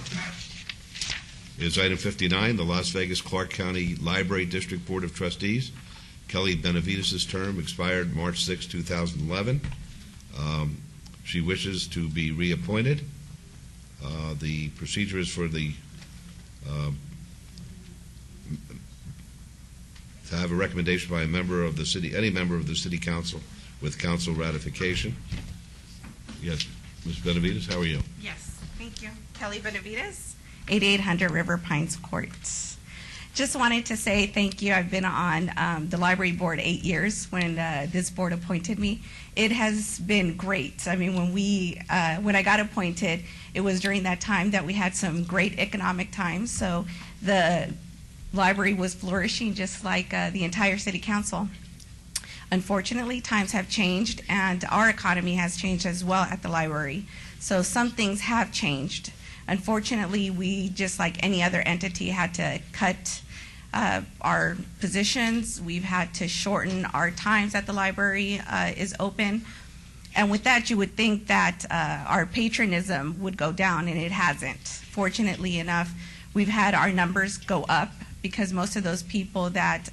is item 59, the Las Vegas Clark County Library District Board of Trustees. Kelly Benavides' term expired March 6, 2011. She wishes to be reappointed. The procedure is for to have a recommendation by a member of the city, any member of the city council, with council ratification. Yes, Ms. Benavides, how are you? Yes, thank you. Kelly Benavides, 8800 River Pines Court. Just wanted to say thank you. I've been on the library board 8 years when this board appointed me. It has been great. I mean, when I got appointed, it was during that time that we had some great economic times. So the library was flourishing just like the entire city council. Unfortunately, times have changed, and our economy has changed as well at the library. So some things have changed. Unfortunately, we, just like any other entity, had to cut our positions. We've had to shorten our times that the library is open. And with that, you would think that our patronism would go down, and it hasn't. Fortunately enough, we've had our numbers go up because most of those people that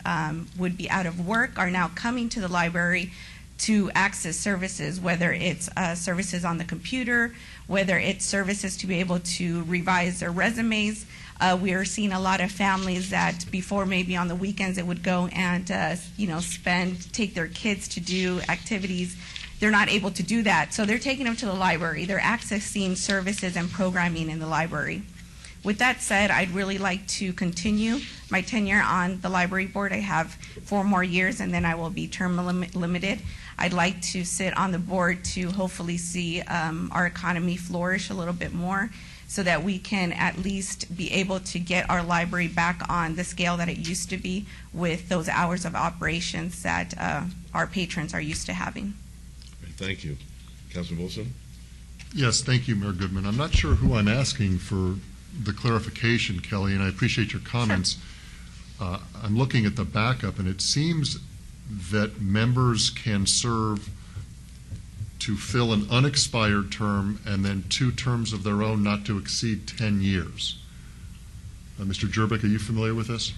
would be out of work are now coming to the library to access services, whether it's services on the computer, whether it's services to be able to revise their resumes. We are seeing a lot of families that before, maybe on the weekends, they would go and take their kids to do activities. They're not able to do that, so they're taking them to the library. They're accessing services and programming in the library. With that said, I'd really like to continue my tenure on the library board. I have 4 more years, and then I will be term limited. I'd like to sit on the board to hopefully see our economy flourish a little bit more so that we can at least be able to get our library back on the scale that it used to be with those hours of operations that our patrons are used to having. Thank you. Councilman Wilson? Yes, thank you, Mayor Goodman. I'm not sure who I'm asking for the clarification, Kelly, and I appreciate your comments. Sure. I'm looking at the backup, and it seems that members can serve to fill an unexpired term and then 2 terms of their own not to exceed 10 years. Mr. Jerbick, are you familiar with this?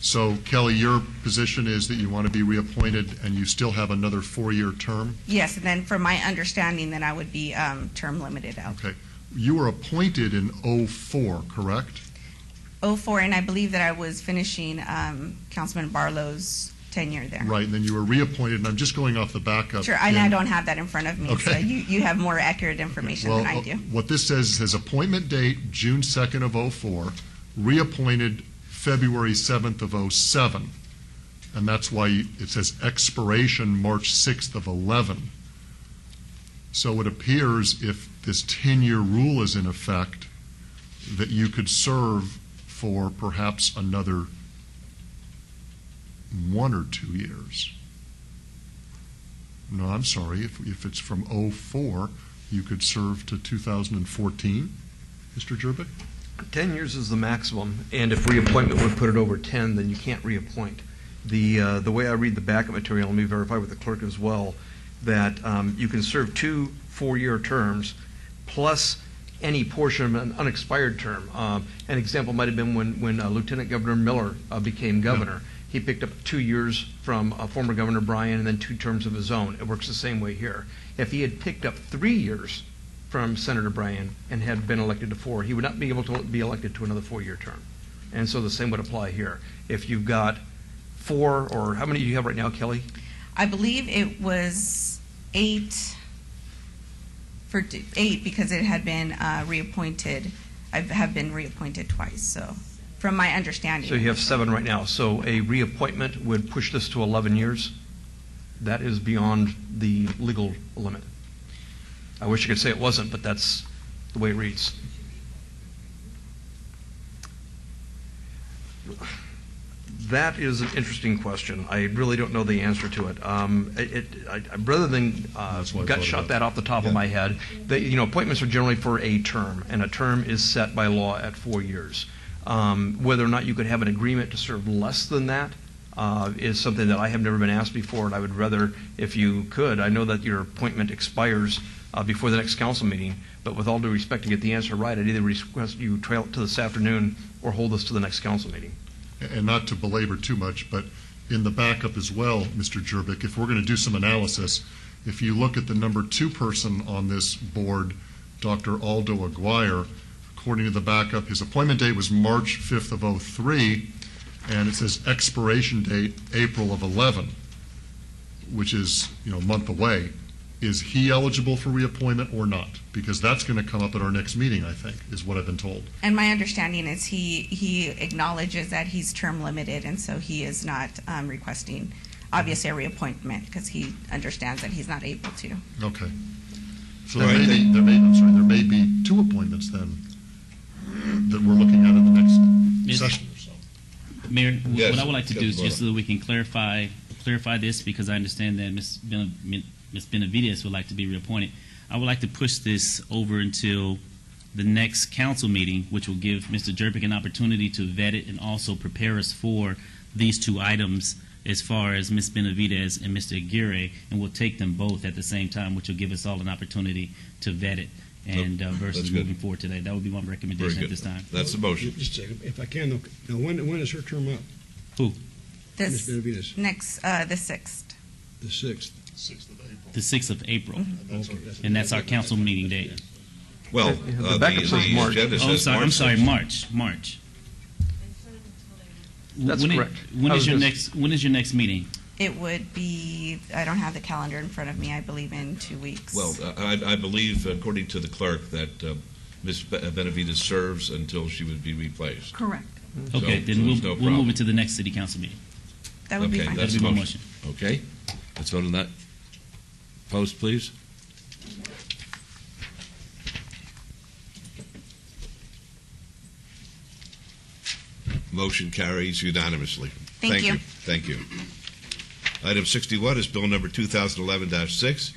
So, Kelly, your position is that you want to be reappointed and you still have another 4-year term? Yes, and then from my understanding, then I would be term limited out. Okay. You were appointed in 04, correct? 04, and I believe that I was finishing Councilman Barlow's tenure there. Right, and then you were reappointed, and I'm just going off the backup. Sure, and I don't have that in front of me, okay. So you have more accurate information than I do. What this says appointment date, June 2nd of 04, reappointed February 7th of 07, and that's why it says expiration March 6th of 11. So it appears if this 10-year rule is in effect, that you could serve for perhaps another 1 or 2 years. No, I'm sorry. If it's from 04, you could serve to 2014. Mr. Jerbick? 10 years is the maximum, and if reappointment would put it over 10, then you can't reappoint. The way I read the backup material, let me verify with the clerk as well, that you can serve 2 4-year terms plus any portion of an unexpired term. An example might have been when Lieutenant Governor Miller became governor. He picked up 2 years from former Governor Bryan and then 2 terms of his own. It works the same way here. If he had picked up 3 years from Senator Bryan and had been elected to 4, he would not be able to be elected to another 4-year term. And so the same would apply here. If you've got 4, or how many do you have right now, Kelly? I believe it was 8 because it had been reappointed. I have been reappointed twice, so from my understanding. So you have 7 right now. So a reappointment would push this to 11 years? That is beyond the legal limit. I wish I could say it wasn't, but that's the way it reads. That is an interesting question. I really don't know the answer to it. Rather than gut shot that off the top of my head, appointments are generally for a term, and a term is set by law at 4 years. Whether or not you could have an agreement to serve less than that is something that I have never been asked before, and I would rather, if you could, I know that your appointment expires before the next council meeting, but with all due respect, to get the answer right, I'd either request you trail it to this afternoon or hold this to the next council meeting. And not to belabor too much, but in the backup as well, Mr. Jervik, if we're going to do some analysis, if you look at the number 2 person on this board, Dr. Aldo Aguirre, according to the backup, his appointment date was March 5th of 03, and it says expiration date April of 11, which is a month away. Is he eligible for reappointment or not? Because that's going to come up at our next meeting, I think, is what I've been told. And my understanding is he acknowledges that he's term limited, and so he is not requesting, obviously, a reappointment because he understands that he's not able to. Okay. So there may be 2 appointments then that we're looking at in the next session. Mayor, Yes, what I would like to do is Councilman just so that we can clarify this, because I understand that Ms. Benavides would like to be reappointed. I would like to push this over until the next council meeting, which will give Mr. Jervik an opportunity to vet it and also prepare us for these 2 items as far as Ms. Benavides and Mr. Aguirre, and we'll take them both at the same time, which will give us all an opportunity to vet it and versus moving forward today. That would be my recommendation at this time. That's the motion. Just a second, if I can, now when is her term up? Who? Ms. Benavides. Next, the 6th. The 6th. The 6th of April. And that's our council meeting date. Well, the backup says March. agenda says I'm sorry, March. March. That's correct. When is your next meeting? It would be, I don't have the calendar in front of me, I believe in 2 weeks. Well, I believe, according to the clerk, that Ms. Benavides serves until she would be replaced. Correct. Okay, then we'll move it to the next city council meeting. That would be fine. That's That'd the be my motion. Okay, let's vote on that. Post, please. Motion carries unanimously. Thank you. Thank you. Item 61 is Bill Number 2011-6,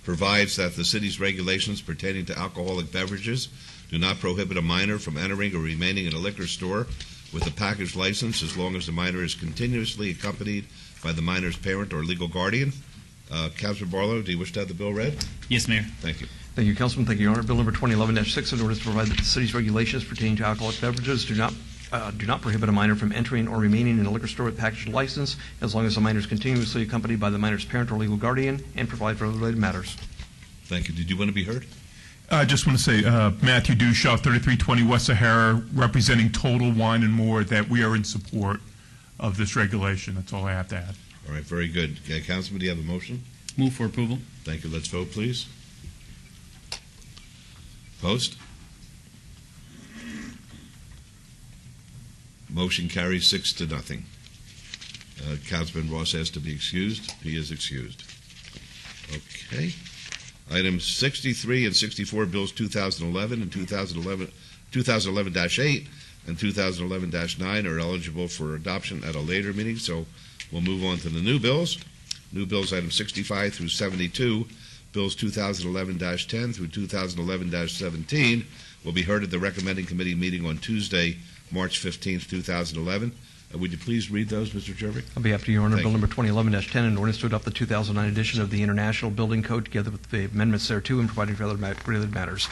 provides that the city's regulations pertaining to alcoholic beverages do not prohibit a minor from entering or remaining in a liquor store with a package license as long as the minor is continuously accompanied by the minor's parent or legal guardian. Councilman Barlow, do you wish to have the bill read? Yes, Mayor. Thank you. Thank you, Councilman. Thank you, Your Honor. Bill number 2011-6, in order to provide that the city's regulations pertaining to alcoholic beverages do not prohibit a minor from entering or remaining in a liquor store with packaged license as long as the minor is continuously accompanied by the minor's parent or legal guardian, and provide for other related matters. Thank you. Did you want to be heard? I just want to say, Matthew Dushaw, 3320 West Sahara, representing Total Wine and More, that we are in support of this regulation. That's all I have to add. All right, very good. Councilman, do you have a motion? Move for approval. Thank you. Let's vote, please. Post. Motion carries 6-0. Councilman Ross has to be excused. He is excused. Okay. Items 63 and 64, bills 2011 and 2011-8 and 2011-9 are eligible for adoption at a later meeting, so we'll move on to the new bills. New bills, items 65 through 72, bills 2011-10 through 2011-17 will be heard at the recommending committee meeting on Tuesday, March 15th, 2011. Would you please read those, Mr. Jervik? On behalf of Your Honor, Thank Bill you. number 2011-10, an ordinance to adopt the 2009 edition of the International Building Code together with the amendments thereto and providing for other related matters.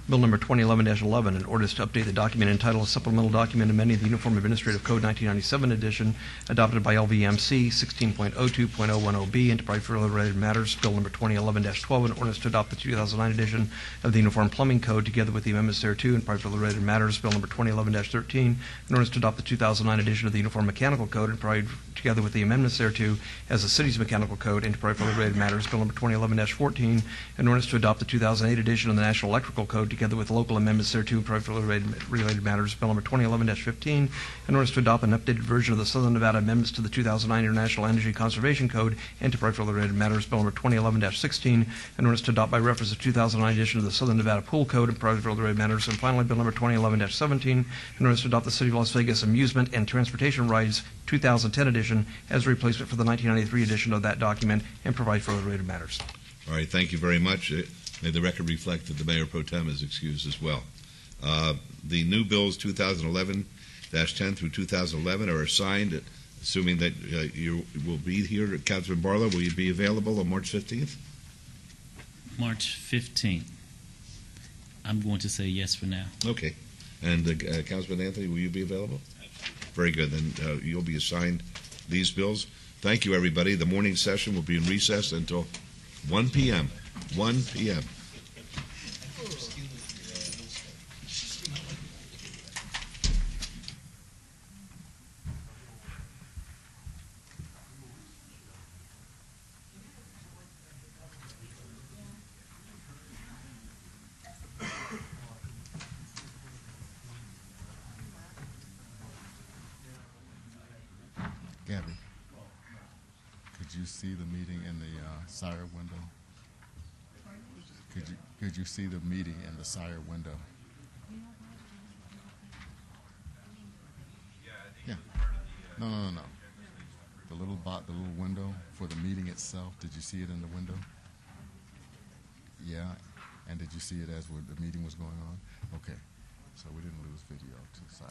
Bill number 2011-11, an ordinance to update the document entitled Supplemental Document Amending the Uniform Administrative Code 1997 edition adopted by LVMC 16.02.010B and to provide for other related matters. Bill number 2011-12, an ordinance to adopt the 2009 edition of the Uniform Plumbing Code together with the amendments thereto and provide for other related matters. Bill number 2011-13, an ordinance to adopt the 2009 edition of the Uniform Mechanical Code and provide together with the amendments thereto as the city's mechanical code and to provide for other related matters. Bill number 2011-14, an ordinance to adopt the 2008 edition of the National Electrical Code together with local amendments thereto and providing for related matters. Bill number 2011-15, in order to adopt an updated version of the Southern Nevada amendments to the 2009 International Energy Conservation Code and to provide for related matters. Bill number 2011-16, in order to adopt by reference the 2009 edition of the Southern Nevada Pool Code and provide for related matters. And finally, Bill number 2011-17, in order to adopt the City of Las Vegas Amusement and Transportation Rides 2010 edition as a replacement for the 1993 edition of that document and provide for related matters. All right, thank you very much. May the record reflect that the Mayor Pro Tem is excused as well. The new bills 2011-10 through 2011 are assigned, assuming that you will be here. Councilman Barlow, will you be available on March 15th? March 15th. I'm going to say yes for now. Okay. And Councilman Anthony, will you be available? Very good. Then you'll be assigned these bills. Thank you, everybody. The morning session will be in recess until 1 p.m. 1 p.m. Gabby, could you see the meeting in the Sire window? Could you see the meeting in the Sire window? Yeah. No. The little window for the meeting itself. Did you see it in the window? Yeah. And did you see it as the meeting was going on? Okay. So we didn't lose video to Sire.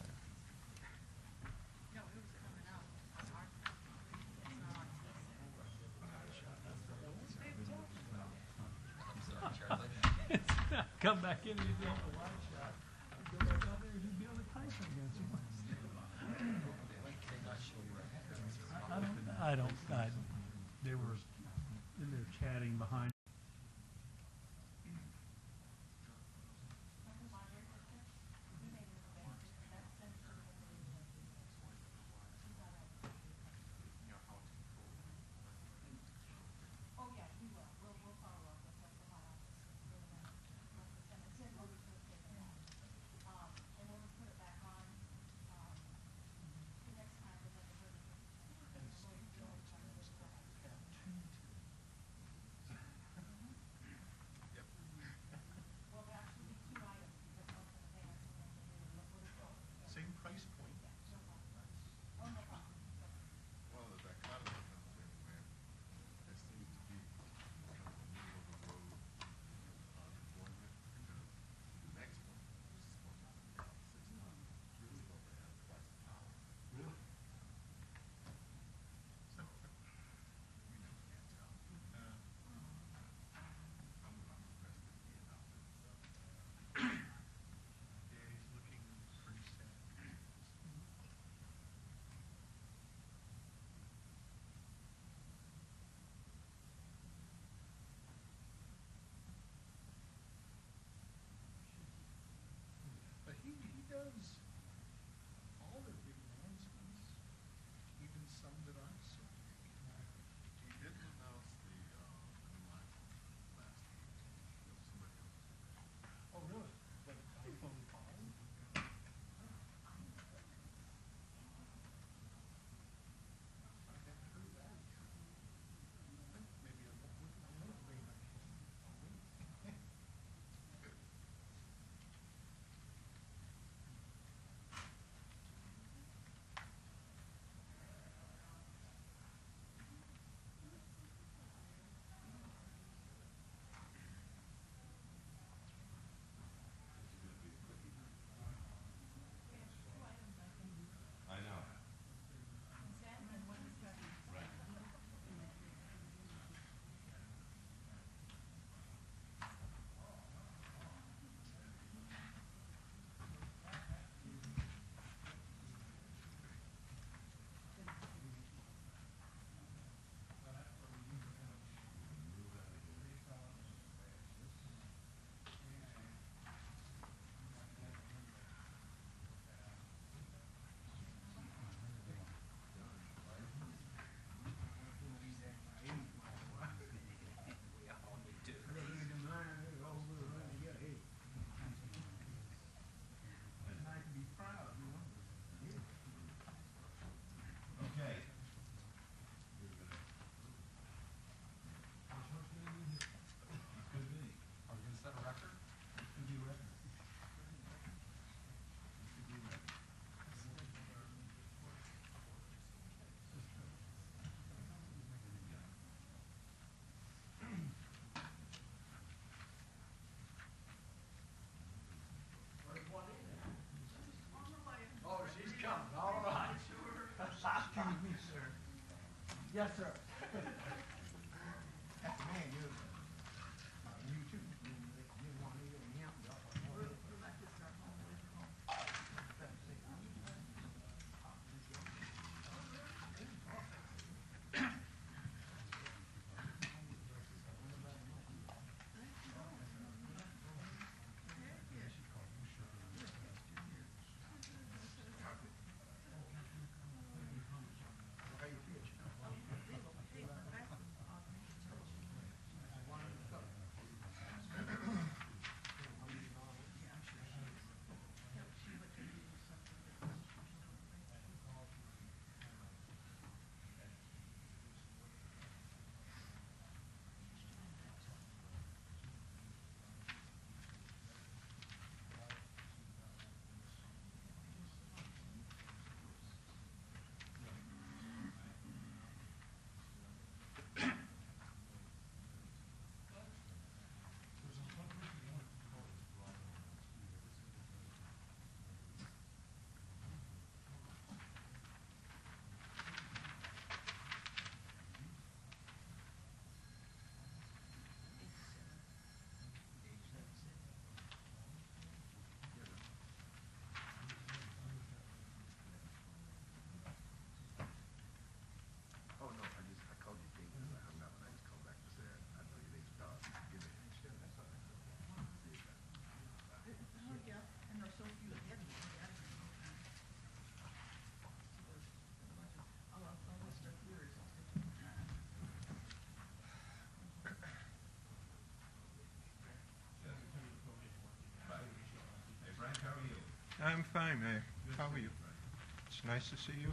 Come back in and you'd be on the wide shot. Go back out there and you'd be on the Tyson against him. They were in there chatting behind. I'm fine, Mayor. How are you? It's nice to see you.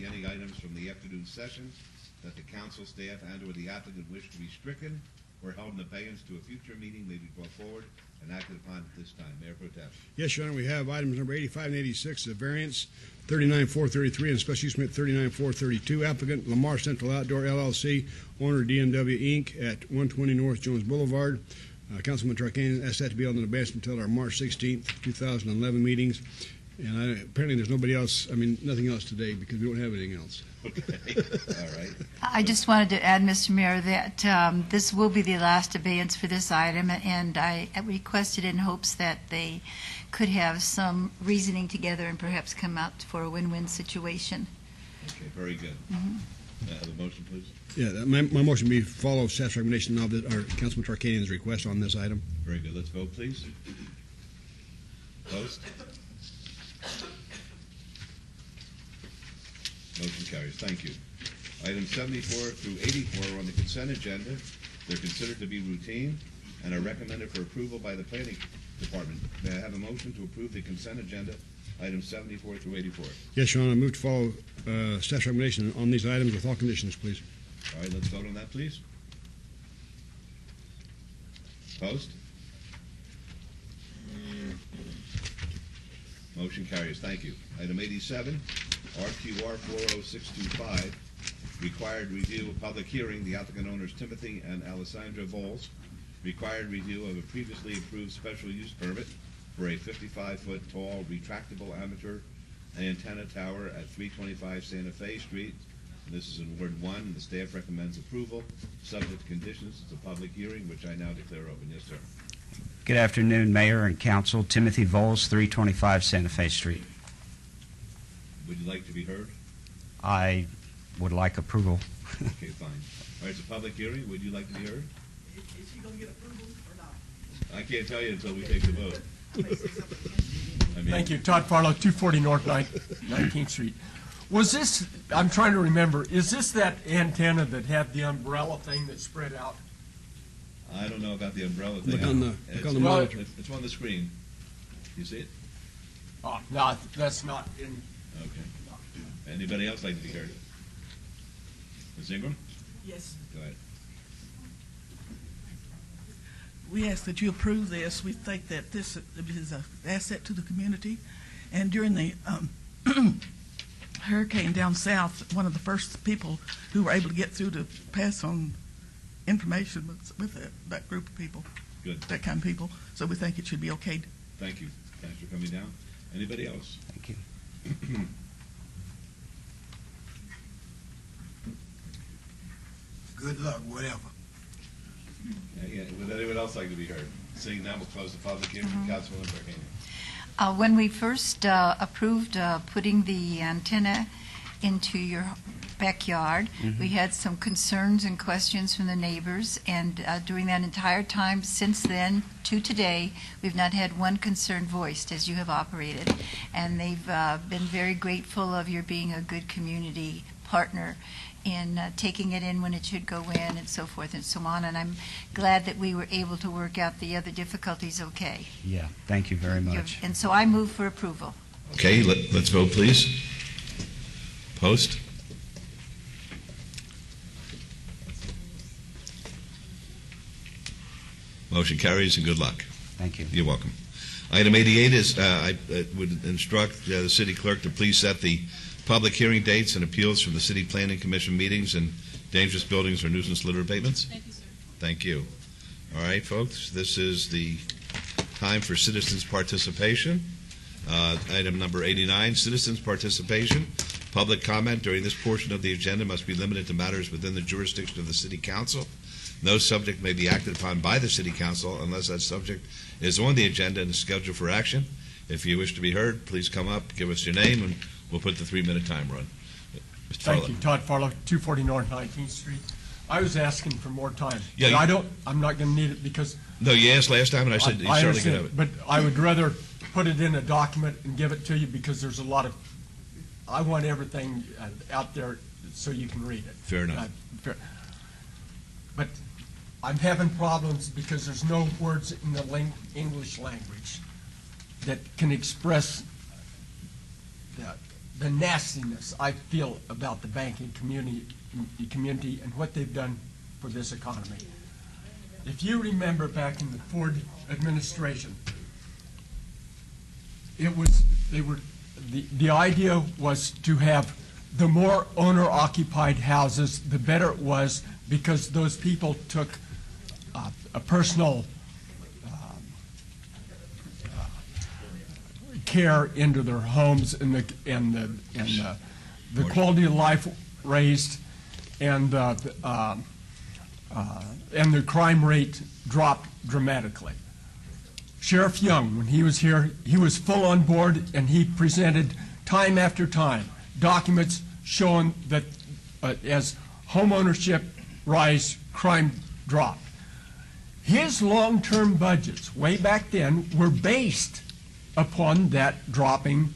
Any items from the afternoon session that the council staff and/or the applicant wish to be stricken or held in abeyance to a future meeting may be brought forward and acted upon at this time. Mayor Pro Tem. Yes, Your Honor, we have items number 85 and 86, the variance 39433 and special use permit 39432. Applicant Lamar Central Outdoor LLC, owner DNW Inc. at 120 North Jones Boulevard. Councilman Tarkanian asked that to be held in abeyance until our March 16th, 2011 meetings. And apparently there's nobody else, nothing else today because we don't have anything else. Okay, all right. I just wanted to add, Mr. Mayor, that this will be the last abeyance for this item, and I requested in hopes that they could have some reasoning together and perhaps come out for a win-win situation. Okay, very good. Have a motion, please. Yeah, my motion would be follow staff's recommendation of our Councilman Tarkanian's request on this item. Very good. Let's vote, please. Opposed? Motion carries. Thank you. Items 74 through 84 are on the consent agenda. They're considered to be routine and are recommended for approval by the Planning Department. May I have a motion to approve the consent agenda, items 74 through 84? Yes, Your Honor. I move to follow staff's recommendation on these items with all conditions, please. All right, let's vote on that, please. Opposed? Motion carries. Thank you. Item 87, RQR 40625, Required review of public hearing, the applicant owners Timothy and Alessandra Voles. Required review of a previously approved special use permit for a 55-foot tall retractable amateur antenna tower at 325 Santa Fe Street. This is in Ward 1, and the staff recommends approval, subject to conditions. It's a public hearing, which I now declare open. Yes, sir. Good afternoon, Mayor and Council. Timothy Voles, 325 Santa Fe Street. Would you like to be heard? I would like approval. Okay, fine. All right, it's a public hearing. Would you like to be heard? Is he going to get approval or not? I can't tell you until we take the vote. Thank you. Todd Farlow, 240 North 19th Street. Was this, I'm trying to remember, is this that antenna that had the umbrella thing that spread out? I don't know about the umbrella thing. Look on the monitor. It's on the screen. You see it? Oh, no, that's not in. Okay. Anybody else like to be heard? Ms. Ingram? Yes. Go ahead. We ask that you approve this. We think that this is an asset to the community. And during the hurricane down south, one of the first people who were able to get through to pass on information with that group of people, Good. that kind of people. So we think it should be okay. Thank you. Thanks for coming down. Anybody else? Thank you. Good luck, whatever. Yeah, would anyone else like to be heard? Seeing none, we'll close the public hearing. Councilwoman Burkhalter. When we first approved putting the antenna into your backyard, we had some concerns and questions from the neighbors, and during that entire time since then to today, we've not had one concern voiced as you have operated, and they've been very grateful of your being a good community partner in taking it in when it should go in and so forth and so on, and I'm glad that we were able to work out the other difficulties okay. Yeah, thank you very much. And so I move for approval. Okay, let's vote, please. Post. Motion carries, and good luck. Thank you. You're welcome. Item 88 is, I would instruct the city clerk to please set the public hearing dates and appeals from the City Planning Commission meetings and dangerous buildings or nuisance litter abatements. Thank you, sir. Thank you. All right, folks, this is the time for citizens' participation. Item number 89, citizens' participation. Public comment during this portion of the agenda must be limited to matters within the jurisdiction of the City Council. No subject may be acted upon by the City Council unless that subject is on the agenda and is scheduled for action. If you wish to be heard, please come up, give us your name, and we'll put the 3-minute timer on. Mr. Thank Farlow. you. Todd Farlow, 240 North 19th Street. I was asking for more time. Yeah, But I'm not going to need it because. No, you asked last time, and I said you certainly could have it. But I would rather put it in a document and give it to you because there's a lot of, I want everything out there so you can read it. Fair enough. But I'm having problems because there's no words in the English language that can express the nastiness I feel about the banking community and what they've done for this economy. If you remember back in the Ford administration, the idea was to have the more owner-occupied houses, the better it was, because those people took a personal care into their homes, and the quality of life raised, and the crime rate dropped dramatically. Sheriff Young, when he was here, he was full on board, and he presented time after time documents showing that as home ownership rise, crime dropped. His long-term budgets, way back then, were based upon that dropping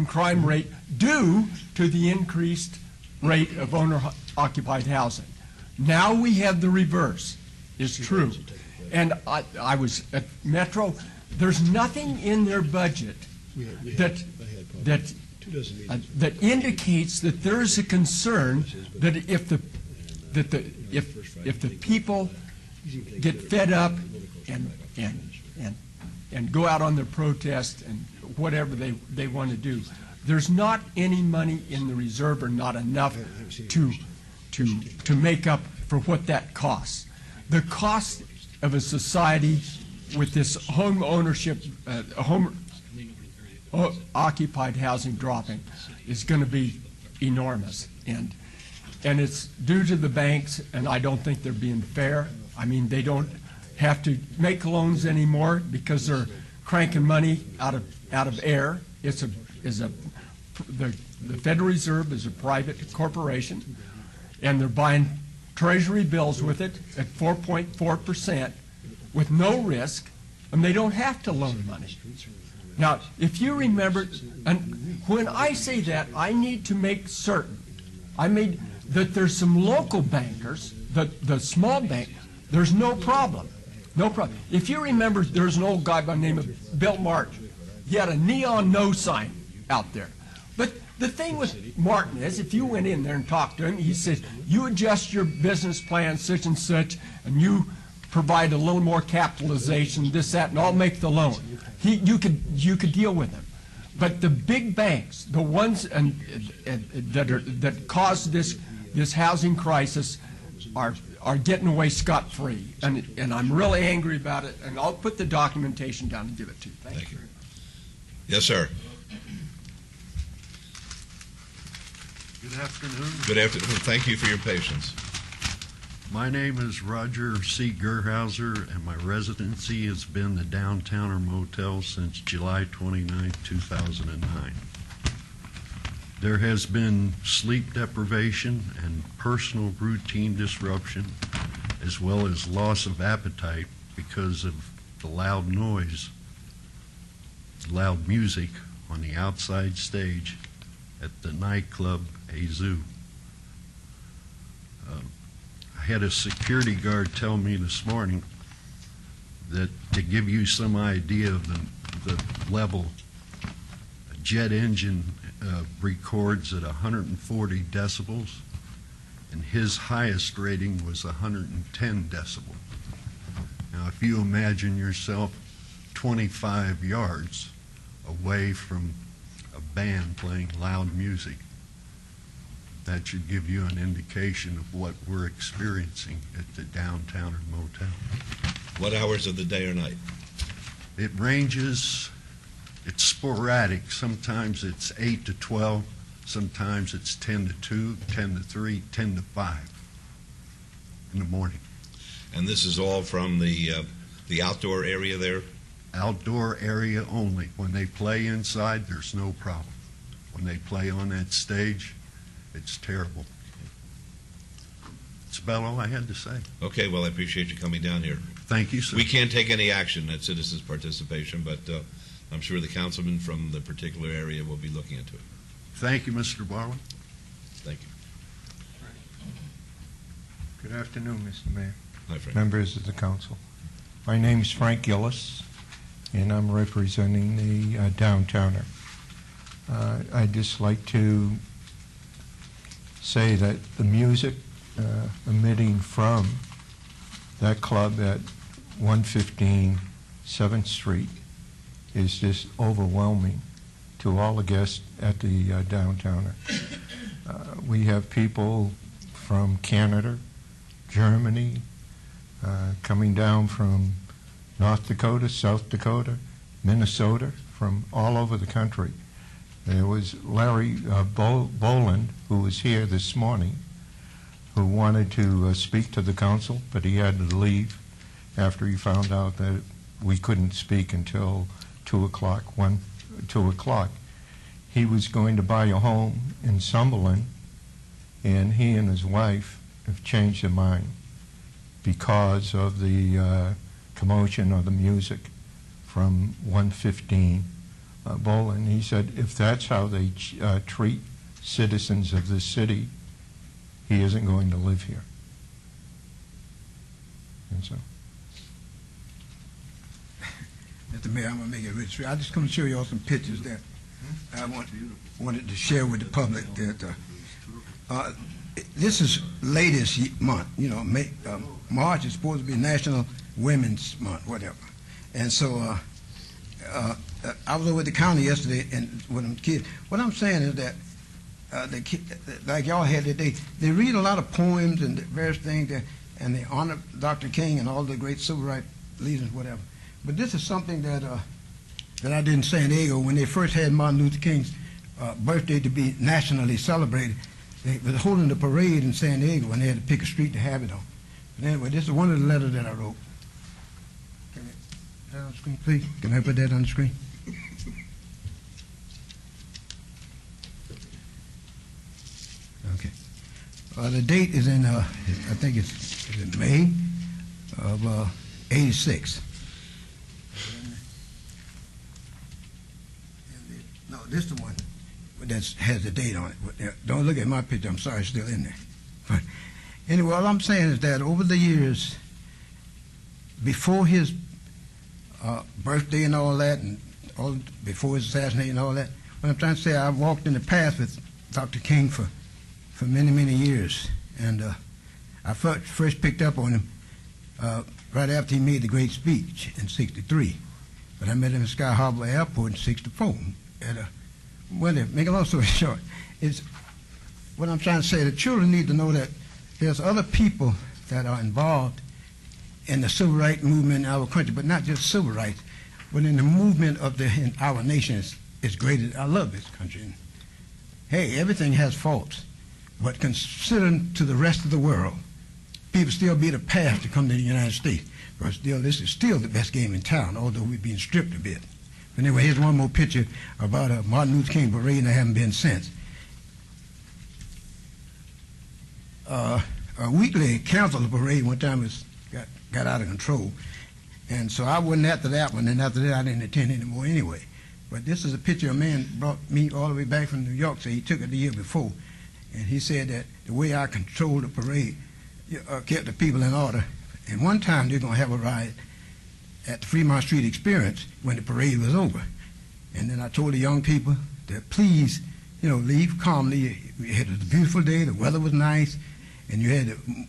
crime rate due to the increased rate of owner-occupied housing. Now we have the reverse. It's true. And I was at Metro. There's nothing in their budget that indicates that there is a concern that if the people get fed up and go out on their protest and whatever they want to do, there's not any money in the reserve, or not enough to make up for what that costs. The cost of a society with this home ownership, occupied housing dropping, is going to be enormous, and it's due to the banks, and I don't think they're being fair. I mean, they don't have to make loans anymore because they're cranking money out of air. The Federal Reserve is a private corporation, and they're buying Treasury bills with it at 4.4% with no risk, and they don't have to loan money. Now, if you remember, and when I say that, I need to make certain that there's some local bankers, the small bank, there's no problem. No problem. If you remember, there's an old guy by the name of Bill Martin. He had a neon no sign out there. But the thing with Martin is, if you went in there and talked to him, he says, you adjust your business plan such and such, and you provide a little more capitalization, this, that, and I'll make the loan. You could deal with him. But the big banks, the ones that caused this housing crisis, are getting away scot-free, and I'm really angry about it, and I'll put the documentation down and give it to you. Thank you. Yes, sir. Good afternoon. Good afternoon. Thank you for your patience. My name is Roger C. Gerhauser, and my residency has been the Downtowner Motel since July 29, 2009. There has been sleep deprivation and personal routine disruption, as well as loss of appetite because of the loud noise, loud music on the outside stage at the nightclub Azoo. I had a security guard tell me this morning that, to give you some idea of the level, a jet engine records at 140 decibels, and his highest rating was 110 decibel. Now, if you imagine yourself 25 yards away from a band playing loud music, that should give you an indication of what we're experiencing at the Downtowner Motel. What hours of the day or night? It ranges. It's sporadic. Sometimes it's 8 to 12. Sometimes it's 10 to 2, 10 to 3, 10 to 5 in the morning. And this is all from the outdoor area there? Outdoor area only. When they play inside, there's no problem. When they play on that stage, it's terrible. It's about all I had to say. Okay, well, I appreciate you coming down here. Thank you, sir. We can't take any action at citizens' participation, but I'm sure the councilman from the particular area will be looking into it. Thank you, Mr. Barlow. Thank you. Good afternoon, Mr. Mayor. Hi, Frank. Members of the council. My name is Frank Gillis, and I'm representing the Downtowner. I'd just like to say that the music emitting from that club at 115 7th Street is just overwhelming to all the guests at the Downtowner. We have people from Canada, Germany, coming down from North Dakota, South Dakota, Minnesota, from all over the country. There was Larry Boland, who was here this morning, who wanted to speak to the council, but he had to leave after he found out that we couldn't speak until 2 o'clock. He was going to buy a home in Summerlin, and he and his wife have changed their mind because of the commotion of the music from 115 Boland. He said if that's how they treat citizens of this city, he isn't going to live here. And so. Mr. Mayor, I'm going to make it really straight. I just come to show you all some pictures that I wanted to share with the public. That this is latest month. You know, March is supposed to be National Women's Month, whatever. And so I was over at the county yesterday and with them kids. What I'm saying is that the like y'all had today, they read a lot of poems and various things, and they honor Dr. King and all the great civil rights leaders, whatever. But this is something that that I did in San Diego when they first had Martin Luther King's birthday to be nationally celebrated. They were holding the parade in San Diego, and they had to pick a street to have it on. But anyway, this is one of the letters that I wrote. Can you put that on the screen, please? Can I put that on the screen? Okay. The date is in, I think it's in May of '86. No, this is the one that has the date on it. Don't look at my picture. I'm sorry, it's still in there. But anyway, all I'm saying is that over the years, before his birthday and all that, and before his assassination and all that, what I'm trying to say, I walked in the path with Dr. King for many, many years. And I first picked up on him right after he made the great speech in '63. But I met him at Sky Harbor Airport in '64. Well, make a long story short, it's what I'm trying to say. The children need to know that there's other people that are involved in the civil rights movement in our country, but not just civil rights, but in the movement of in our nation is great. I love this country. And, hey, everything has faults, but considering to the rest of the world, people still beat a path to come to the United States. Because this is still the best game in town, although we're being stripped a bit. But anyway, here's one more picture about a Martin Luther King parade, and I haven't been since. A weekly council parade one time got out of control, and so I wasn't after that one, and after that I didn't attend anymore anyway. But this is a picture a man brought me all the way back from New York, so he took it the year before, and he said that the way I controlled the parade kept the people in order. And one time they're going to have a riot at the Fremont Street Experience when the parade was over. And then I told the young people that please, leave calmly. We had a beautiful day, the weather was nice, and you had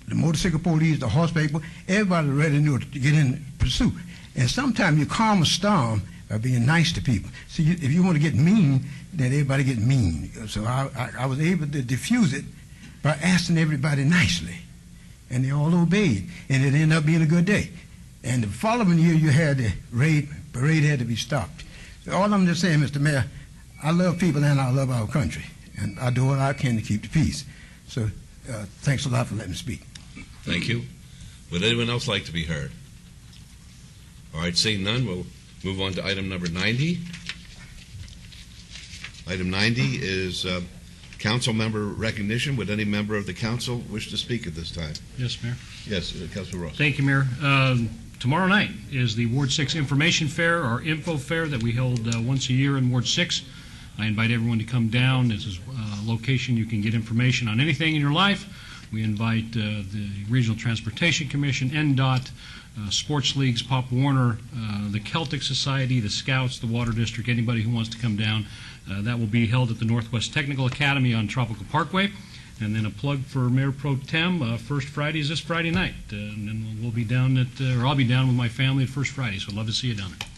the motorcycle police, the horseback people, everybody ready to get in pursuit. And sometimes you calm a storm by being nice to people. See, if you want to get mean, then everybody gets mean. So I was able to diffuse it by asking everybody nicely. And they all obeyed, and it ended up being a good day. And the following year, you had the parade had to be stopped. So all I'm just saying, Mr. Mayor, I love people and I love our country, and I do what I can to keep the peace. So thanks a lot for letting me speak. Thank you. Would anyone else like to be heard? All right, seeing none, we'll move on to item number 90. Item 90 is council member recognition. Would any member of the council wish to speak at this time? Yes, Mayor. Yes, Councilor Ross. Thank you, Mayor. Tomorrow night is the Ward 6 Information Fair, or Info Fair, that we hold once a year in Ward 6. I invite everyone to come down. This is a location you can get information on anything in your life. We invite the Regional Transportation Commission, NDOT, sports leagues, Pop Warner, the Celtic Society, the Scouts, the Water District, anybody who wants to come down. That will be held at the Northwest Technical Academy on Tropical Parkway. And then a plug for Mayor Pro Tem, First Friday is this Friday night. And then we'll be down I'll be down with my family at First Friday, so I'd love to see you down there.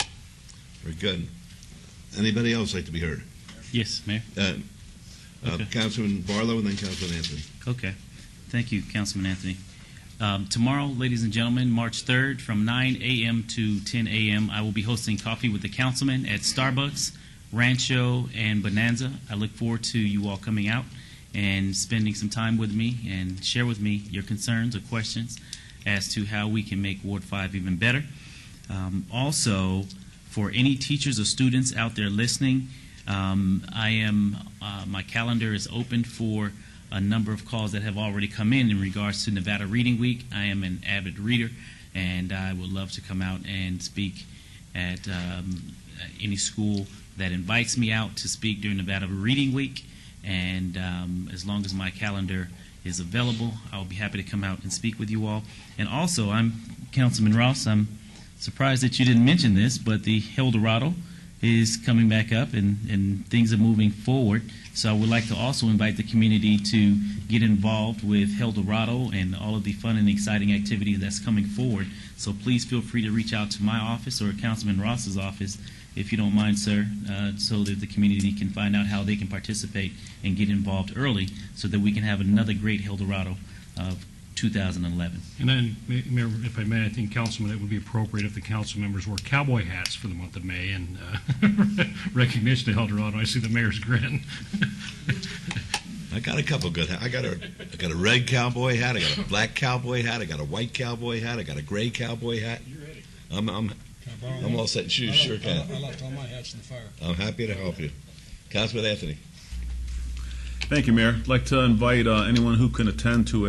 Very good. Anybody else like to be heard? Yes, Mayor. Okay. Councilman Barlow and then Councilman Anthony. Okay. Thank you, Councilman Anthony. Tomorrow, ladies and gentlemen, March 3rd, from 9 a.m. to 10 a.m., I will be hosting Coffee with the Councilman at Starbucks, Rancho, and Bonanza. I look forward to you all coming out and spending some time with me and share with me your concerns or questions as to how we can make Ward 5 even better. Also, for any teachers or students out there listening, my calendar is open for a number of calls that have already come in regards to Nevada Reading Week. I am an avid reader, and I would love to come out and speak at any school that invites me out to speak during Nevada Reading Week. And as long as my calendar is available, I'll be happy to come out and speak with you all. And also, Councilman Ross, I'm surprised that you didn't mention this, but the Eldorado is coming back up and things are moving forward. So I would like to also invite the community to get involved with Eldorado and all of the fun and exciting activities that's coming forward. So please feel free to reach out to my office or Councilman Ross's office if you don't mind, sir, so that the community can find out how they can participate and get involved early so that we can have another great Hildorado of 2011. And then, Mayor, if I may, I think, Councilman, it would be appropriate if the council members wore cowboy hats for the month of May in recognition of Eldorado. I see the mayor's grin. I got a couple good hats. I got a red cowboy hat. I got a black cowboy hat. I got a white cowboy hat. I got a gray cowboy hat. You ready? I'm all set. Sure can. I left all my hats in the fire. I'm happy to help you. Councilman Anthony. Thank you, Mayor. I'd like to invite anyone who can attend to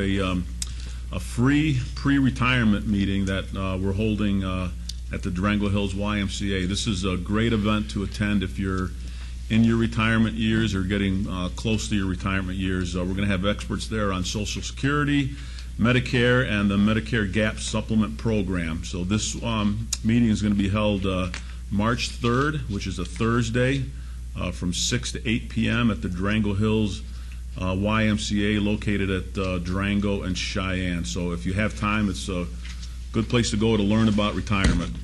a free pre-retirement meeting that we're holding at the Durango Hills YMCA. This is a great event to attend if you're in your retirement years or getting close to your retirement years. We're going to have experts there on Social Security, Medicare, and the Medicare Gap Supplement Program. So this meeting is going to be held March 3rd, which is a Thursday, from 6 to 8 p.m. at the Durango Hills YMCA located at Durango and Cheyenne. So if you have time, it's a good place to go to learn about retirement.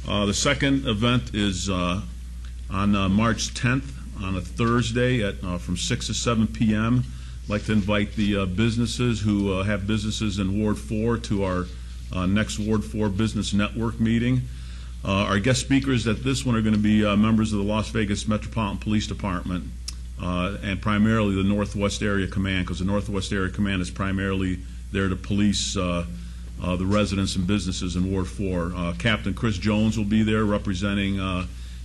The second event is on March 10th on a Thursday at from 6 to 7 p.m. I'd like to invite the businesses who have businesses in Ward 4 to our next Ward 4 Business Network meeting. Our guest speakers at this one are going to be members of the Las Vegas Metropolitan Police Department and primarily the Northwest Area Command, because the Northwest Area Command is primarily there to police the residents and businesses in Ward 4. Captain Chris Jones will be there representing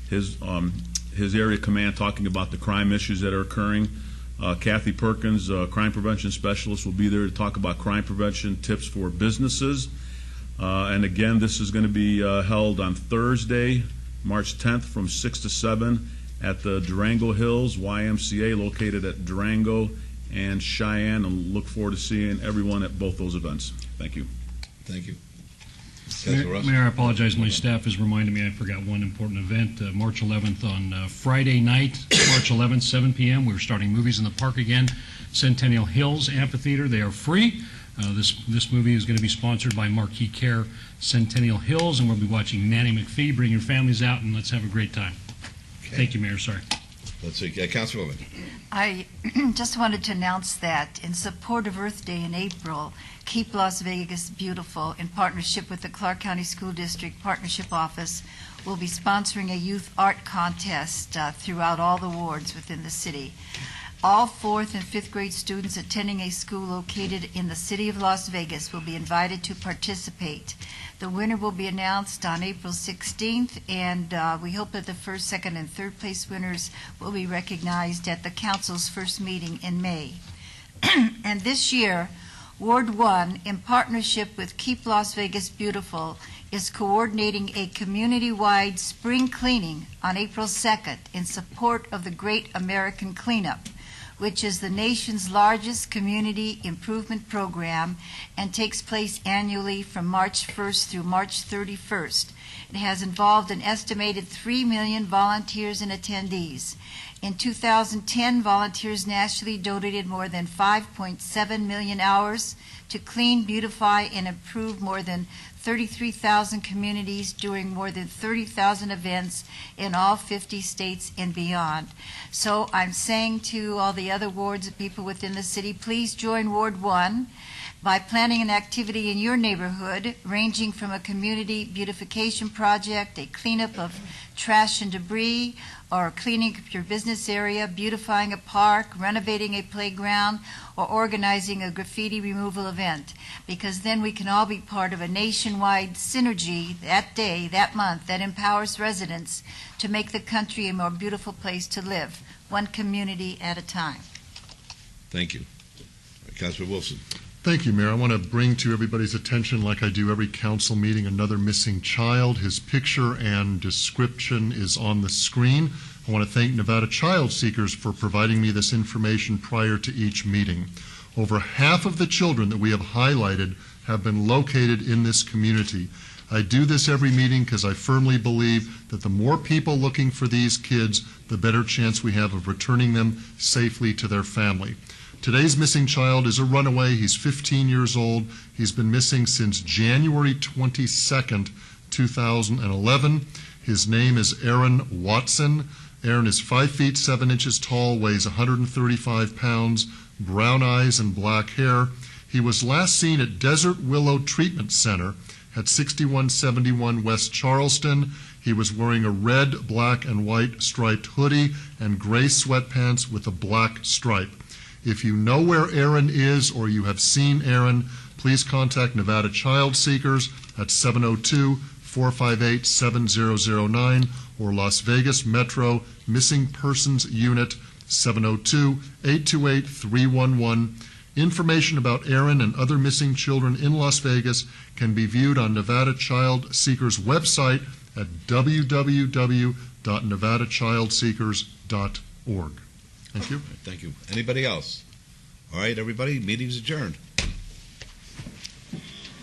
his area command, talking about the crime issues that are occurring. Kathy Perkins, crime prevention specialist, will be there to talk about crime prevention tips for businesses. And again, this is going to be held on Thursday, March 10th from 6 to 7 at the Durango Hills YMCA located at Durango and Cheyenne, and look forward to seeing everyone at both those events. Thank you. Thank you. Mayor, I apologize. My staff has reminded me I forgot one important event. March 11th on Friday night, March 11th, 7 p.m. We're starting movies in the park again. Centennial Hills Amphitheater. They are free. This movie is going to be sponsored by Marquee Care Centennial Hills, and we'll be watching Nanny McPhee. Bring your families out and let's have a great time. Okay. Thank you, Mayor. Sorry. Let's see. Councilwoman. I just wanted to announce that in support of Earth Day in April, Keep Las Vegas Beautiful, in partnership with the Clark County School District Partnership Office, will be sponsoring a youth art contest throughout all the wards within the city. All 4th and 5th grade students attending a school located in the city of Las Vegas will be invited to participate. The winner will be announced on April 16th, and we hope that the first, second, and third place winners will be recognized at the council's first meeting in May. And this year, Ward 1, in partnership with Keep Las Vegas Beautiful, is coordinating a community-wide spring cleaning on April 2nd in support of the Great American Cleanup, which is the nation's largest community improvement program and takes place annually from March 1st through March 31st. It has involved an estimated 3 million volunteers and attendees. In 2010, volunteers nationally donated more than 5.7 million hours to clean, beautify, and improve more than 33,000 communities during more than 30,000 events in all 50 states and beyond. So I'm saying to all the other wards of people within the city, please join Ward 1 by planning an activity in your neighborhood, ranging from a community beautification project, a cleanup of trash and debris, or cleaning up your business area, beautifying a park, renovating a playground, or organizing a graffiti removal event. Because then we can all be part of a nationwide synergy that day, that month, that empowers residents to make the country a more beautiful place to live, one community at a time. Thank you. Councilman Wilson. Thank you, Mayor. I want to bring to everybody's attention, like I do every council meeting, another missing child. His picture and description is on the screen. I want to thank Nevada Child Seekers for providing me this information prior to each meeting. Over half of the children that we have highlighted have been located in this community. I do this every meeting because I firmly believe that the more people looking for these kids, the better chance we have of returning them safely to their family. Today's missing child is a runaway. He's 15 years old. He's been missing since January 22nd, 2011. His name is Aaron Watson. Aaron is 5 feet 7 inches tall, weighs 135 pounds, brown eyes and black hair. He was last seen at Desert Willow Treatment Center at 6171 West Charleston. He was wearing a red, black, and white striped hoodie and gray sweatpants with a black stripe. If you know where Aaron is or you have seen Aaron, please contact Nevada Child Seekers at 702-458-7009 or Las Vegas Metro Missing Persons Unit 702-828-311. Information about Aaron and other missing children in Las Vegas can be viewed on Nevada Child Seekers website at www.nevadachildseekers.org. Thank you. Thank you. Anybody else? All right, everybody, meeting's adjourned.